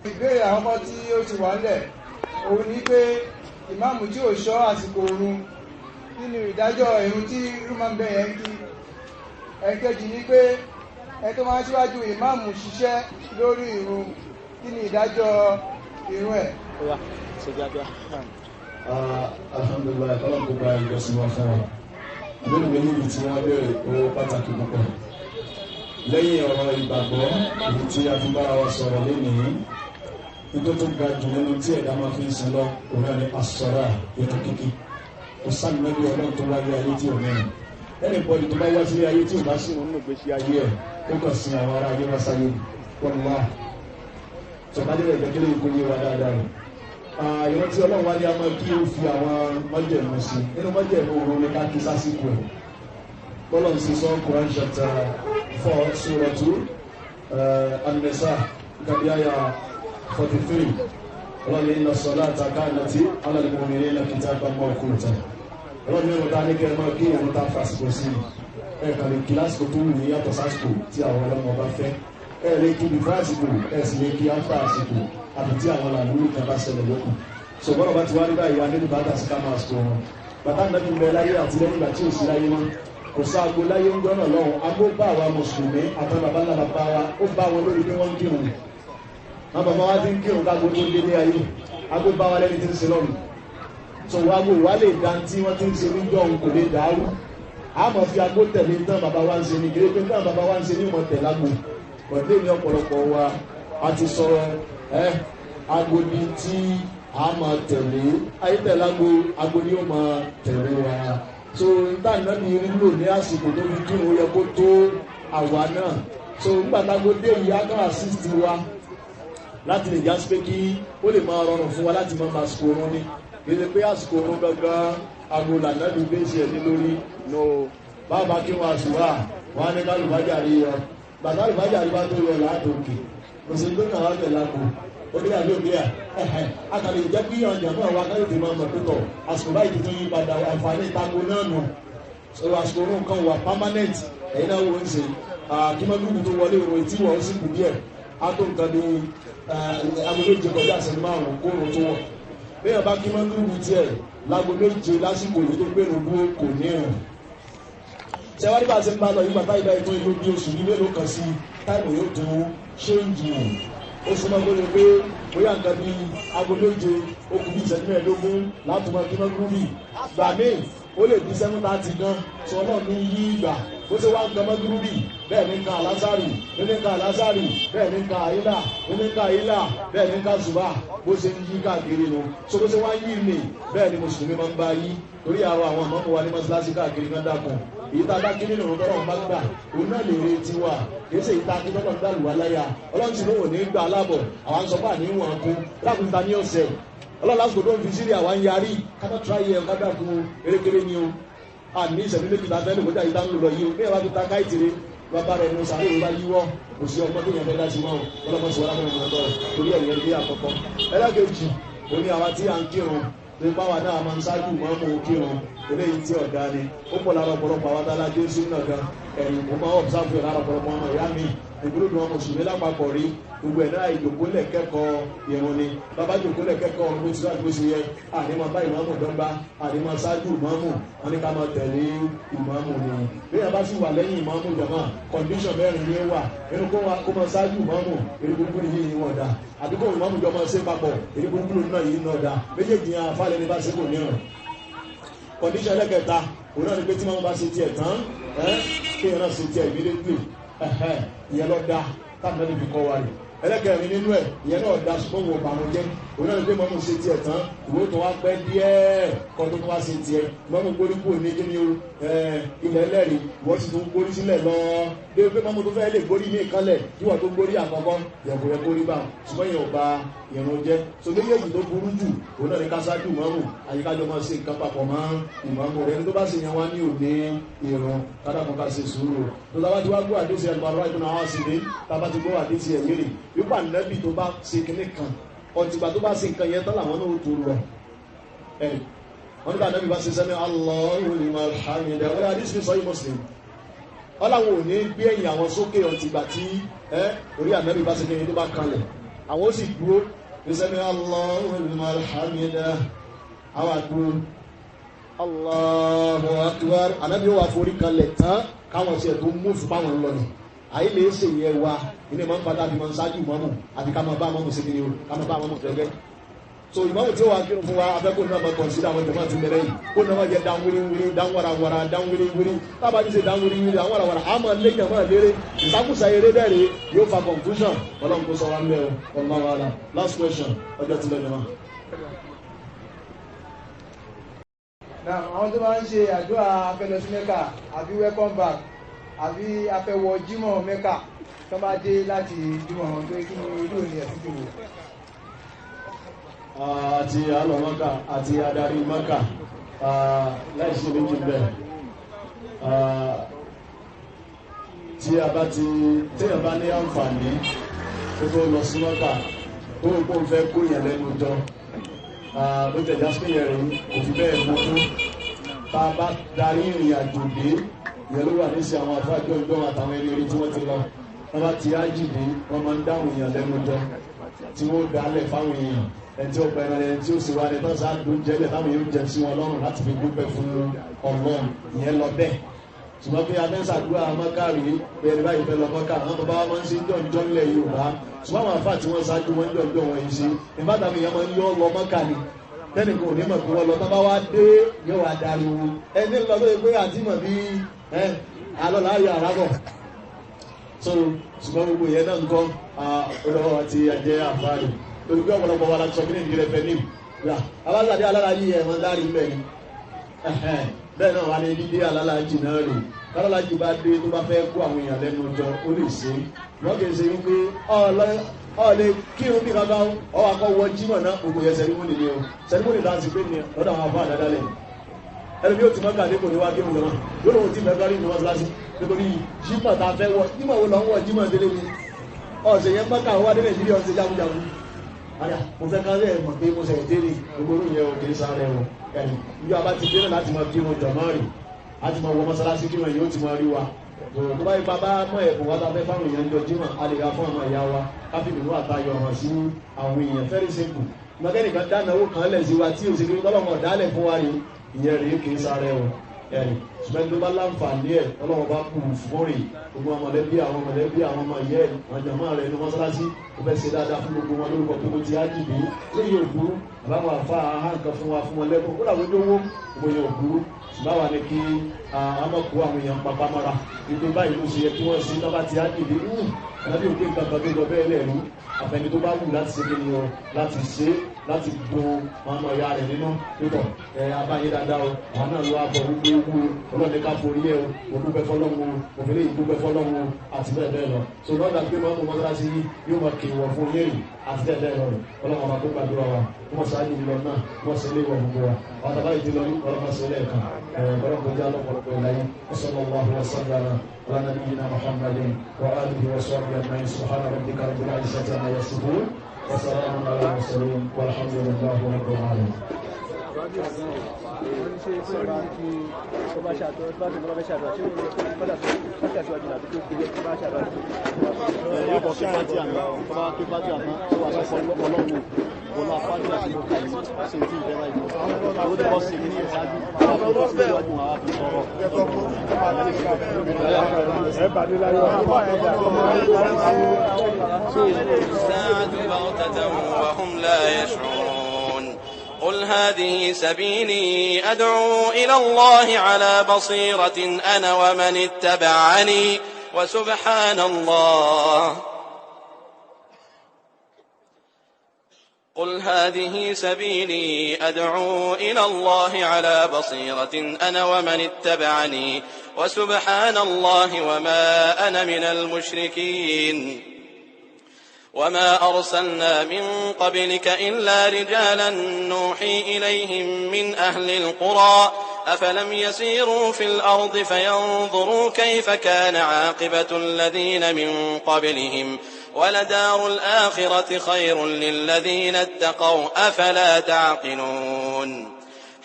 [SPEAKER 4] ìbéèrè àwọn tí ó ti wà ńlẹ̀ òun ní pé ìmáàmù tí ò ṣọ́ àsìkò oorun nínú ìdájọ́ ìrun tí rúmọ̀ ń bẹ̀yẹ̀ ń kí ẹ̀kejì ní pé ẹ tó máa síwájú ìmáàmù ṣiṣẹ́ lórí ìrun kí ni ìdájọ́ ìrun ẹ̀.
[SPEAKER 3] alhamdulillah ọlọ́run tó gba ìjọsìn wọn fún wọn lórí méjì tí wọ́n bẹ̀rẹ̀ owó pàtàkì púpọ̀ lẹ́yìn ọ̀rọ̀ ìgbàgbọ́ èyí tí a fi bára wa sọ̀rọ̀ lénìí nítorí tó ga jù nínú tí ẹ̀dá máa fi ń sin lọ òun náà ni àsọ̀rọ̀ ètò kíkí kò sáàmì mẹ́bí ọlọ́run tó wáyé ayé tí ò mẹ́rin ẹni bọ́ọ̀lù tó bá wá sí ayé tí ò bá sí òun gbé sí ayé ẹ̀ ó kàn sí àwọn ará ayé wá sáyé wọn wá tọ́bádé rẹ̀ gẹ́gẹ́ lè kó yé wa dáadáa rẹ̀ ìwọ́n tí ọlọ́run wá ní a máa kí ó fi àwọn májẹ̀mú sí nínú májẹ̀mú òun ní ká kí sásìkò ẹ̀ bọ́lọ̀ ń sísọ Quran chapter 4 suratu An-Nisa gàbí àyà 43 ọlọ́run inna salata kanat ala al-mu'minina kitaban mawquta ọlọ́run ní ọ̀tá ní kẹrẹ máa kí ìyàwó tá fásitì sí ẹ̀ẹ̀kan lè kí lásìkò tó wù ní yàtọ̀ sásìkò tí àwọn ọlọ́mọ bá fẹ́ ẹ̀ lè kí bí fásitì ẹ̀ sì lè kí áfà àsìkò àti tí àwọn làlúrú kan bá ṣẹlẹ̀ lókun ṣùgbọ́n ọba ti wá rí báyìí wá nínú bàtà sí ká máa sọ wọn bàtà nàbí ń bẹ láyé àti lẹ́yìn ìgbà tí ò sí láyé mọ́ kò sáàgó láyé ń gbọ́nà lọ́wọ́ agbó bá àwa mùsùlùmí àtàwọn bàbá ńlá bàbá wa ó bá wọn lórí bí wọ́n ń kírun wọn bàbá wa ti ń kírun kágbó tó délé ayé agbó bá wa lẹ́ni tí ń ṣe lọ́rùn tó wá gbó wá lè dá tí wọ́n ti ń ṣe níjọ́ òun kò lè dàrú àmọ́ fi agbó tẹ̀lé tán bàbá wa ń ṣe ní kéré pé tán bàbá wa ń ṣe ní ìmọ̀ tẹ̀lágbó pẹ̀lú ní ọ̀pọ̀lọpọ̀ wa a ti sọ̀rọ̀ agodi tí a máa tẹ̀lé ayétẹ̀lágbó agodi ó máa tẹ̀lé wa so nígbà náà ni rílò ní àsìkò tó fi kírun yẹ kó tó àwa náà so nígbà tágbó dé yìí á kàn assist wa láti lè jásí pé kí ó lè máa rọrùn fún wa láti máa máa sìkò oorun ní gbèsè pé àsìkò oorun gangan agbóhùn ànábì gbèsè ẹni lórí no bàbá kí wọn àṣùwà wọn á ní ká lùbájà rí yọ bàtà lùbájà rí bá tó yọ láàtò òkè kò sí tó kàn wá tẹ̀ lágbo obìnrin àbí obìnrin àkàlẹ̀ ìjẹ́ kí ọjà fún àwọn akẹ́lẹ̀ tí máa mọ̀ pẹ́tọ̀ àsìkò báyìí tuntun yí padà àǹfààní ìtago náà nù so àsìkò oorun kan wà permanent ẹ̀yin náà wọ́n ń ṣe kí wọ́n dúró tó wọlé òun tí wọ́n sì kù díẹ̀ á tó nǹkan ní agbègbè kọjá àṣẹjú márùn kóòrùn tó wọ̀ bí wọ́n bá kí wọ́n dúró tiẹ̀ lágbo méje lásìkò yìí tó gbèrò dúró kò ní ẹ̀rùn ṣẹwárí bá ṣe ń bá lọ yí bàtà ìdá ètò ìlú bí oṣù ní mélòó kan sí táìmù yóò tó ṣéǹjì ó sì máa gbọ́dọ̀ pé bóyá nǹkan bí aago méje okùn bí ìṣẹ́jú mẹ́ẹ̀ẹ́dógún láti mọ kíná gúrúbì gbà míì ó lè bí 7:30 gan sọ náà ní yí ìgbà bó ṣe wá ń gan mọ́ gúrúbì bẹ́ẹ̀ ní kan alásàrì ní kan alásàrì bẹ́ẹ̀ ní kan àyílà ní kan àyílà bẹ́ẹ̀ ní kan ṣùbà bó ṣe ń yí káàkiri nu so bó ṣe wá yí mi bẹ́ẹ̀ ni mùsùlùmí máa ń bá yí torí àwọn àmọ́mọ́ wa ní mọ́ṣáláṣí káàkiri kan dákun èyí tá a bá kíní lòun tọ́lọ́run bá gbà òun náà lè retí wa kìí ṣe ìta kí tọ́lọ́run dàlù wá láyà ọlọ́run sì lóhùn ní gbà alábọ̀ àwọn sọ́fà ní ìwọ̀n kú lákùnta ní ọ̀sẹ̀ ọlọ́run lásìkò tó ń fi sírí àwọn yarí kátà tíráyé ẹ̀ kátà fún erékeré ni o àní ìṣẹ̀lú méjì tá a fẹ́ lè kọjá ìta ń lò lọ yìí o bí ẹ bá fi ta káìtìrì bàbá rẹ̀ ní sàárè ìwà yíwọ́ kò sí ọgbọ́n tó yẹn fẹ́ láti mọ́ ọlọ́mọ sí wàlámọ́ ìmọ̀ torí ẹ̀yẹ ilé àkọ́kọ́ ẹlẹ́gẹ̀ẹ́jì òní àwa tí a ń kírun tó ipá wa náà máa ń ṣáájú mọ́ mọ́ kírun eléyìí tí ọ̀gá ni ó pọ̀ lára ọ̀pọ̀lọpọ̀ àwọn adálájé sí náà gan ẹ̀yìn kò máa ọ̀bùsáfù lára ọ̀pọ̀lọpọ̀ ọmọ ìyá mi ìgbólódò wọn mùsùlùmí lápapọ̀ rí gbogbo ẹ̀ náà ìjòkólẹ̀ kẹ́kọ̀ọ́ ìrun ni bàbá jòkólẹ̀ kẹ́kọ̀ọ́ ọ̀run bó ti láti bó ṣe yẹ àdémọ̀ bá ìmáàmù dọ́gba àdémọ̀ ṣáájú ìmáàmù wọn ní ká máa tẹ̀lé ìmáàmù ni bí wọn bá sì wà lẹ́yìn ìmáàmù jọ̀mọ́ kọ̀ndíṣọ̀n mẹ́rin ni ó wà nínú kó máa ṣáájú ìmáàmù eré gbogbo yìí ni wọ́n dá àdúgbò ìmáàmù jọ máa ṣe papọ̀ eré gbogbo náà yìí náà dá méjèèjì yẹn àfáàlẹ́ ní bá ṣe kò níran kọ̀ndíṣọ̀n ẹlẹ́kẹta òun náà ni pé tí wọ́n bá ṣe tiẹ̀ tán kí wọn náà ṣe tiẹ̀ immediately ìyẹn lọ da táàbí náà fi kọ́ wa rè ẹlẹ́kẹ̀rin nínú ẹ̀ ìyẹn náà da ṣùgbọ́n wo bàmú jẹ́ òun náà ní pé mọ́mú ṣe tiẹ̀ tán ìwé tó wá pẹ́ díẹ̀ kọ́ tó wá ṣe tiẹ̀ mọ́mú gbórí kúrò ní kíni o ilẹ̀ ẹlẹ́rìí wọ́n sì tún gbórí sílẹ̀ lọ dé pé mọ́mú tó fẹ́ lè gbórí ní ìkánlẹ̀ kí wọ́n tó gbórí àkọ́kọ́ yẹ̀kọ̀ yẹ kórí bá ṣùgbọ́n yẹn ò ba ìrun jẹ́ so méjèèjì tó burú jù òun náà ní kásájú mọ́mú àyíkájọ́ máa ṣe nǹkan papọ̀ mọ́ ìmọ̀mú rẹ̀ ní tó bá ṣe yẹn wá ní òní ìrun kádàkùn ká ṣe sùúrù tó tábà ti wá gbọ́ àdéṣe ẹ̀lùbárọ̀ ìbùnà àwọn àṣìlè tábà ti gbọ́ àdéṣe ẹ̀yẹ́rì wípà nẹ́bì tó bá ṣe kinní kan ọ̀tìgbà tó bá ṣe nǹkan yẹn tán làwọn náà tó rọ wọ́n nígbà nẹ́bì bá ṣe sẹ́mi Allahu liman hamidah wọ́n ní àdéṣe sọ yìí Muslim ọláwọn ò ní gbé ẹ̀yìn àwọn sókè ọ̀tìgbà tí orí ànẹ́bì bá ṣe kinní tó bá kanlẹ̀ àwọn ó sì dúró ní sẹ́mi Allahu liman hamidah àwọn àdúró Allahu akbar ànẹ́bì ó wà forí kanlẹ̀ tán káwọn ṣe tó mú fún báwọn lọ ni àyè lè ṣe yẹ wa ilé máa ń padà bí máa ń ṣáájú ìmọ̀mù àti ká máa bá mọ́mù sí kiri o ká máa bá mọ́mù tẹ́lẹ̀ so ìmọ̀mù tí ó wà kírun fún wa afẹ́kọ̀ọ́ náà máa kọ̀nsídà àwọn jẹ̀mọ́ àti mẹ́rẹ́ yìí kó náà máa jẹ dáwúríwúrí dáwúwarawara dáwúríwúrí tábà ní ṣe dáwúríwúrí àwọn àràwàrà á máa lé jẹ̀mọ́ léré ìsákùsà eré bẹ́ẹ̀rẹ̀ yóò fa confusion ọlọ́run kó sọ wa ń bẹ̀ ọ́ ọ̀nà last question ọjọ́ tí lọ́jọ́ máa.
[SPEAKER 4] àwọn tó máa ń ṣe àdúrà afẹ́lọsí mẹ́kà àbí welcome back àbí afẹ́wọ̀ jímọ̀ mẹ́kà tó bá dé láti jímọ̀ wọn tó kí ní orí òní ẹ̀sùn jù wò.
[SPEAKER 3] Àti àlọ́ mọ́kà àti adarí mọ́kà láìsí méjì bẹ́ẹ̀ tí a bá ti téèyàn bá ní àǹfààní tó lọ sí mọ́kà tó ń kó fẹ́ kó yẹn lẹ́nu jọ bó tẹ̀ já sí yẹn rẹ̀ kò fi bẹ́ẹ̀ mú fún tá a bá darí ìrìn àjò dé ìyẹn ló wà ní sí àwọn afáàjọ ìjọ àtàwọn ẹni eré tí wọ́n ti lọ wọ́n bá ti ájì dé wọ́n máa ń dáhùn èèyàn lẹ́nu jọ tí wọ́n dálẹ̀ fáwọn èèyàn ẹni tí ó pẹ́ ẹni tí ó sì wá ní tọ́sí àdùn jẹ́lẹ̀ táwọn yóò jẹ sí wọn lọ́rùn láti fi dúpẹ́ fún Ọlọ́run ìyẹn lọ bẹ́ẹ̀ ṣùgbọ́n bí abẹ́sàdúrà mọ́kàrí bẹ̀rẹ̀ báyìí fẹ́ lọ mọ́kà àwọn bàbá wa máa ń ṣe jọ̀ǹjọ́ ńlẹ̀ Yorùbá ṣùgbọ́n àwọn àfáà tí wọ́n ṣáájú wọn jọ̀ǹjọ́ wọn yìí ṣe ìbádàmì yẹn máa ń yọ lọ mọ́kà ni tẹ́nìkan ò ní mọ̀ pé wọ́n lọ tán bá wá dé yóò wá darí wọn ẹni lọ lóye pé àti mọ̀ bí alọ́lá ayọ̀ àrábọ̀ so ṣùgbọ́n gbogbo yẹn náà ń kọ́ olówó àti ajẹ́ àfáàrí torí pé ọ̀pọ̀lọpọ̀ wa la sọ kí ní ìdílé fẹ́ níbi alálàdé alálàyé ẹ̀ wọ́n dárí mẹ́rin bẹ́ẹ̀ náà wà ní dídé alálàájì náà rè kálálàájì bá dé tó bá fẹ́ kó àwọn èèyàn lẹ́nu ọjọ́ ó lè ṣe wọ́n kì í ṣe wípé ọ̀lẹ́ kírun bí kankan ọwọ́ akọ́wọ́ jímọ̀ náà gbogbo yẹn sẹ́rímọ́nì ni o sẹ́rímọ́nì láti pé ní lọ́dọ̀ àwọn afọ́ àdádálẹ̀ ẹni bí ó ti mọ́kà lẹ́kọ̀ọ́ ní wá kírun lọ́wọ́ yóò lóun ti mẹ́gbárí ní wọ́n síláṣí nítorí jímọ̀ ta fẹ́ wọ jímọ̀ wo lọ́ ń wọ jímọ̀ délé ni ọ̀sẹ̀ yẹn mọ́kà wá dé Nàìjíríà ọ̀sẹ̀ jagunjagun àyà mo fẹ́ ká lẹ́ẹ̀ mọ̀ pé mo sẹ̀ délé gbogbo orú yẹn ò kì í sáré o ẹni ìjọ abá ti délé láti mọ kírun jọ̀mọ́rì láti mọ wọ mọ́sálásí kírun yóò ti mọ rí wa tó bá ipa bá mọ ẹ̀bùn wa ta fẹ́ fáwọn èèyàn jọ jímọ̀ a lè ra fún ọmọ ìyá wa káfí nínú àtayọ̀ hàn sí àwọn èèyàn very simple mọ̀kẹ́nìkan dánáwó kan lẹ̀ sí wa tí òsèlú tọ́lọ́mọ̀ dálẹ̀ fún wa rí ìyẹn rèé kì í sáré o ẹ̀rì ṣùgbọ́n tó bá láǹfààní ẹ̀ ọlọ́wọ́ bá kù fúnrì gbogbo mọ̀lẹ́bí àwọn ọmọ ìyẹ́ ẹ̀ àwọn jàmáà rẹ̀ ní mọ́sálásí ó fẹ́ ṣe dáadáa fún gbogbo wọn lórúkọ tó ti ájìbí lórí òkú àbáwọn àfa àhánkàn fún wa fún wọn lẹ́kọ̀ọ́ kó làwọn ojówó gbogbo yẹn òkú báwa ni kí amọ̀kú àwọn èèyàn papá mọ́ra nítorí báyìí ló ṣe yẹ kí wọ́n ṣe tọ́ba ti ájìbí àbí òkè nǹkan kan tó jọ bẹ́ẹ̀ lẹ́rú àfẹni tó bá wù láti ṣe kíni o láti ṣe láti dùn ọmọ ìyá rẹ̀ nínú pípọ̀ abáyé dáadáa o àwọn náà ló wá bọ̀ wípé wú ọlọ́dẹ ká forí ẹ̀ o òdúpẹ́ fọlọ́run o òfìlẹ̀ ìdúpẹ́ fọlọ́run o àti bẹ́ẹ̀ bẹ́ẹ̀ lọ so lọ́dà pé mọ́mú mọ́sálásí yóò máa kéwọ̀ fún yẹ́rì àti bẹ́ẹ̀ bẹ́ẹ̀ lọ ọlọ́run ọba tó gbàdúrà wa wọ́n ṣáájú lọ náà wọ́n ṣe lé wọ̀ gbogbo wa àwọn tàbá yìí ti lọ ní ọlọ́mọ sí lẹ́ẹ̀kan ọlọ́run kọjá lọ́pọ̀lọpọ̀ ìlàyé sallallahu alaihi wasallam ala nabiyyina Muhammadin wa alihi wa sahbihi ajma'in subhana rabbika rabbil izzati amma yasifun wa salamun ala al-mursalin walhamdulillahi rabbil alamin.
[SPEAKER 2] بغتة وهم لا يشعرون. قل هذه سبيلي أدعو إلى الله على بصيرة أنا ومن اتبعني وسبحان الله. قل هذه سبيلي أدعو إلى الله على بصيرة أنا ومن اتبعني وسبحان الله وما أنا من المشركين. وما أرسلنا من قبلك إلا رجالا نوحي إليهم من أهل القرى أفلم يسيروا في الأرض فينظروا كيف كان عاقبة الذين من قبلهم ولدار الآخرة خير للذين اتقوا أفلا تعقلون.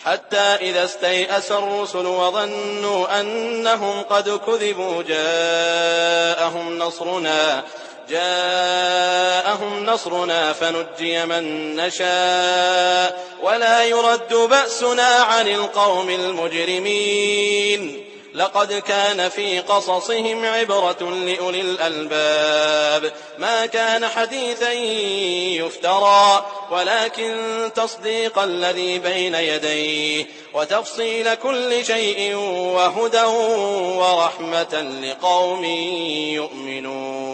[SPEAKER 2] حتى إذا استيأس الرسل وظنوا أنهم قد كذبوا جاءهم نصرنا فنجي من نشاء ولا يرد بأسنا عن القوم المجرمين. لقد كان في قصصهم عبرة لأولي الألباب ما كان حديثا يفترى ولكن تصديق الذي بين يديه وتفصيل كل شيء وهدى ورحمة لقوم يؤمنون.